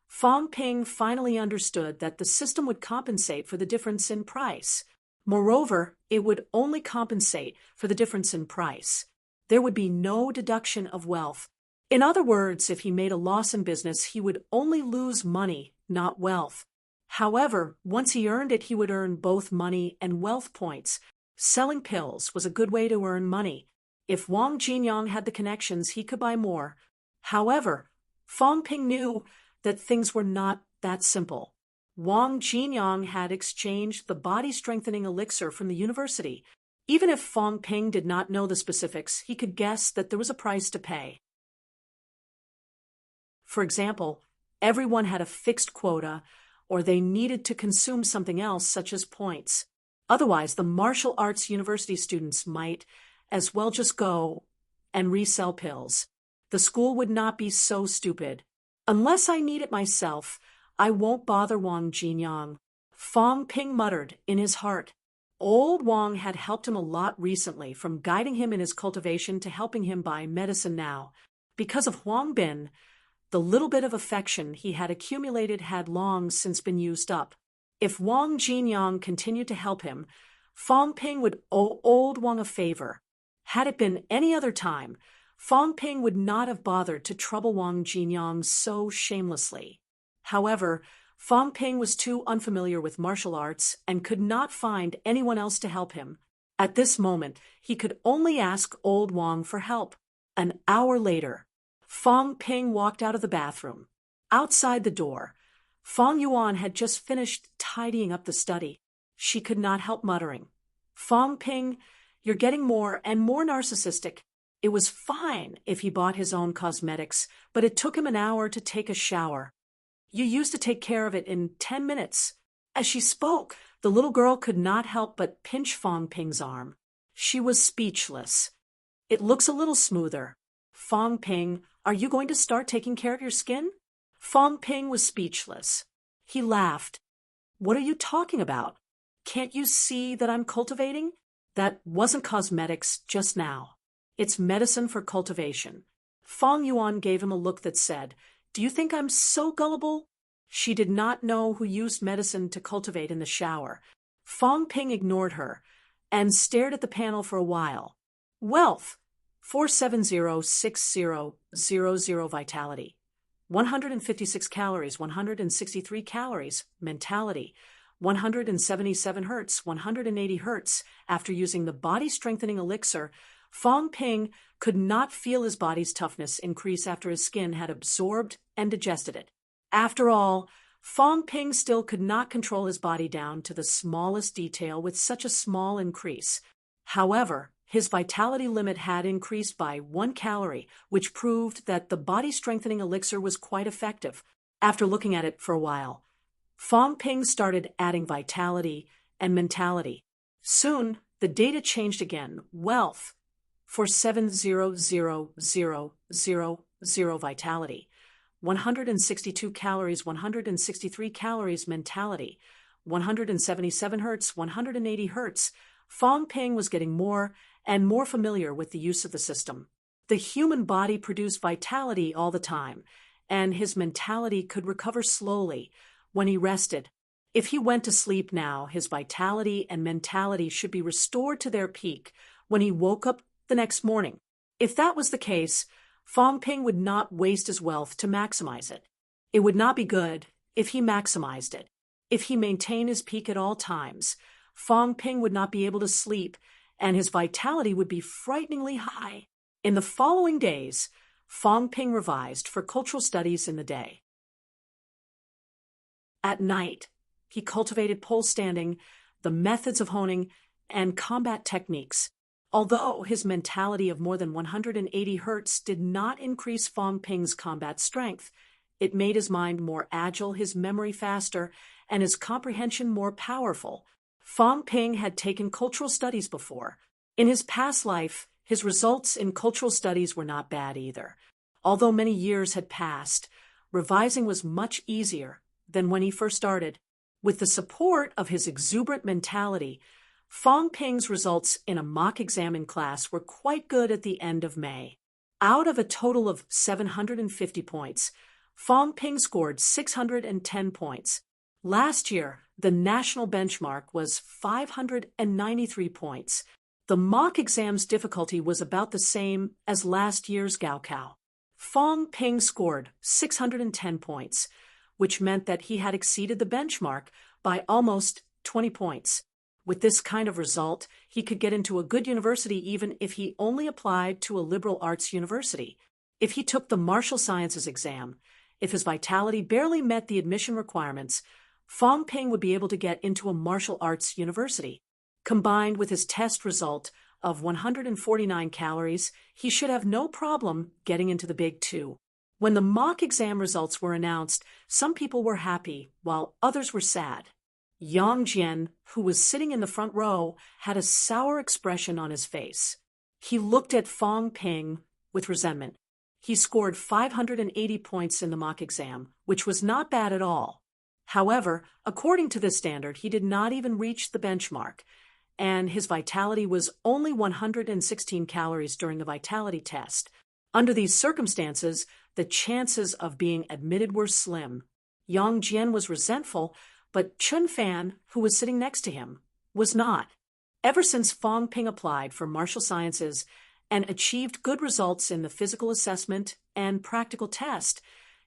Fong Ping finally understood that the system would compensate for the difference in price. Moreover, it would only compensate for the difference in price. There would be no deduction of wealth. In other words, if he made a loss in business, he would only lose money, not wealth. However, once he earned it, he would earn both money and wealth points. Selling pills was a good way to earn money. If Wang Jinyang had the connections, he could buy more. However, Fong Ping knew that things were not that simple. Wang Jinyang had exchanged the body-strengthening elixir from the university. Even if Fong Ping did not know the specifics, he could guess that there was a price to pay. For example, everyone had a fixed quota, or they needed to consume something else, such as points. Otherwise, the martial arts university students might as well just go and resell pills. The school would not be so stupid. Unless I need it myself, I won't bother Wang Jinyang. Fong Ping muttered in his heart. Old Wang had helped him a lot recently, from guiding him in his cultivation to helping him buy medicine now. Because of Huang Bin, the little bit of affection he had accumulated had long since been used up. If Wang Jinyang continued to help him, Fong Ping would owe old Wang a favor. Had it been any other time, Fong Ping would not have bothered to trouble Wang Jinyang so shamelessly. However, Fong Ping was too unfamiliar with martial arts and could not find anyone else to help him. At this moment, he could only ask old Wang for help. An hour later, Fong Ping walked out of the bathroom. Outside the door, Fong Yuan had just finished tidying up the study. She could not help muttering, "Fong Ping, you're getting more and more narcissistic." It was fine if he bought his own cosmetics, but it took him an hour to take a shower. You used to take care of it in 10 minutes. As she spoke, the little girl could not help but pinch Fong Ping's arm. She was speechless. "It looks a little smoother. Fong Ping, are you going to start taking care of your skin?" Fong Ping was speechless. He laughed. "What are you talking about? Can't you see that I'm cultivating? That wasn't cosmetics just now. It's medicine for cultivation." Fong Yuan gave him a look that said, "Do you think I'm so gullible?" She did not know who used medicine to cultivate in the shower. Fong Ping ignored her and stared at the panel for a while. Wealth, 4706000 vitality. 156 calories, 163 calories, mentality. 177 hertz, 180 hertz. After using the body-strengthening elixir, Fong Ping could not feel his body's toughness increase after his skin had absorbed and digested it. After all, Fong Ping still could not control his body down to the smallest detail with such a small increase. However, his vitality limit had increased by 1 calorie, which proved that the body-strengthening elixir was quite effective. After looking at it for a while, Fong Ping started adding vitality and mentality. Soon, the data changed again. Wealth, 4700000 vitality. 162 calories, 163 calories, mentality. 177 hertz, 180 hertz. Fong Ping was getting more and more familiar with the use of the system. The human body produced vitality all the time, and his mentality could recover slowly when he rested. If he went to sleep now, his vitality and mentality should be restored to their peak when he woke up the next morning. If that was the case, Fong Ping would not waste his wealth to maximize it. It would not be good if he maximized it. If he maintained his peak at all times, Fong Ping would not be able to sleep, and his vitality would be frighteningly high. In the following days, Fong Ping revised for cultural studies in the day. At night, he cultivated pole standing, the methods of honing, and combat techniques. Although his mentality of more than 180 hertz did not increase Fong Ping's combat strength, it made his mind more agile, his memory faster, and his comprehension more powerful. Fong Ping had taken cultural studies before. In his past life, his results in cultural studies were not bad either. Although many years had passed, revising was much easier than when he first started. With the support of his exuberant mentality, Fong Ping's results in a mock exam in class were quite good at the end of May. Out of a total of 750 points, Fong Ping scored 610 points. Last year, the national benchmark was 593 points. The mock exam's difficulty was about the same as last year's Gaokao. Fong Ping scored 610 points, which meant that he had exceeded the benchmark by almost 20 points. With this kind of result, he could get into a good university even if he only applied to a liberal arts university. If he took the martial sciences exam, if his vitality barely met the admission requirements, Fong Ping would be able to get into a martial arts university. Combined with his test result of 149 calories, he should have no problem getting into the Big Two. When the mock exam results were announced, some people were happy, while others were sad. Yang Jian, who was sitting in the front row, had a sour expression on his face. He looked at Fong Ping with resentment. He scored 580 points in the mock exam, which was not bad at all. However, according to this standard, he did not even reach the benchmark, and his vitality was only 116 calories during the vitality test. Under these circumstances, the chances of being admitted were slim. Yang Jian was resentful, but Chun Fan, who was sitting next to him, was not. Ever since Fong Ping applied for martial sciences and achieved good results in the physical assessment and practical test,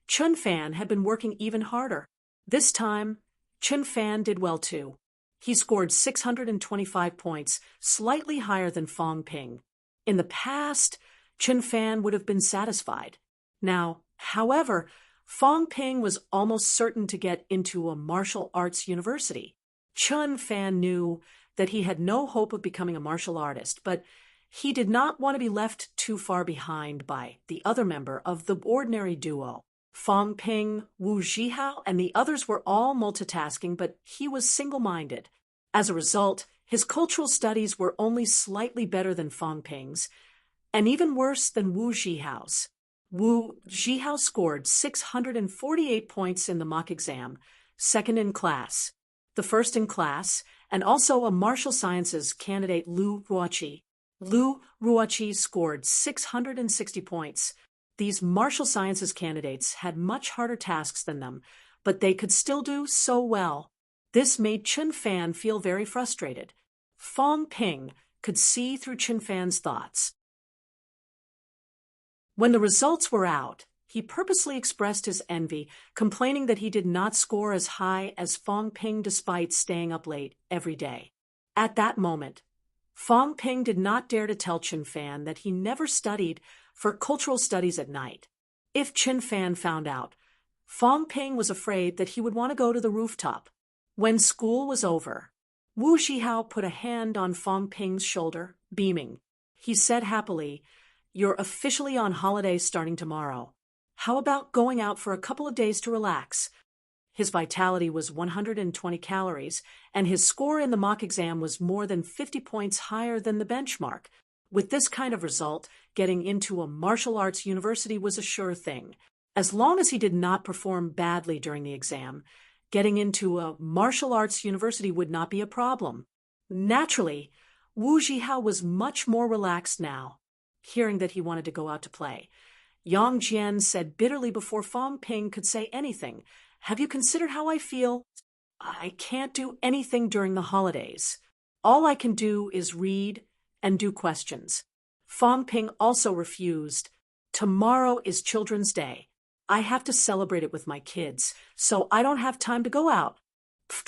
Chun Fan had been working even harder. This time, Chun Fan did well too. He scored 625 points, slightly higher than Fong Ping. In the past, Chun Fan would have been satisfied. Now, however, Fong Ping was almost certain to get into a martial arts university. Chun Fan knew that he had no hope of becoming a martial artist, but he did not want to be left too far behind by the other member of the ordinary duo. Fong Ping, Wu Zhihao, and the others were all multitasking, but he was single-minded. As a result, his cultural studies were only slightly better than Fong Ping's, and even worse than Wu Zhihao's. Wu Zhihao scored 648 points in the mock exam, second in class. The first in class, and also a martial sciences candidate Lu Ruoqi. Lu Ruoqi scored 660 points. These martial sciences candidates had much harder tasks than them, but they could still do so well. This made Chun Fan feel very frustrated. Fong Ping could see through Chun Fan's thoughts. When the results were out, he purposely expressed his envy, complaining that he did not score as high as Fong Ping despite staying up late every day. At that moment, Fong Ping did not dare to tell Chun Fan that he never studied for cultural studies at night. If Chun Fan found out, Fong Ping was afraid that he would want to go to the rooftop. When school was over, Wu Zhihao put a hand on Fong Ping's shoulder, beaming. He said happily, "You're officially on holiday starting tomorrow. How about going out for a couple of days to relax?" His vitality was 120 calories, and his score in the mock exam was more than 50 points higher than the benchmark. With this kind of result, getting into a martial arts university was a sure thing. As long as he did not perform badly during the exam, getting into a martial arts university would not be a problem. Naturally, Wu Zhihao was much more relaxed now, hearing that he wanted to go out to play. Yang Jian said bitterly before Fong Ping could say anything, "Have you considered how I feel? I can't do anything during the holidays. All I can do is read and do questions." Fong Ping also refused. "Tomorrow is Children's Day. I have to celebrate it with my kids, so I don't have time to go out."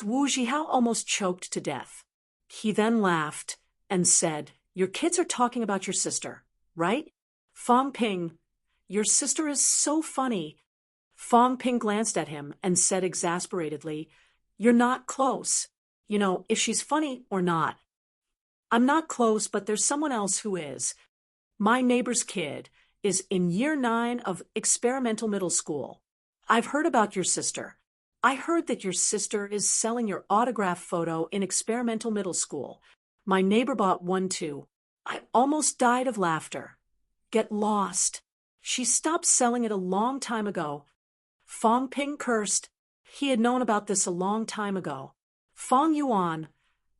Wu Zhihao almost choked to death. He then laughed and said, "Your kids are talking about your sister, right?" Fong Ping, "Your sister is so funny." Fong Ping glanced at him and said exasperatedly, "You're not close. You know, if she's funny or not." "I'm not close, but there's someone else who is. My neighbor's kid is in year 9 of experimental middle school. I've heard about your sister. I heard that your sister is selling your autograph photo in experimental middle school. My neighbor bought one too. I almost died of laughter. Get lost. She stopped selling it a long time ago." Fong Ping cursed. He had known about this a long time ago. Fong Yuan,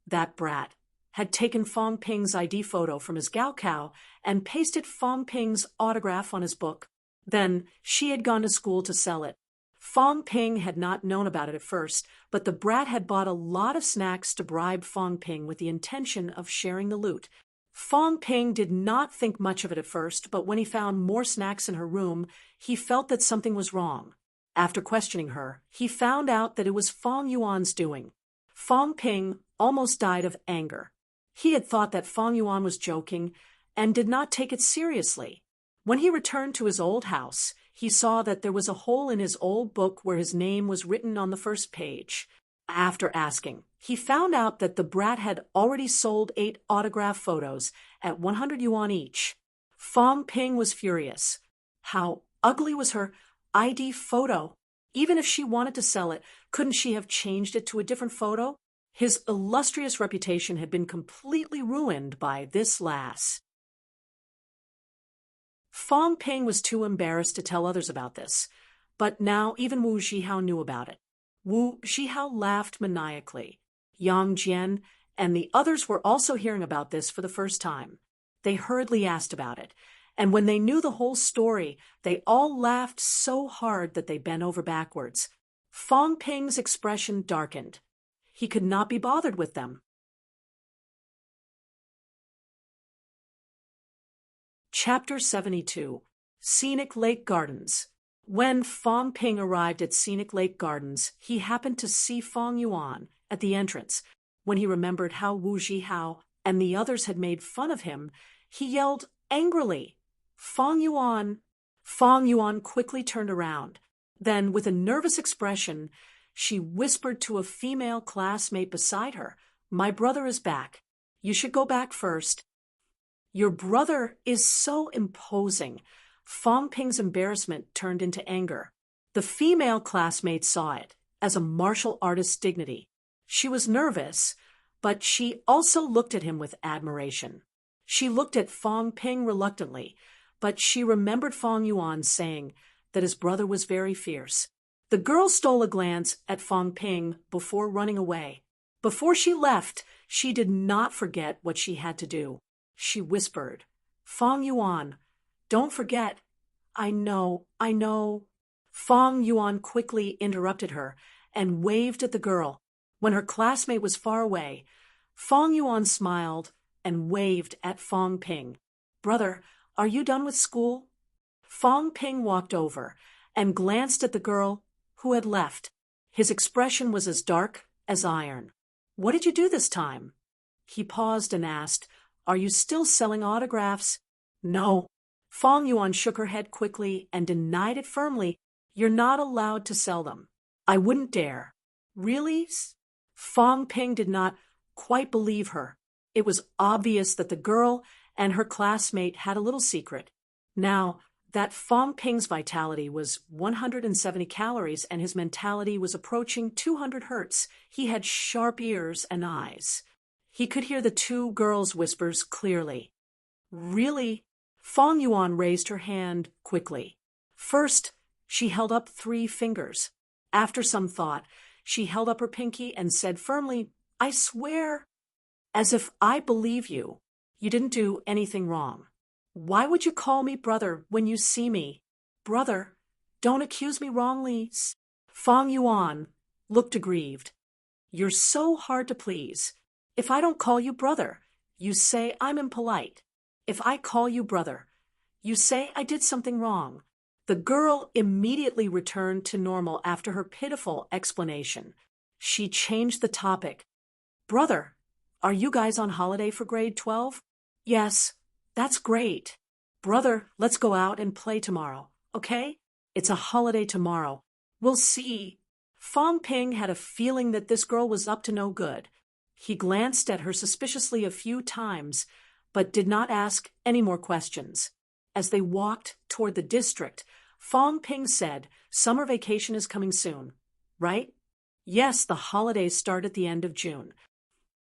that brat, had taken Fong Ping's ID photo from his gaokao and pasted Fong Ping's autograph on his book. Then she had gone to school to sell it. Fong Ping had not known about it at first, but the brat had bought a lot of snacks to bribe Fong Ping with the intention of sharing the loot. Fong Ping did not think much of it at first, but when he found more snacks in her room, he felt that something was wrong. After questioning her, he found out that it was Fong Yuan's doing. Fong Ping almost died of anger. He had thought that Fong Yuan was joking and did not take it seriously. When he returned to his old house, he saw that there was a hole in his old book where his name was written on the first page. After asking, he found out that the brat had already sold 8 autograph photos at 100 yuan each. Fong Ping was furious. How ugly was her ID photo? Even if she wanted to sell it, couldn't she have changed it to a different photo? His illustrious reputation had been completely ruined by this lass. Fong Ping was too embarrassed to tell others about this, but now even Wu Zhihao knew about it. Wu Zhihao laughed maniacally. Yang Jian and the others were also hearing about this for the first time. They hurriedly asked about it, and when they knew the whole story, they all laughed so hard that they bent over backwards. Fong Ping's expression darkened. He could not be bothered with them. Chapter 72. Scenic Lake Gardens. When Fong Ping arrived at Scenic Lake Gardens, he happened to see Fong Yuan at the entrance. When he remembered how Wu Zhihao and the others had made fun of him, he yelled angrily, "Fong Yuan!" Fong Yuan quickly turned around. Then, with a nervous expression, she whispered to a female classmate beside her, "My brother is back. You should go back first." "Your brother is so imposing." Fong Ping's embarrassment turned into anger. The female classmate saw it as a martial artist's dignity. She was nervous, but she also looked at him with admiration. She looked at Fong Ping reluctantly, but she remembered Fong Yuan saying that his brother was very fierce. The girl stole a glance at Fong Ping before running away. Before she left, she did not forget what she had to do. She whispered, "Fong Yuan, don't forget." I know. Fong Yuan quickly interrupted her and waved at the girl. When her classmate was far away, Fong Yuan smiled and waved at Fong Ping. "Brother, are you done with school?" Fong Ping walked over and glanced at the girl who had left. His expression was as dark as iron. "What did you do this time?" He paused and asked, "Are you still selling autographs?" "No." Fong Yuan shook her head quickly and denied it firmly. "You're not allowed to sell them." "I wouldn't dare." "Really?" Fong Ping did not quite believe her. It was obvious that the girl and her classmate had a little secret. Now that Fong Ping's vitality was 170 calories and his mentality was approaching 200 hertz, he had sharp ears and eyes. He could hear the two girls' whispers clearly. "Really?" Fong Yuan raised her hand quickly. First, she held up 3 fingers. After some thought, she held up her pinky and said firmly, "I swear." "As if I believe you. You didn't do anything wrong. Why would you call me brother when you see me?" "Brother, don't accuse me wrongly." Fong Yuan looked aggrieved. "You're so hard to please. If I don't call you brother, you say I'm impolite. If I call you brother, you say I did something wrong." The girl immediately returned to normal after her pitiful explanation. She changed the topic. "Brother, are you guys on holiday for grade 12? "Yes, that's great." "Brother, let's go out and play tomorrow, okay? It's a holiday tomorrow. We'll see." Fong Ping had a feeling that this girl was up to no good. He glanced at her suspiciously a few times, but did not ask any more questions. As they walked toward the district, Fong Ping said, "Summer vacation is coming soon, right?" "Yes, the holidays start at the end of June.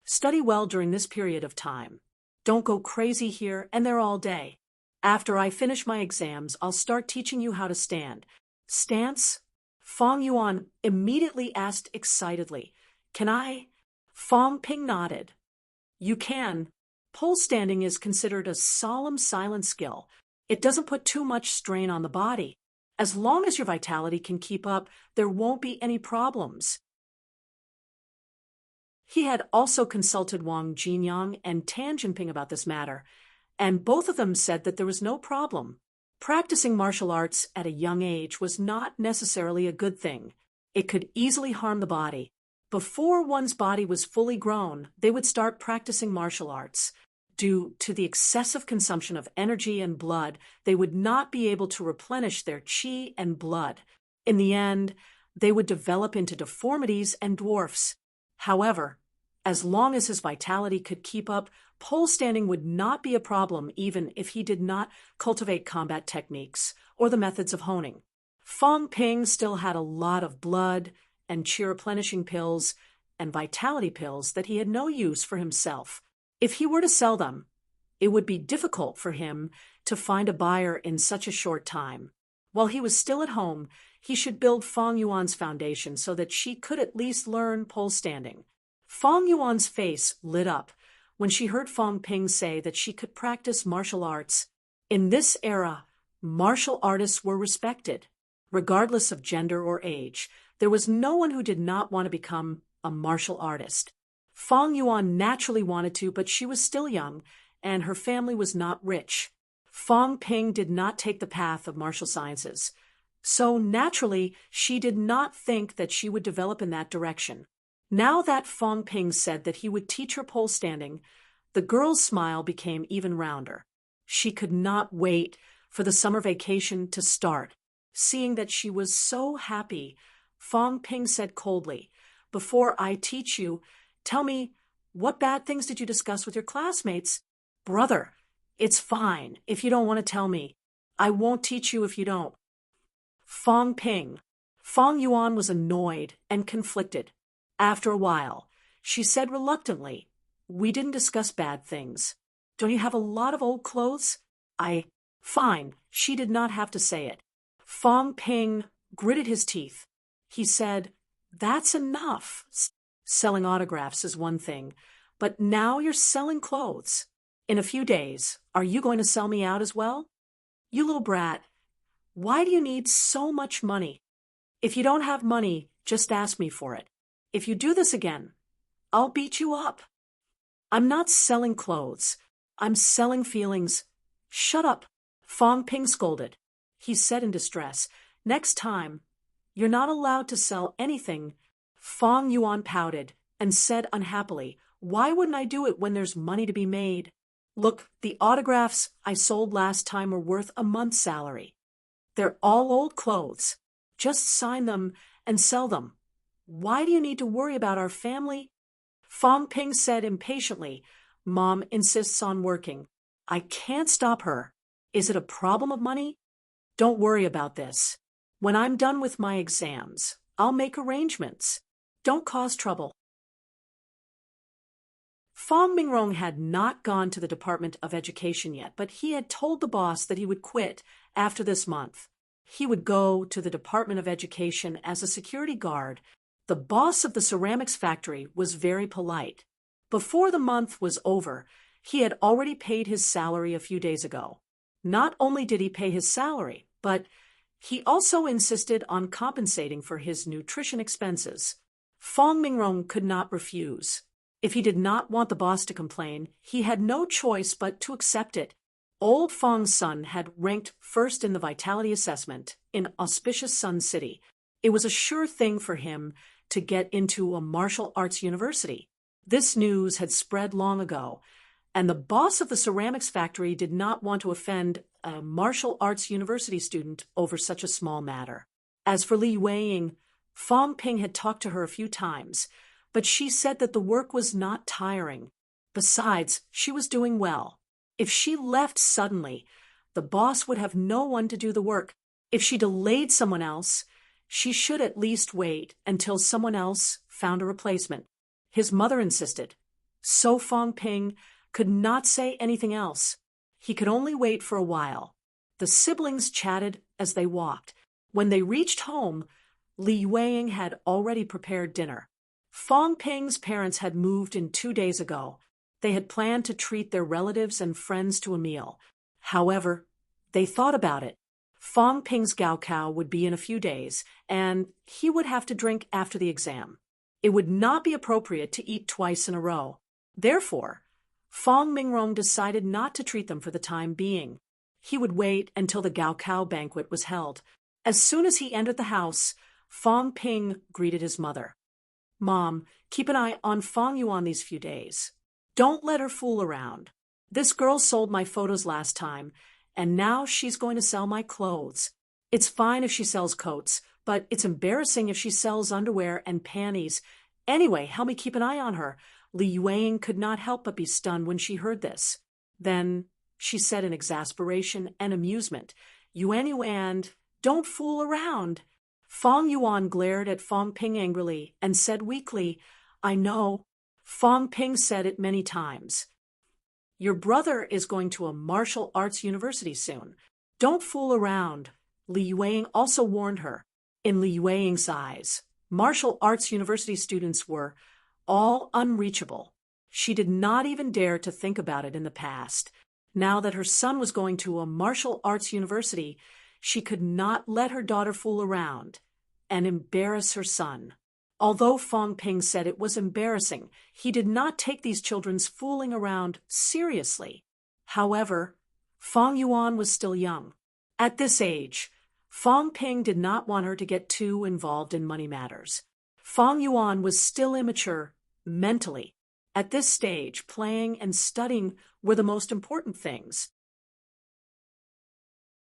Study well during this period of time. Don't go crazy here and there all day. After I finish my exams, I'll start teaching you how to stand." "Stance?" Fong Yuan immediately asked excitedly. "Can I?" Fong Ping nodded. You can. Pole standing is considered a solemn silent skill. It doesn't put too much strain on the body. As long as your vitality can keep up, there won't be any problems. He had also consulted Wang Jinyang and Tan Jinping about this matter, and both of them said that there was no problem. Practicing martial arts at a young age was not necessarily a good thing. It could easily harm the body. Before one's body was fully grown, they would start practicing martial arts. Due to the excessive consumption of energy and blood, they would not be able to replenish their qi and blood. In the end, they would develop into deformities and dwarfs. However, as long as his vitality could keep up, pole standing would not be a problem even if he did not cultivate combat techniques or the methods of honing. Fang Ping still had a lot of blood and qi replenishing pills and vitality pills that he had no use for himself. If he were to sell them, it would be difficult for him to find a buyer in such a short time. While he was still at home, he should build Fang Yuan's foundation so that she could at least learn pole standing. Fang Yuan's face lit up when she heard Fang Ping say that she could practice martial arts. In this era, martial artists were respected. Regardless of gender or age, there was no one who did not want to become a martial artist. Fang Yuan naturally wanted to, but she was still young, and her family was not rich. Fang Ping did not take the path of martial sciences. So naturally, she did not think that she would develop in that direction. Now that Fang Ping said that he would teach her pole standing, the girl's smile became even rounder. She could not wait for the summer vacation to start. Seeing that she was so happy, Fang Ping said coldly, "Before I teach you, tell me, what bad things did you discuss with your classmates?" "Brother, it's fine if you don't want to tell me. I won't teach you if you don't." Fang Ping. Fang Yuan was annoyed and conflicted. After a while, she said reluctantly, "We didn't discuss bad things. Don't you have a lot of old clothes?" Fine. She did not have to say it. Fang Ping gritted his teeth. He said, "That's enough. Selling autographs is one thing, but now you're selling clothes. In a few days, are you going to sell me out as well? You little brat, why do you need so much money? If you don't have money, just ask me for it. If you do this again, I'll beat you up." "I'm not selling clothes. I'm selling feelings." "Shut up," Fang Ping scolded. He said in distress, "Next time, you're not allowed to sell anything." Fang Yuan pouted and said unhappily, "Why wouldn't I do it when there's money to be made? Look, the autographs I sold last time were worth a month's salary. They're all old clothes. Just sign them and sell them. Why do you need to worry about our family?" Fang Ping said impatiently, "Mom insists on working. I can't stop her. Is it a problem of money? Don't worry about this. When I'm done with my exams, I'll make arrangements. Don't cause trouble." Fang Mingrong had not gone to the Department of Education yet, but he had told the boss that he would quit after this month. He would go to the Department of Education as a security guard. The boss of the ceramics factory was very polite. Before the month was over, he had already paid his salary a few days ago. Not only did he pay his salary, but he also insisted on compensating for his nutrition expenses. Fang Mingrong could not refuse. If he did not want the boss to complain, he had no choice but to accept it. Old Fang's son had ranked first in the vitality assessment in auspicious Sun City. It was a sure thing for him to get into a martial arts university. This news had spread long ago, and the boss of the ceramics factory did not want to offend a martial arts university student over such a small matter. As for Li Weiying, Fang Ping had talked to her a few times, but she said that the work was not tiring. Besides, she was doing well. If she left suddenly, the boss would have no one to do the work. If she delayed someone else, she should at least wait until someone else found a replacement. His mother insisted. So Fang Ping could not say anything else. He could only wait for a while. The siblings chatted as they walked. When they reached home, Li Weiying had already prepared dinner. Fang Ping's parents had moved in 2 days ago. They had planned to treat their relatives and friends to a meal. However, they thought about it. Fong Ping's gaokao would be in a few days, and he would have to drink after the exam. It would not be appropriate to eat twice in a row. Therefore, Fong Mingrong decided not to treat them for the time being. He would wait until the gaokao banquet was held. As soon as he entered the house, Fong Ping greeted his mother. "Mom, keep an eye on Fong Yuan these few days. Don't let her fool around. This girl sold my photos last time, and now she's going to sell my clothes. It's fine if she sells coats, but it's embarrassing if she sells underwear and panties. Anyway, help me keep an eye on her." Li Yuang could not help but be stunned when she heard this. Then she said in exasperation and amusement, Yuan, don't fool around." Fong Yuan glared at Fong Ping angrily and said weakly, "I know." Fong Ping said it many times. "Your brother is going to a martial arts university soon. Don't fool around." Li Yuang also warned her. In Li Yuang's eyes, martial arts university students were all unreachable. She did not even dare to think about it in the past. Now that her son was going to a martial arts university, she could not let her daughter fool around and embarrass her son. Although Fong Ping said it was embarrassing, he did not take these children's fooling around seriously. However, Fong Yuan was still young. At this age, Fong Ping did not want her to get too involved in money matters. Fong Yuan was still immature mentally. At this stage, playing and studying were the most important things.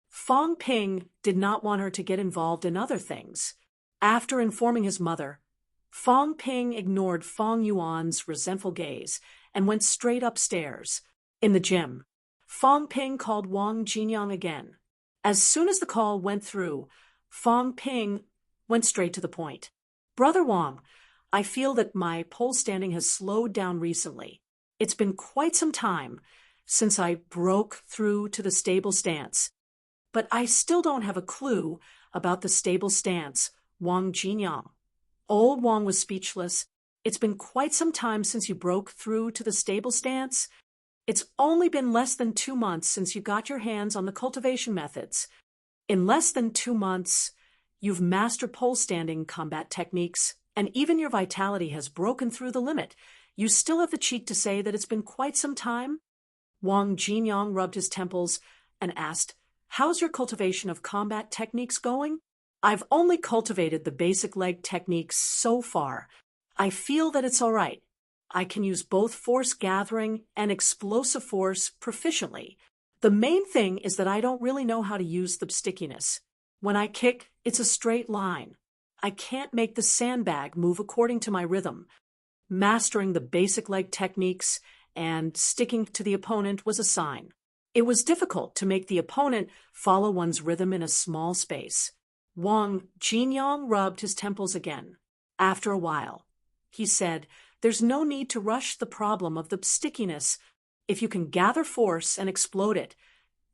Fong Ping did not want her to get involved in other things. After informing his mother, Fong Ping ignored Fong Yuan's resentful gaze and went straight upstairs. In the gym, Fong Ping called Wang Jinyang again. As soon as the call went through, Fong Ping went straight to the point. "Brother Wang, I feel that my pole standing has slowed down recently. It's been quite some time since I broke through to the stable stance. But I still don't have a clue about the stable stance, Wang Jinyang." Old Wang was speechless. "It's been quite some time since you broke through to the stable stance? It's only been less than 2 months since you got your hands on the cultivation methods. In less than 2 months, you've mastered pole standing combat techniques, and even your vitality has broken through the limit. You still have the cheek to say that it's been quite some time?" Wang Jinyang rubbed his temples and asked, "How's your cultivation of combat techniques going?" "I've only cultivated the basic leg techniques so far. I feel that it's all right. I can use both force gathering and explosive force proficiently. The main thing is that I don't really know how to use the stickiness. When I kick, it's a straight line. I can't make the sandbag move according to my rhythm. Mastering the basic leg techniques and sticking to the opponent was a sign. It was difficult to make the opponent follow one's rhythm in a small space." Wang Jinyang rubbed his temples again. After a while, he said, "There's no need to rush the problem of the stickiness. If you can gather force and explode it,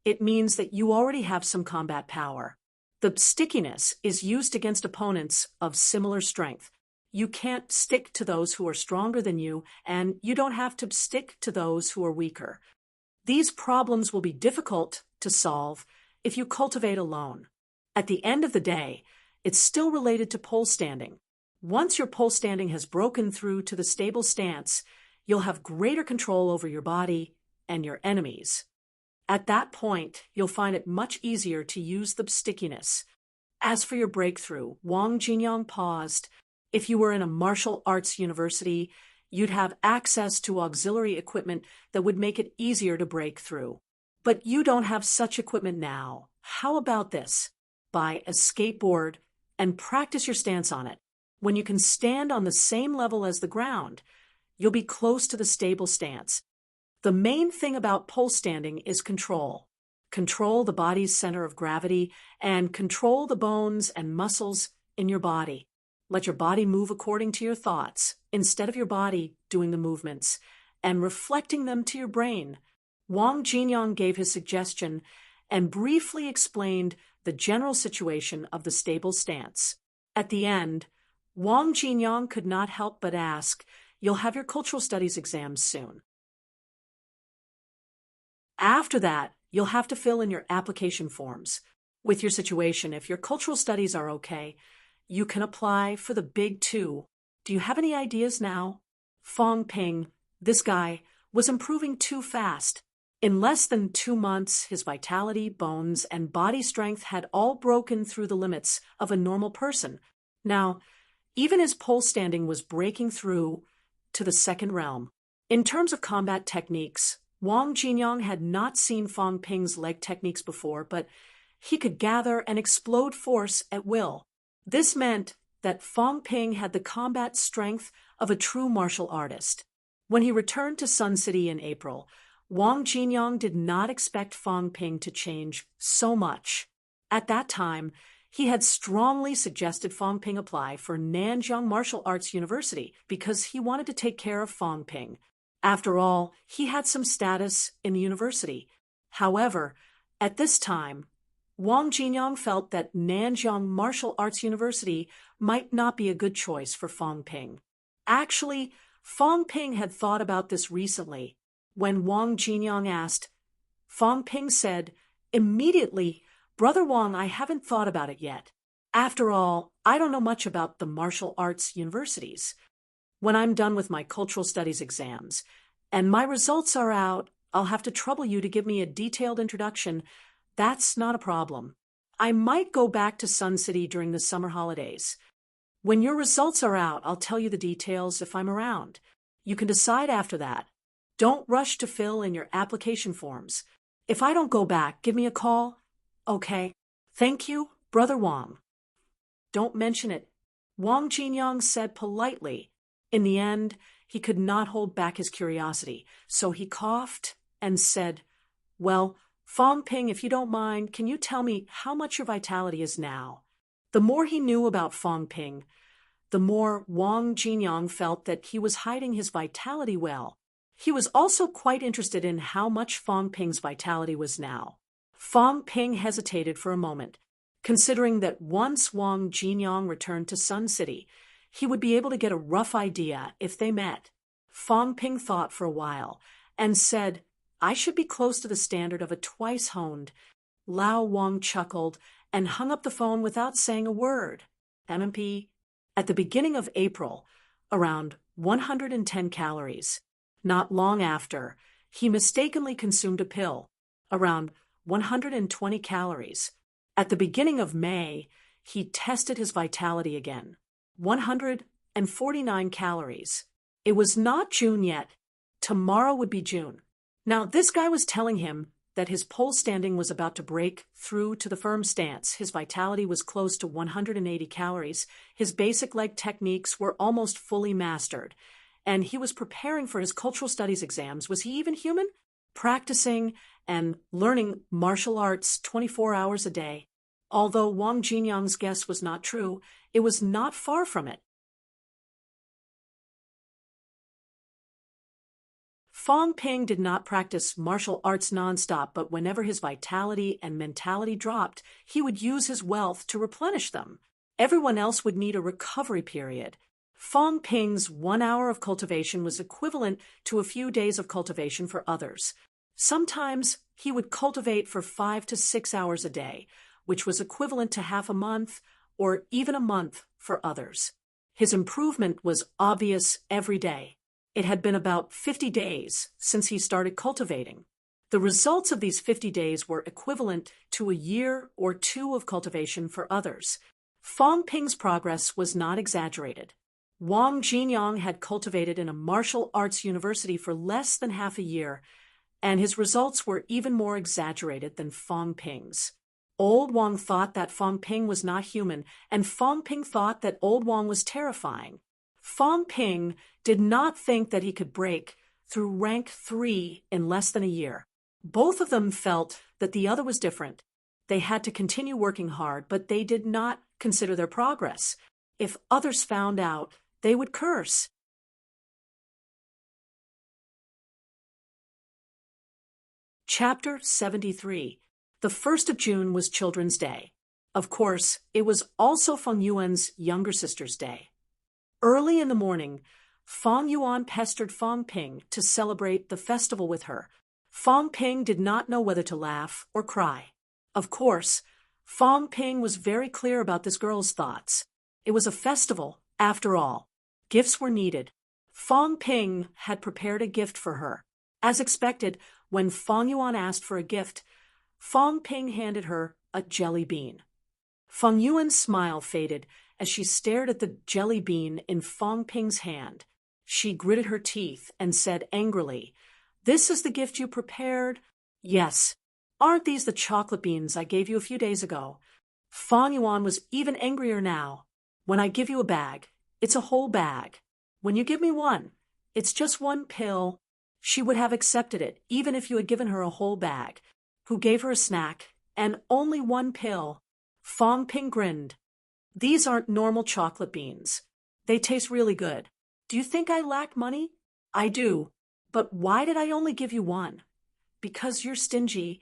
it means that you already have some combat power. The stickiness is used against opponents of similar strength. You can't stick to those who are stronger than you, and you don't have to stick to those who are weaker. These problems will be difficult to solve if you cultivate alone. At the end of the day, it's still related to pole standing. Once your pole standing has broken through to the stable stance, you'll have greater control over your body and your enemies. At that point, you'll find it much easier to use the stickiness. As for your breakthrough," Wang Jinyang paused. "If you were in a martial arts university, you'd have access to auxiliary equipment that would make it easier to break through. But you don't have such equipment now. How about this? Buy a skateboard and practice your stance on it. When you can stand on the same level as the ground, you'll be close to the stable stance. The main thing about pole standing is control. Control the body's center of gravity and control the bones and muscles in your body. Let your body move according to your thoughts, instead of your body doing the movements, and reflecting them to your brain." Wang Jinyang gave his suggestion and briefly explained the general situation of the stable stance. At the end, Wang Jinyang could not help but ask, "You'll have your cultural studies exams soon. After that, you'll have to fill in your application forms. With your situation, if your cultural studies are okay, you can apply for the big two. Do you have any ideas now? Fong Ping, this guy, was improving too fast. In less than 2 months, his vitality, bones, and body strength had all broken through the limits of a normal person. Now, even his pole standing was breaking through to the second realm. In terms of combat techniques, Wang Jinyang had not seen Fong Ping's leg techniques before, but he could gather and explode force at will. This meant that Fong Ping had the combat strength of a true martial artist. When he returned to Sun City in April, Wang Jinyang did not expect Fong Ping to change so much. At that time, he had strongly suggested Fong Ping apply for Nanjiang Martial Arts University because he wanted to take care of Fong Ping. After all, he had some status in the university. However, at this time, Wang Jinyang felt that Nanjiang Martial Arts University might not be a good choice for Fong Ping. Actually, Fong Ping had thought about this recently. When Wang Jinyang asked, Fong Ping said, "Immediately, Brother Wang, I haven't thought about it yet. After all, I don't know much about the martial arts universities. When I'm done with my cultural studies exams, and my results are out, I'll have to trouble you to give me a detailed introduction. That's not a problem. I might go back to Sun City during the summer holidays. When your results are out, I'll tell you the details if I'm around. You can decide after that. Don't rush to fill in your application forms. If I don't go back, give me a call. Okay. Thank you, Brother Wang." "Don't mention it," Wang Jinyang said politely. In the end, he could not hold back his curiosity, so he coughed and said, "Well, Fong Ping, if you don't mind, can you tell me how much your vitality is now?" The more he knew about Fong Ping, the more Wang Jinyang felt that he was hiding his vitality well. He was also quite interested in how much Fong Ping's vitality was now. Fong Ping hesitated for a moment, considering that once Wang Jinyang returned to Sun City, he would be able to get a rough idea if they met. Fong Ping thought for a while and said, "I should be close to the standard of a twice-honed." Lao Wang chuckled and hung up the phone without saying a word. MMP. At the beginning of April, around 110 calories. Not long after, he mistakenly consumed a pill, around 120 calories. At the beginning of May, he tested his vitality again, 149 calories. It was not June yet. Tomorrow would be June. Now, this guy was telling him that his pole standing was about to break through to the firm stance. His vitality was close to 180 calories. His basic leg techniques were almost fully mastered. And he was preparing for his cultural studies exams. Was he even human? Practicing and learning martial arts 24 hours a day. Although Wang Jinyang's guess was not true, it was not far from it. Fong Ping did not practice martial arts nonstop, but whenever his vitality and mentality dropped, he would use his wealth to replenish them. Everyone else would need a recovery period. Fong Ping's 1 hour of cultivation was equivalent to a few days of cultivation for others. Sometimes he would cultivate for 5 to 6 hours a day, which was equivalent to half a month or even a month for others. His improvement was obvious every day. It had been about 50 days since he started cultivating. The results of these 50 days were equivalent to a year or two of cultivation for others. Fong Ping's progress was not exaggerated. Wang Jinyang had cultivated in a martial arts university for less than half a year, and his results were even more exaggerated than Fong Ping's. Old Wang thought that Fong Ping was not human, and Fong Ping thought that Old Wang was terrifying. Fong Ping did not think that he could break through rank 3 in less than a year. Both of them felt that the other was different. They had to continue working hard, but they did not consider their progress. If others found out, they would curse. Chapter 73. The 1st of June was Children's Day. Of course, it was also Feng Yuan's younger sister's day. Early in the morning, Feng Yuan pestered Fong Ping to celebrate the festival with her. Fong Ping did not know whether to laugh or cry. Of course, Fong Ping was very clear about this girl's thoughts. It was a festival, after all. Gifts were needed. Fong Ping had prepared a gift for her. As expected, when Fong Yuan asked for a gift, Fong Ping handed her a jelly bean. Fong Yuan's smile faded as she stared at the jelly bean in Fong Ping's hand. She gritted her teeth and said angrily, "This is the gift you prepared?" "Yes. Aren't these the chocolate beans I gave you a few days ago?" Fong Yuan was even angrier now. "When I give you a bag, it's a whole bag. When you give me one, it's just one pill." She would have accepted it even if you had given her a whole bag. Who gave her a snack and only one pill? Fong Ping grinned. "These aren't normal chocolate beans. They taste really good. Do you think I lack money?" "I do. But why did I only give you one?" "Because you're stingy."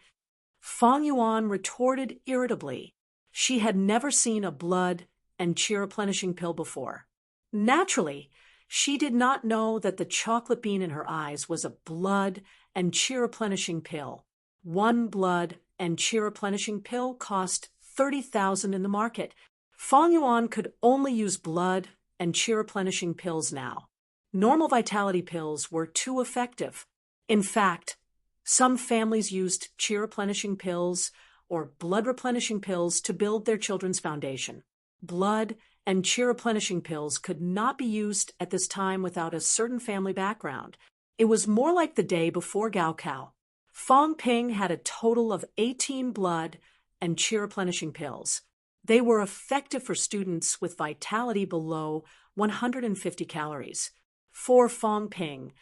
Fong Yuan retorted irritably. She had never seen a blood and cheer replenishing pill before. Naturally, she did not know that the chocolate bean in her eyes was a blood and cheer replenishing pill. One blood and cheer replenishing pill cost 30,000 in the market. Fong Yuan could only use blood and cheer replenishing pills now. Normal vitality pills were too effective. In fact, some families used cheer replenishing pills or blood replenishing pills to build their children's foundation. Blood and cheer replenishing pills could not be used at this time without a certain family background. It was more like the day before Gaokao. Fong Ping had a total of 18 blood and cheer replenishing pills. They were effective for students with vitality below 150 calories. For Fong Ping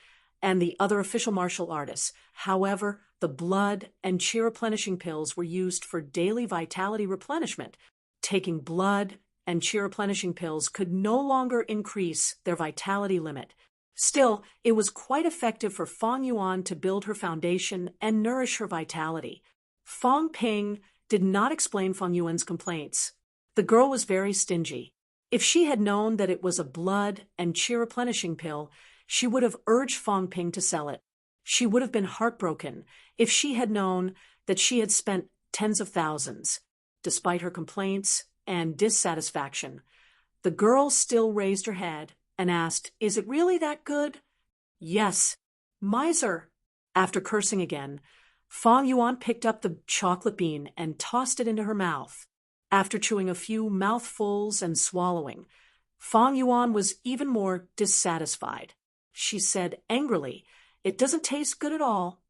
and the other official martial artists, however, the blood and cheer replenishing pills were used for daily vitality replenishment. Taking blood and cheer replenishing pills could no longer increase their vitality limit. Still, it was quite effective for Fong Yuan to build her foundation and nourish her vitality. Fong Ping did not explain Fong Yuan's complaints. The girl was very stingy. If she had known that it was a blood and cheer replenishing pill, she would have urged Fong Ping to sell it. She would have been heartbroken if she had known that she had spent tens of thousands. Despite her complaints and dissatisfaction, the girl still raised her head and asked, "Is it really that good?" "Yes." "Miser." After cursing again, Fong Yuan picked up the chocolate bean and tossed it into her mouth. After chewing a few mouthfuls and swallowing, Fong Yuan was even more dissatisfied. She said angrily, "It doesn't taste good at all."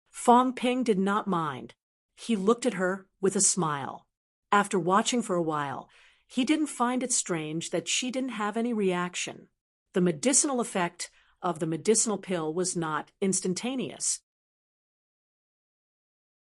Fong Ping did not mind. He looked at her with a smile. After watching for a while, he didn't find it strange that she didn't have any reaction. The medicinal effect of the medicinal pill was not instantaneous.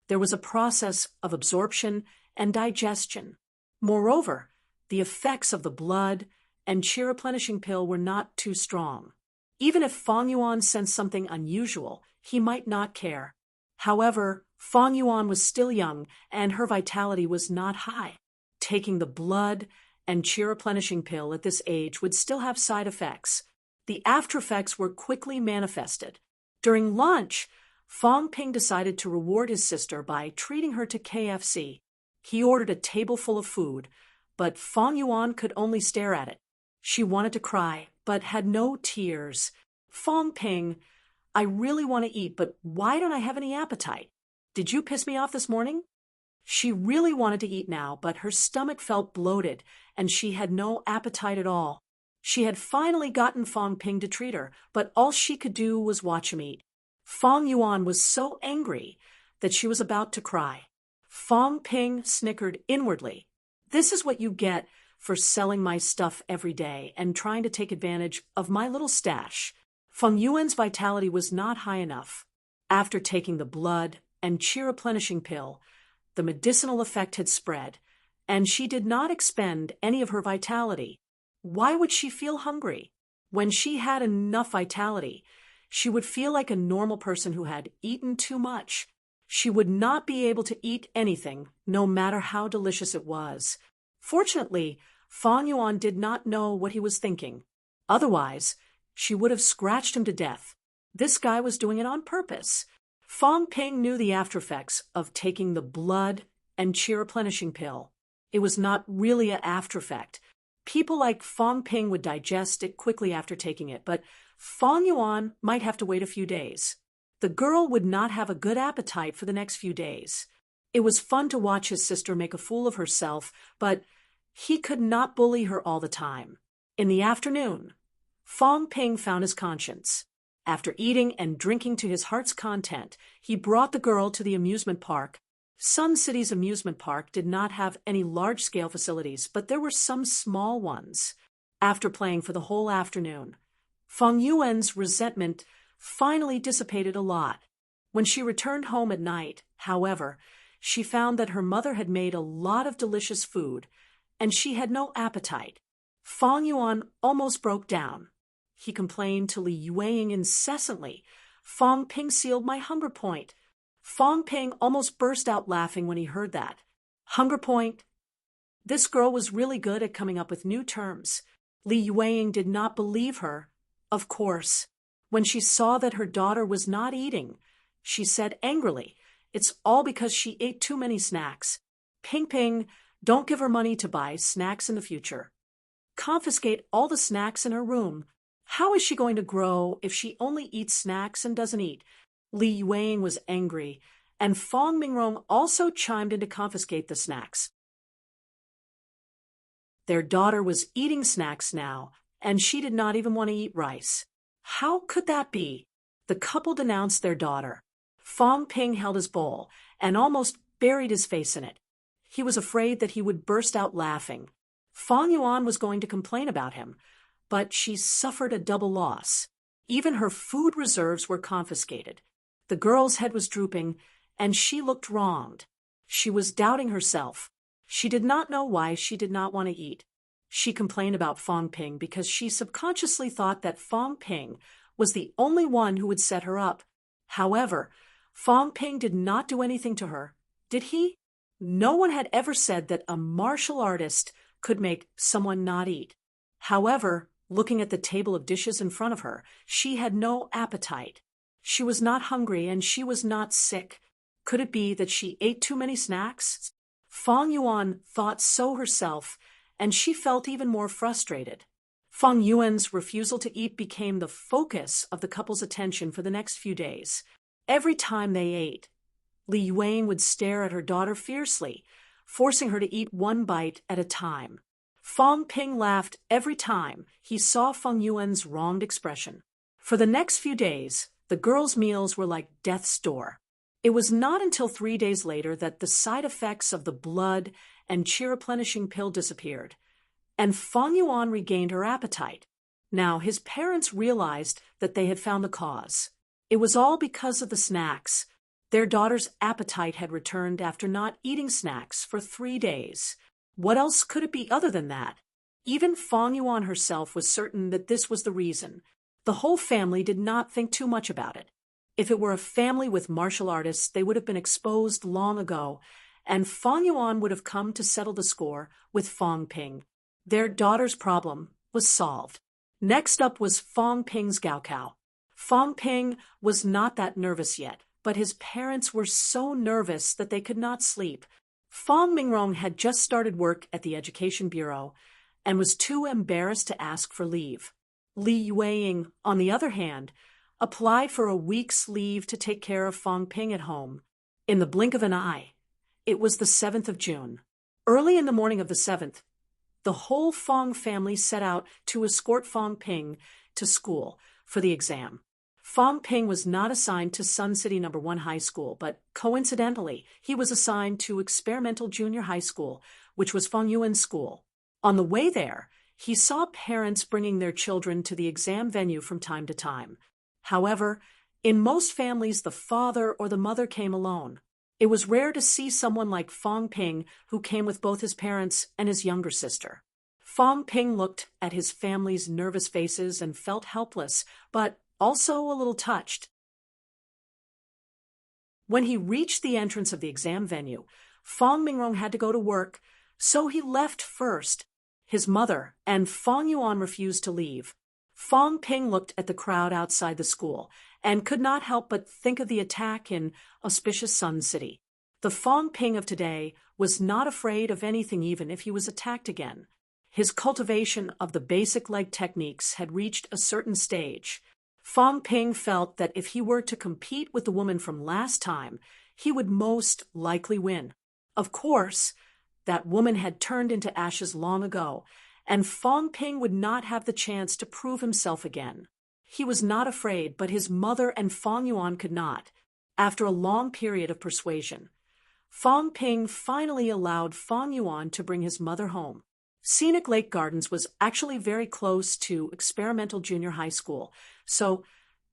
There was a process of absorption and digestion. Moreover, the effects of the blood and cheer replenishing pill were not too strong. Even if Fong Yuan sensed something unusual, he might not care. However, Fong Yuan was still young and her vitality was not high. Taking the blood and cheer replenishing pill at this age would still have side effects. The after effects were quickly manifested. During lunch, Fong Ping decided to reward his sister by treating her to KFC. He ordered a table full of food, but Fong Yuan could only stare at it. She wanted to cry, but had no tears. "Fong Ping, I really want to eat, but why don't I have any appetite? Did you piss me off this morning?" She really wanted to eat now, but her stomach felt bloated, and she had no appetite at all. She had finally gotten Fong Ping to treat her, but all she could do was watch him eat. Fong Yuan was so angry that she was about to cry. Fong Ping snickered inwardly. "This is what you get for selling my stuff every day and trying to take advantage of my little stash." Fong Yuan's vitality was not high enough. After taking the blood and cheer replenishing pill, the medicinal effect had spread, and she did not expend any of her vitality. Why would she feel hungry? When she had enough vitality, she would feel like a normal person who had eaten too much. She would not be able to eat anything, no matter how delicious it was. Fortunately, Fong Yuan did not know what he was thinking. Otherwise, she would have scratched him to death. This guy was doing it on purpose. Fong Ping knew the aftereffects of taking the blood and qi replenishing pill. It was not really an aftereffect. People like Fong Ping would digest it quickly after taking it, but Fong Yuan might have to wait a few days. The girl would not have a good appetite for the next few days. It was fun to watch his sister make a fool of herself, but he could not bully her all the time. In the afternoon, Fong Ping found his conscience. After eating and drinking to his heart's content, he brought the girl to the amusement park. Sun City's amusement park did not have any large-scale facilities, but there were some small ones. After playing for the whole afternoon, Feng Yuan's resentment finally dissipated a lot. When she returned home at night, however, she found that her mother had made a lot of delicious food, and she had no appetite. Feng Yuan almost broke down. He complained to Li Yueying incessantly. Fong Ping sealed my hunger point. Fong Ping almost burst out laughing when he heard that. Hunger point? This girl was really good at coming up with new terms. Li Yueying did not believe her. Of course, when she saw that her daughter was not eating, she said angrily, "It's all because she ate too many snacks. Ping Ping, don't give her money to buy snacks in the future. Confiscate all the snacks in her room. How is she going to grow if she only eats snacks and doesn't eat?" Li Yueying was angry, and Fong Mingrong also chimed in to confiscate the snacks. Their daughter was eating snacks now, and she did not even want to eat rice. How could that be? The couple denounced their daughter. Fong Ping held his bowl and almost buried his face in it. He was afraid that he would burst out laughing. Fong Yuan was going to complain about him, but she suffered a double loss. Even her food reserves were confiscated. The girl's head was drooping, and she looked wronged. She was doubting herself. She did not know why she did not want to eat. She complained about Fong Ping because she subconsciously thought that Fong Ping was the only one who would set her up. However, Fong Ping did not do anything to her, did he? No one had ever said that a martial artist could make someone not eat. However, looking at the table of dishes in front of her, she had no appetite. She was not hungry and she was not sick. Could it be that she ate too many snacks? Fong Yuan thought so herself, and she felt even more frustrated. Feng Yuan's refusal to eat became the focus of the couple's attention for the next few days. Every time they ate, Li Yueying would stare at her daughter fiercely, forcing her to eat one bite at a time. Fong Ping laughed every time he saw Feng Yuan's wronged expression. For the next few days, the girls' meals were like death's door. It was not until 3 days later that the side effects of the blood and qi replenishing pill disappeared, and Feng Yuan regained her appetite. Now, his parents realized that they had found the cause. It was all because of the snacks. Their daughter's appetite had returned after not eating snacks for 3 days. What else could it be other than that? Even Feng Yuan herself was certain that this was the reason. The whole family did not think too much about it. If it were a family with martial artists, they would have been exposed long ago, and Feng Yuan would have come to settle the score with Fong Ping. Their daughter's problem was solved. Next up was Fong Ping's Gaokao. Fong Ping was not that nervous yet, but his parents were so nervous that they could not sleep. Fong Mingrong had just started work at the Education Bureau and was too embarrassed to ask for leave. Li Yueying, on the other hand, applied for a week's leave to take care of Fong Ping at home. In the blink of an eye, it was the 7th of June. Early in the morning of the 7th, the whole Fong family set out to escort Fong Ping to school for the exam. Fong Ping was not assigned to Sun City No. 1 High School, but coincidentally, he was assigned to Experimental Junior High School, which was Feng Yuan's school. On the way there, he saw parents bringing their children to the exam venue from time to time. However, in most families, the father or the mother came alone. It was rare to see someone like Fong Ping who came with both his parents and his younger sister. Fong Ping looked at his family's nervous faces and felt helpless, but also a little touched. When he reached the entrance of the exam venue, Fong Mingrong had to go to work, so he left first. His mother and Fong Yuan refused to leave. Fong Ping looked at the crowd outside the school and could not help but think of the attack in Auspicious Sun City. The Fong Ping of today was not afraid of anything even if he was attacked again. His cultivation of the basic leg techniques had reached a certain stage. Fong Ping felt that if he were to compete with the woman from last time, he would most likely win. Of course, that woman had turned into ashes long ago, and Fong Ping would not have the chance to prove himself again. He was not afraid, but his mother and Fong Yuan could not. After a long period of persuasion, Fong Ping finally allowed Fong Yuan to bring his mother home. Scenic Lake Gardens was actually very close to Experimental Junior High School, so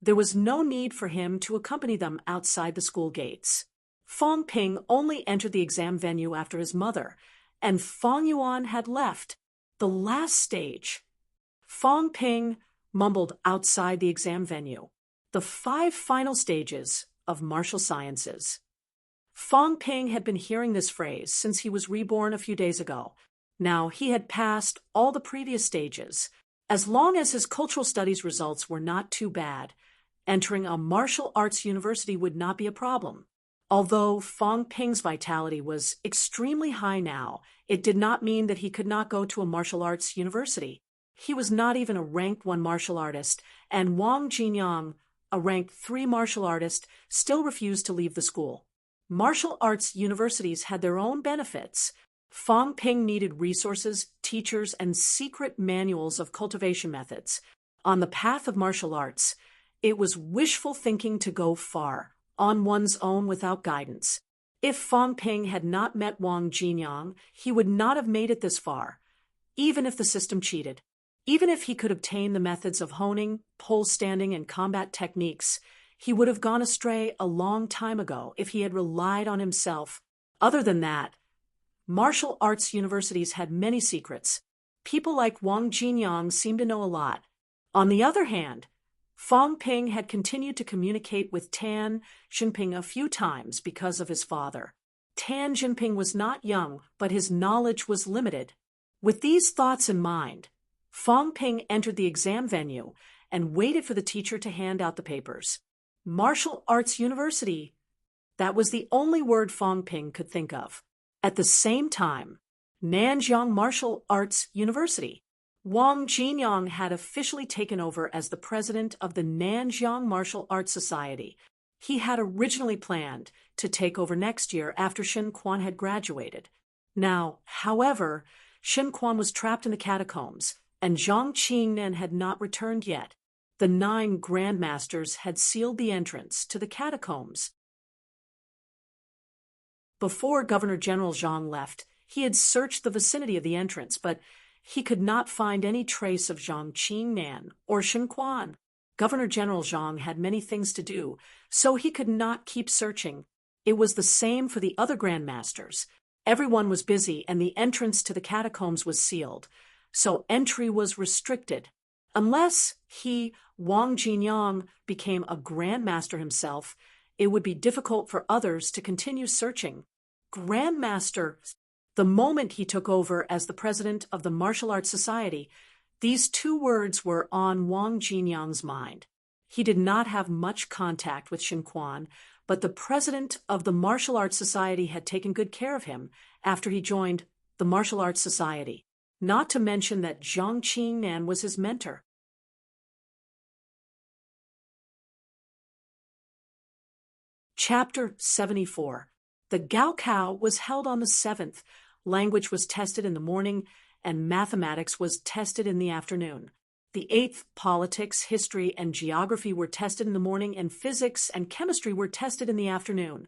there was no need for him to accompany them outside the school gates. Fong Ping only entered the exam venue after his mother, and Fong Yuan had left. The last stage. Fong Ping mumbled outside the exam venue. The 5 final stages of martial sciences. Fong Ping had been hearing this phrase since he was reborn a few days ago. Now he had passed all the previous stages. As long as his cultural studies results were not too bad, entering a martial arts university would not be a problem. Although Fong Ping's vitality was extremely high now, it did not mean that he could not go to a martial arts university. He was not even a ranked 1 martial artist, and Wang Jinyang, a ranked 3 martial artist, still refused to leave the school. Martial arts universities had their own benefits. Fong Ping needed resources, teachers, and secret manuals of cultivation methods. On the path of martial arts, it was wishful thinking to go far on one's own without guidance. If Fong Ping had not met Wang Jinyang, he would not have made it this far, even if the system cheated. Even if he could obtain the methods of honing, pole standing, and combat techniques, he would have gone astray a long time ago if he had relied on himself. Other than that, martial arts universities had many secrets. People like Wang Jinyang seemed to know a lot. On the other hand, Fong Ping had continued to communicate with Tan Jinping a few times because of his father. Tan Jinping was not young, but his knowledge was limited. With these thoughts in mind, Fong Ping entered the exam venue and waited for the teacher to hand out the papers. Martial Arts University. That was the only word Fong Ping could think of. At the same time, Nanjiang Martial Arts University. Wang Jinyang had officially taken over as the president of the Nanjiang Martial Arts Society. He had originally planned to take over next year after Shin Quan had graduated. Now, however, Shin Quan was trapped in the catacombs, and Zhang Qingnan had not returned yet. The 9 grandmasters had sealed the entrance to the catacombs. Before Governor General Zhang left, he had searched the vicinity of the entrance, but he could not find any trace of Zhang Qingnan or Shin Quan. Governor General Zhang had many things to do, so he could not keep searching. It was the same for the other grandmasters. Everyone was busy, and the entrance to the catacombs was sealed, so entry was restricted. Unless he, Wang Jinyang, became a grandmaster himself, it would be difficult for others to continue searching. Grandmaster. The moment he took over as the president of the Martial Arts Society, these 2 words were on Wang Jinyang's mind. He did not have much contact with Shin Quan, but the president of the Martial Arts Society had taken good care of him after he joined the Martial Arts Society, not to mention that Zhang Qingnan was his mentor. Chapter 74. The Gaokao was held on the 7th. Language was tested in the morning, and mathematics was tested in the afternoon. The 8th, politics, history, and geography were tested in the morning, and physics and chemistry were tested in the afternoon.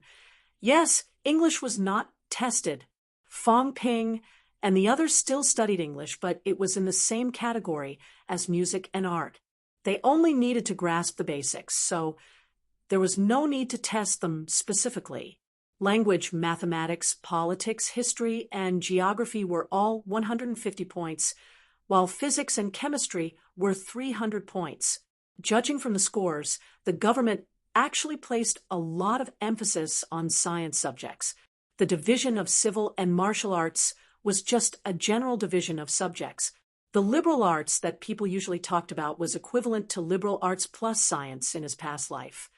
Yes, English was not tested. Fong Ping and the others still studied English, but it was in the same category as music and art. They only needed to grasp the basics, so there was no need to test them specifically. Language, mathematics, politics, history, and geography were all 150 points, while physics and chemistry were 300 points. Judging from the scores, the government actually placed a lot of emphasis on science subjects. The division of civil and martial arts was just a general division of subjects. The liberal arts that people usually talked about was equivalent to liberal arts plus science in his past life.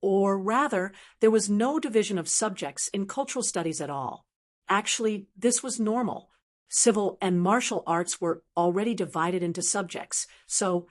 Or rather, there was no division of subjects in cultural studies at all. Actually, this was normal. Civil and martial arts were already divided into subjects, so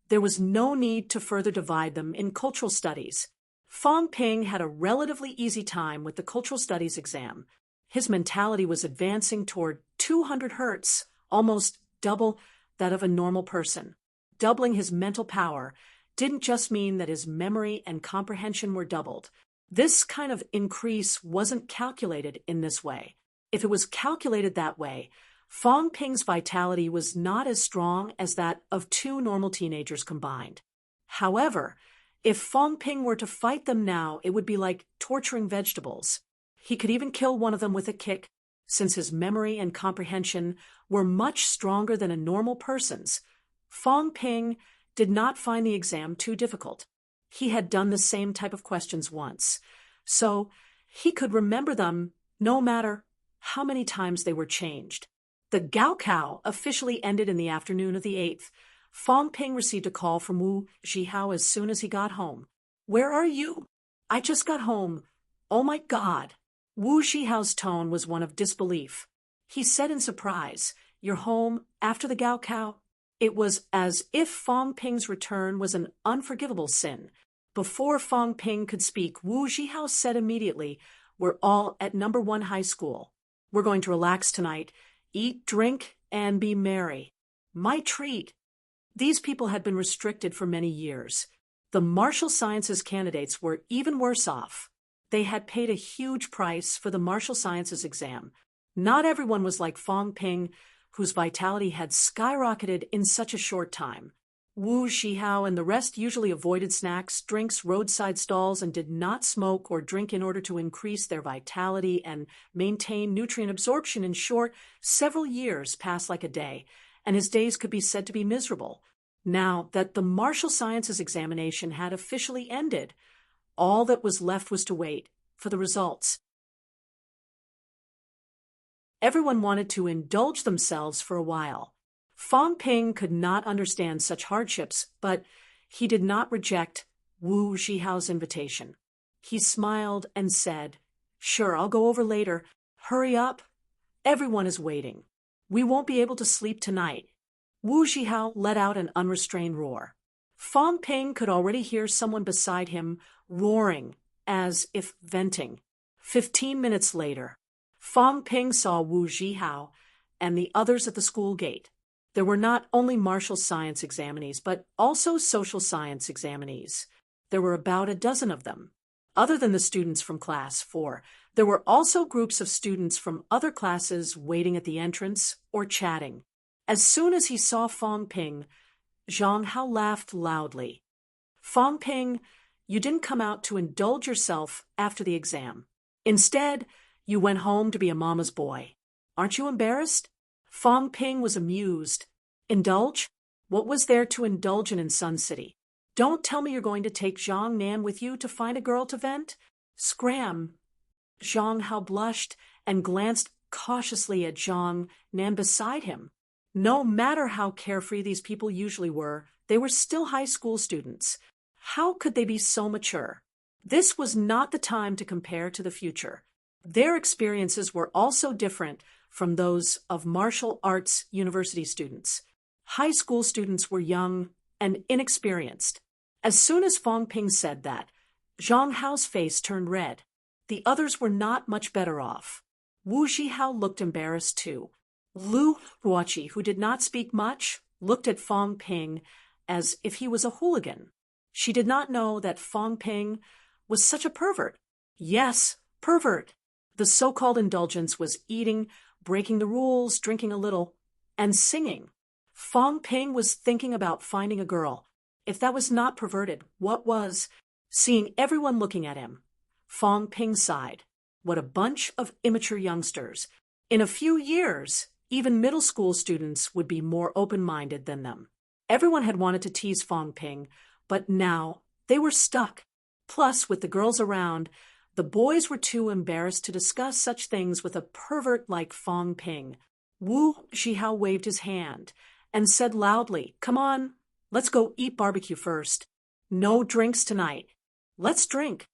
there was no need to further divide them in cultural studies. Fong Ping had a relatively easy time with the cultural studies exam. His mentality was advancing toward 200 hertz, almost double that of a normal person. Doubling his mental power didn't just mean that his memory and comprehension were doubled. This kind of increase wasn't calculated in this way. If it was calculated that way, Fong Ping's vitality was not as strong as that of two normal teenagers combined. However, if Fong Ping were to fight them now, it would be like torturing vegetables. He could even kill one of them with a kick, since his memory and comprehension were much stronger than a normal person's. Fong Ping did not find the exam too difficult. He had done the same type of questions once, so he could remember them no matter how many times they were changed. The Gaokao officially ended in the afternoon of the 8th. Fong Ping received a call from Wu Zhihao as soon as he got home. "Where are you?" "I just got home." "Oh my God." Wu Zhihao's tone was one of disbelief. He said in surprise, "You're home after the Gaokao?" It was as if Fong Ping's return was an unforgivable sin. Before Fong Ping could speak, Wu Zhihao said immediately, "We're all at number 1 high school. We're going to relax tonight, eat, drink, and be merry." My treat. These people had been restricted for many years. The martial sciences candidates were even worse off. They had paid a huge price for the martial sciences exam. Not everyone was like Fong Ping, whose vitality had skyrocketed in such a short time. Wu Zhihao and the rest usually avoided snacks, drinks, roadside stalls, and did not smoke or drink in order to increase their vitality and maintain nutrient absorption. In short, several years passed like a day, and his days could be said to be miserable. Now that the martial sciences examination had officially ended, all that was left was to wait for the results. Everyone wanted to indulge themselves for a while. Fong Ping could not understand such hardships, but he did not reject Wu Zhihao's invitation. He smiled and said, "Sure, I'll go over later. Hurry up. Everyone is waiting. We won't be able to sleep tonight." Wu Zhihao let out an unrestrained roar. Fong Ping could already hear someone beside him roaring, as if venting. 15 minutes later, Fong Ping saw Wu Zhihao and the others at the school gate. There were not only martial science examinees, but also social science examinees. There were about a dozen of them. Other than the students from class 4, there were also groups of students from other classes waiting at the entrance or chatting. As soon as he saw Fong Ping, Zhang Hao laughed loudly. "Fong Ping, you didn't come out to indulge yourself after the exam. Instead, you went home to be a mama's boy. Aren't you embarrassed?" Fong Ping was amused. "Indulge? What was there to indulge in Sun City? Don't tell me you're going to take Zhang Nan with you to find a girl to vent?" "Scram." Zhang Hao blushed and glanced cautiously at Zhang Nan beside him. No matter how carefree these people usually were, they were still high school students. How could they be so mature? This was not the time to compare to the future. Their experiences were also different from those of martial arts university students. High school students were young and inexperienced. As soon as Fong Ping said that, Zhang Hao's face turned red. The others were not much better off. Wu Zhihao looked embarrassed too. Lu Guoqi, who did not speak much, looked at Fong Ping as if he was a hooligan. She did not know that Fong Ping was such a pervert. Yes, pervert. The so-called indulgence was eating, breaking the rules, drinking a little, and singing. Fong Ping was thinking about finding a girl. If that was not perverted, what was? Seeing everyone looking at him, Fong Ping sighed. What a bunch of immature youngsters. In a few years, even middle school students would be more open-minded than them. Everyone had wanted to tease Fong Ping, but now they were stuck. Plus, with the girls around, the boys were too embarrassed to discuss such things with a pervert like Fong Ping. Wu Zhihao waved his hand, and said loudly, "Come on, let's go eat barbecue first. No drinks tonight. Let's drink.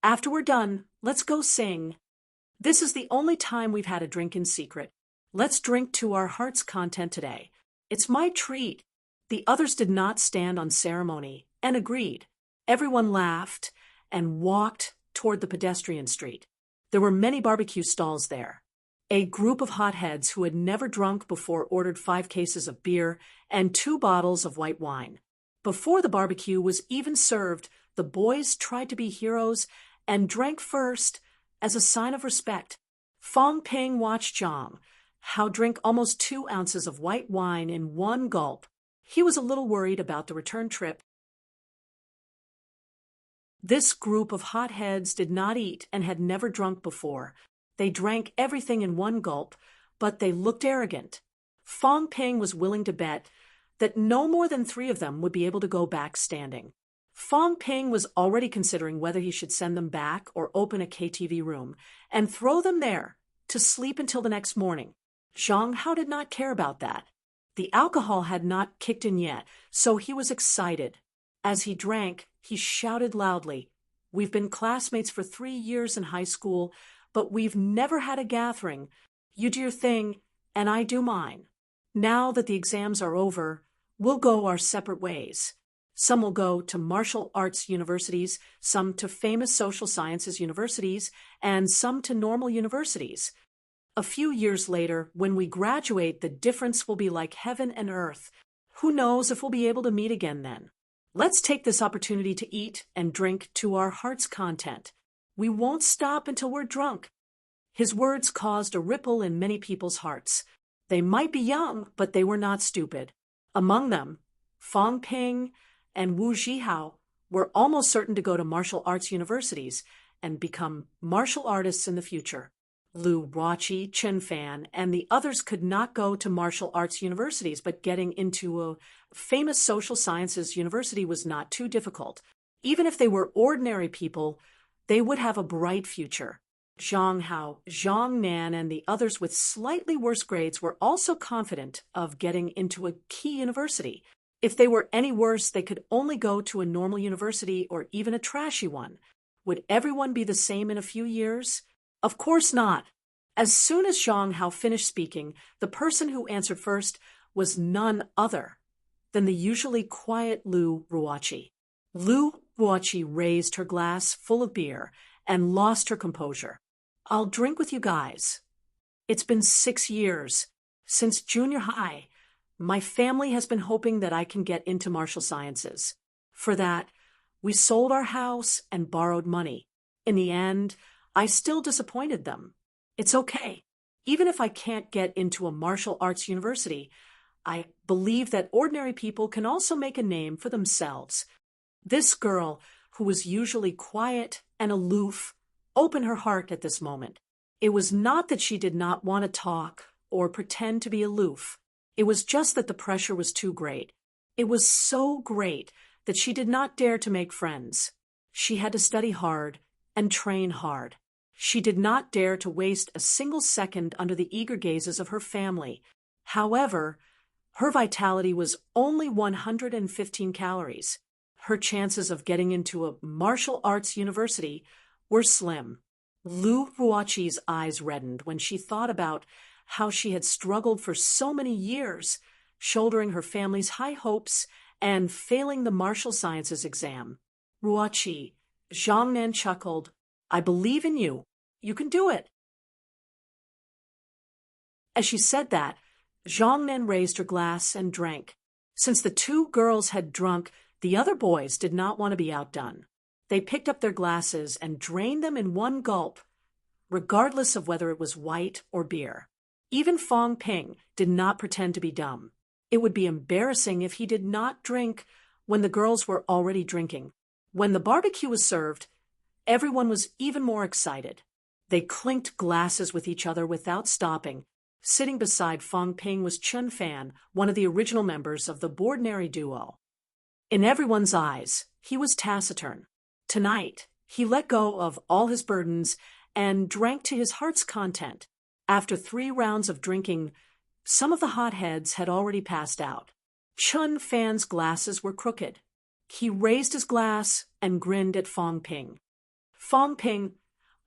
After we're done, let's go sing. This is the only time we've had a drink in secret. Let's drink to our heart's content today. It's my treat." The others did not stand on ceremony and agreed. Everyone laughed and walked toward the pedestrian street. There were many barbecue stalls there. A group of hotheads who had never drunk before ordered 5 cases of beer and 2 bottles of white wine. Before the barbecue was even served, the boys tried to be heroes and drank first as a sign of respect. Fong Ping watched Zhang Hao drink almost 2 ounces of white wine in one gulp. He was a little worried about the return trip. This group of hotheads did not eat and had never drunk before. They drank everything in one gulp, but they looked arrogant. Fong Ping was willing to bet that no more than 3 of them would be able to go back standing. Fong Ping was already considering whether he should send them back or open a KTV room and throw them there to sleep until the next morning. Zhang Hao did not care about that. The alcohol had not kicked in yet, so he was excited. As he drank, he shouted loudly, "We've been classmates for 3 years in high school, but we've never had a gathering. You do your thing, and I do mine. Now that the exams are over, we'll go our separate ways. Some will go to martial arts universities, some to famous social sciences universities, and some to normal universities. A few years later, when we graduate, the difference will be like heaven and earth. Who knows if we'll be able to meet again then? Let's take this opportunity to eat and drink to our heart's content. We won't stop until we're drunk." His words caused a ripple in many people's hearts. They might be young, but they were not stupid. Among them, Fong Ping and Wu Zhihao were almost certain to go to martial arts universities and become martial artists in the future. Lu Ruoqi, Chen Fan, and the others could not go to martial arts universities, but getting into a famous social sciences university was not too difficult. Even if they were ordinary people, they would have a bright future. Zhang Hao, Zhang Nan, and the others with slightly worse grades were also confident of getting into a key university. If they were any worse, they could only go to a normal university or even a trashy one. Would everyone be the same in a few years? Of course not. As soon as Zhang Hao finished speaking, the person who answered first was none other than the usually quiet Lu Ruoqi. Lu Ruoqi raised her glass full of beer and lost her composure. "I'll drink with you guys. It's been 6 years. Since junior high, my family has been hoping that I can get into martial sciences. For that, we sold our house and borrowed money. In the end, I still disappointed them. It's okay. Even if I can't get into a martial arts university, I believe that ordinary people can also make a name for themselves." This girl, who was usually quiet and aloof, opened her heart at this moment. It was not that she did not want to talk or pretend to be aloof. It was just that the pressure was too great. It was so great that she did not dare to make friends. She had to study hard and train hard. She did not dare to waste a single second under the eager gazes of her family. However, her vitality was only 115 calories. Her chances of getting into a martial arts university were slim. Lu Ruoqi's eyes reddened when she thought about how she had struggled for so many years, shouldering her family's high hopes and failing the martial sciences exam. "Ruoqi," Zhang Nan chuckled, "I believe in you. You can do it." As she said that, Zhang Nan raised her glass and drank. Since the 2 girls had drunk, the other boys did not want to be outdone. They picked up their glasses and drained them in one gulp, regardless of whether it was white or beer. Even Fong Ping did not pretend to be dumb. It would be embarrassing if he did not drink when the girls were already drinking. When the barbecue was served, everyone was even more excited. They clinked glasses with each other without stopping. Sitting beside Fong Ping was Chen Fan, one of the original members of the Boardnary duo. In everyone's eyes, he was taciturn. Tonight, he let go of all his burdens and drank to his heart's content. After 3 rounds of drinking, Some of the hotheads had already passed out. Chun Fan's glasses were crooked. He raised his glass and grinned at Fong Ping. Fong Ping,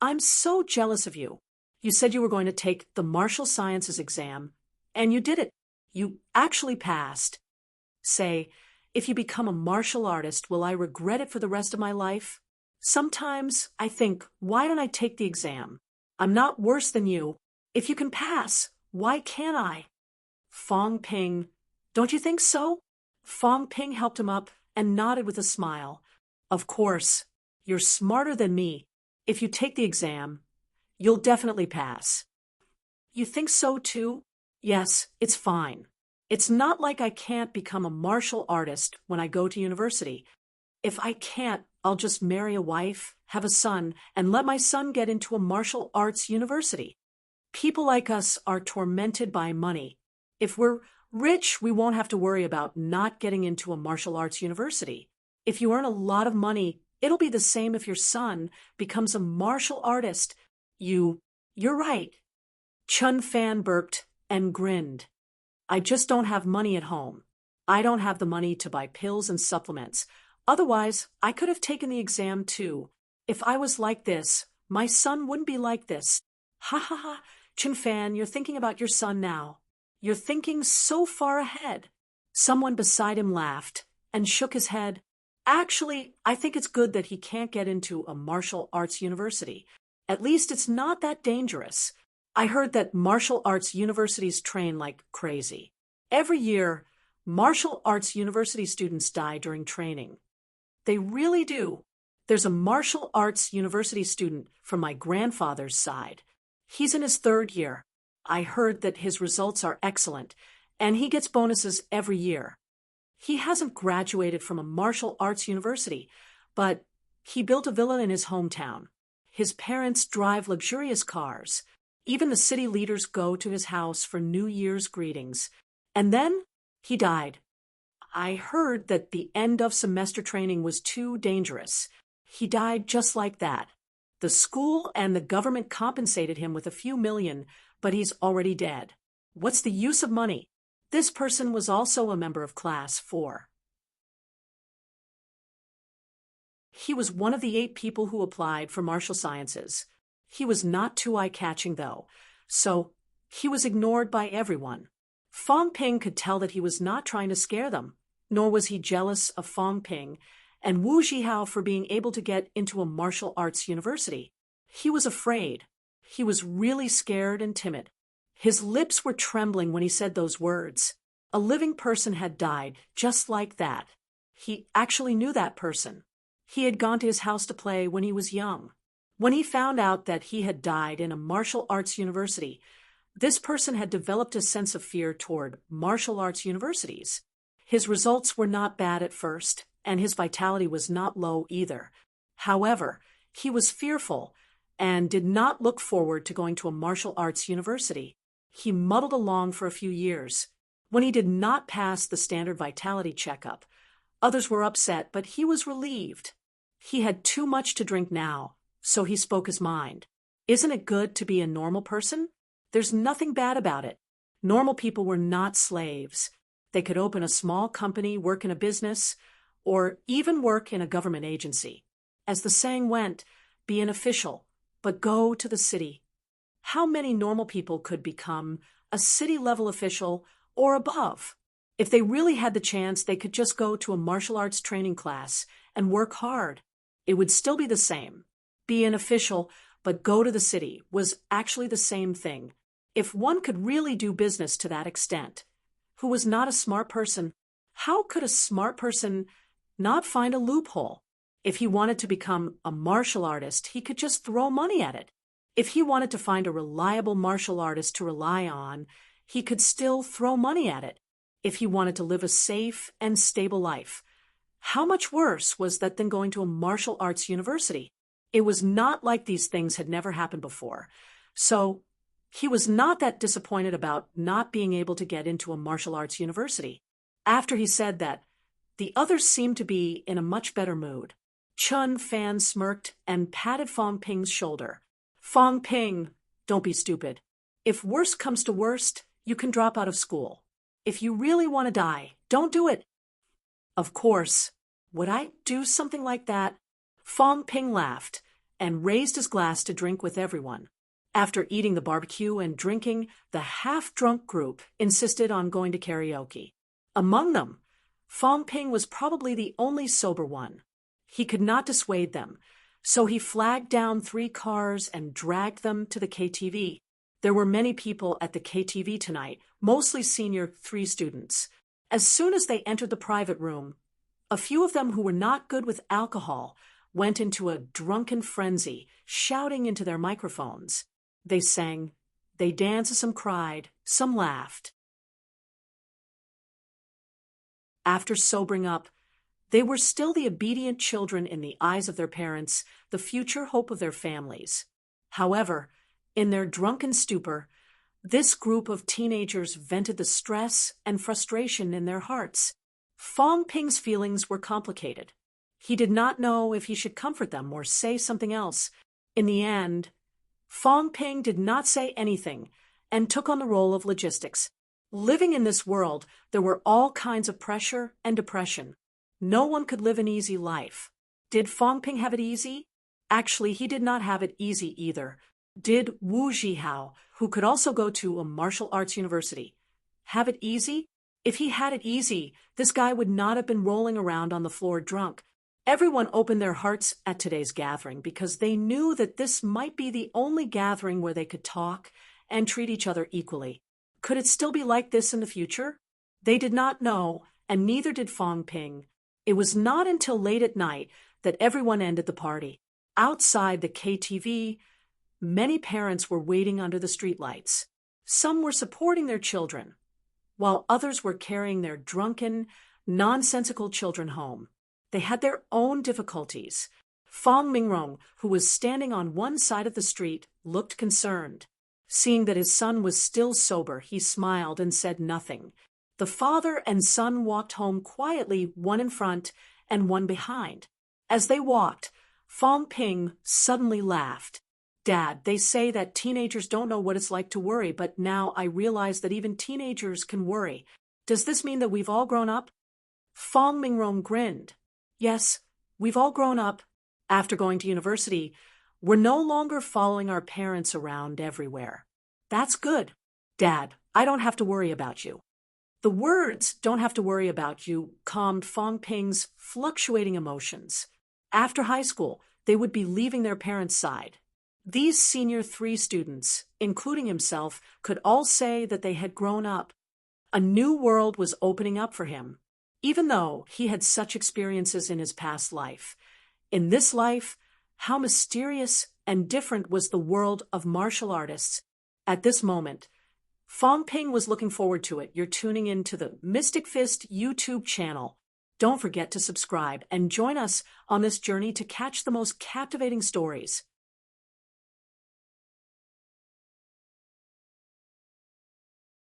I'm so jealous of you. You said you were going to take the martial sciences exam, and you did it. You actually passed. Say, if you become a martial artist, will I regret it for the rest of my life? Sometimes I think, why don't I take the exam? I'm not worse than you. If you can pass, why can't I? Fong Ping, don't you think so? Fong Ping helped him up and nodded with a smile. Of course, you're smarter than me. If you take the exam, you'll definitely pass. You think so too? Yes, it's fine. It's not like I can't become a martial artist when I go to university. If I can't, I'll just marry a wife, have a son, and let my son get into a martial arts university. People like us are tormented by money. If we're rich, we won't have to worry about not getting into a martial arts university. If you earn a lot of money, it'll be the same if your son becomes a martial artist. You're right. Chun Fan burped and grinned. I just don't have money at home. I don't have the money to buy pills and supplements. Otherwise, I could have taken the exam too. If I was like this, my son wouldn't be like this. Ha ha ha, Chun Fan, you're thinking about your son now. You're thinking so far ahead. Someone beside him laughed and shook his head. Actually, I think it's good that he can't get into a martial arts university. At least it's not that dangerous. I heard that martial arts universities train like crazy. Every year, martial arts university students die during training. They really do. There's a martial arts university student from my grandfather's side. He's in his 3rd year. I heard that his results are excellent, and he gets bonuses every year. He hasn't graduated from a martial arts university, but he built a villa in his hometown. His parents drive luxurious cars. Even the city leaders go to his house for New Year's greetings. And then he died. I heard that the end of semester training was too dangerous. He died just like that. The school and the government compensated him with a few million, but he's already dead. What's the use of money? This person was also a member of Class 4. He was one of the 8 people who applied for martial sciences. He was not too eye-catching, though, so he was ignored by everyone. Fong Ping could tell that he was not trying to scare them, nor was he jealous of Fong Ping and Wu Zhihao for being able to get into a martial arts university. He was afraid. He was really scared and timid. His lips were trembling when he said those words. A living person had died just like that. He actually knew that person. He had gone to his house to play when he was young. When he found out that he had died in a martial arts university, this person had developed a sense of fear toward martial arts universities. His results were not bad at first, and his vitality was not low either. However, he was fearful and did not look forward to going to a martial arts university. He muddled along for a few years. When he did not pass the standard vitality checkup, others were upset, but he was relieved. He had too much to drink now, so he spoke his mind. Isn't it good to be a normal person? There's nothing bad about it. Normal people were not slaves. They could open a small company, work in a business, or even work in a government agency. As the saying went, be an official, but go to the city. How many normal people could become a city-level official or above? If they really had the chance, they could just go to a martial arts training class and work hard. It would still be the same. Be an official, but go to the city was actually the same thing. If one could really do business to that extent, who was not a smart person, how could a smart person not find a loophole? If he wanted to become a martial artist, he could just throw money at it. If he wanted to find a reliable martial artist to rely on, he could still throw money at it. If he wanted to live a safe and stable life, how much worse was that than going to a martial arts university? It was not like these things had never happened before. So he was not that disappointed about not being able to get into a martial arts university. After he said that, the others seemed to be in a much better mood. Chun Fan smirked and patted Fong Ping's shoulder. Fong Ping, don't be stupid. If worst comes to worst, you can drop out of school. If you really want to die, don't do it. Of course, would I do something like that? Fong Ping laughed and raised his glass to drink with everyone. After eating the barbecue and drinking, the half-drunk group insisted on going to karaoke. Among them, Fong Ping was probably the only sober one. He could not dissuade them, so he flagged down 3 cars and dragged them to the KTV. There were many people at the KTV tonight, mostly senior 3 students. As soon as they entered the private room, a few of them who were not good with alcohol went into a drunken frenzy, shouting into their microphones. They sang, they danced, some cried, some laughed. After sobering up, they were still the obedient children in the eyes of their parents, the future hope of their families. However, in their drunken stupor, this group of teenagers vented the stress and frustration in their hearts. Fong Ping's feelings were complicated. He did not know if he should comfort them or say something else. In the end, Fong Ping did not say anything and took on the role of logistics. Living in this world, there were all kinds of pressure and depression. No one could live an easy life. Did Fong Ping have it easy? Actually, he did not have it easy either. Did Wu Zhihao, who could also go to a martial arts university, have it easy? If he had it easy, this guy would not have been rolling around on the floor drunk. Everyone opened their hearts at today's gathering because they knew that this might be the only gathering where they could talk and treat each other equally. Could it still be like this in the future? They did not know, and neither did Fong Ping. It was not until late at night that everyone ended the party. Outside the KTV, many parents were waiting under the streetlights. Some were supporting their children, while others were carrying their drunken, nonsensical children home. They had their own difficulties. Fong Mingrong, who was standing on one side of the street, looked concerned. Seeing that his son was still sober, he smiled and said nothing. The father and son walked home quietly, one in front and one behind. As they walked, Fong Ping suddenly laughed. "Dad, they say that teenagers don't know what it's like to worry, but now I realize that even teenagers can worry. Does this mean that we've all grown up?" Fong Mingrong grinned. "Yes, we've all grown up. After going to university, we're no longer following our parents around everywhere. That's good. Dad, I don't have to worry about you." The words "don't have to worry about you" calmed Fong Ping's fluctuating emotions. After high school, they would be leaving their parents' side. These senior 3 students, including himself, could all say that they had grown up. A new world was opening up for him, even though he had such experiences in his past life. In this life, how mysterious and different was the world of martial artists. At this moment, Fong Ping was looking forward to it. You're tuning in to the Mystic Fist YouTube channel. Don't forget to subscribe and join us on this journey to catch the most captivating stories.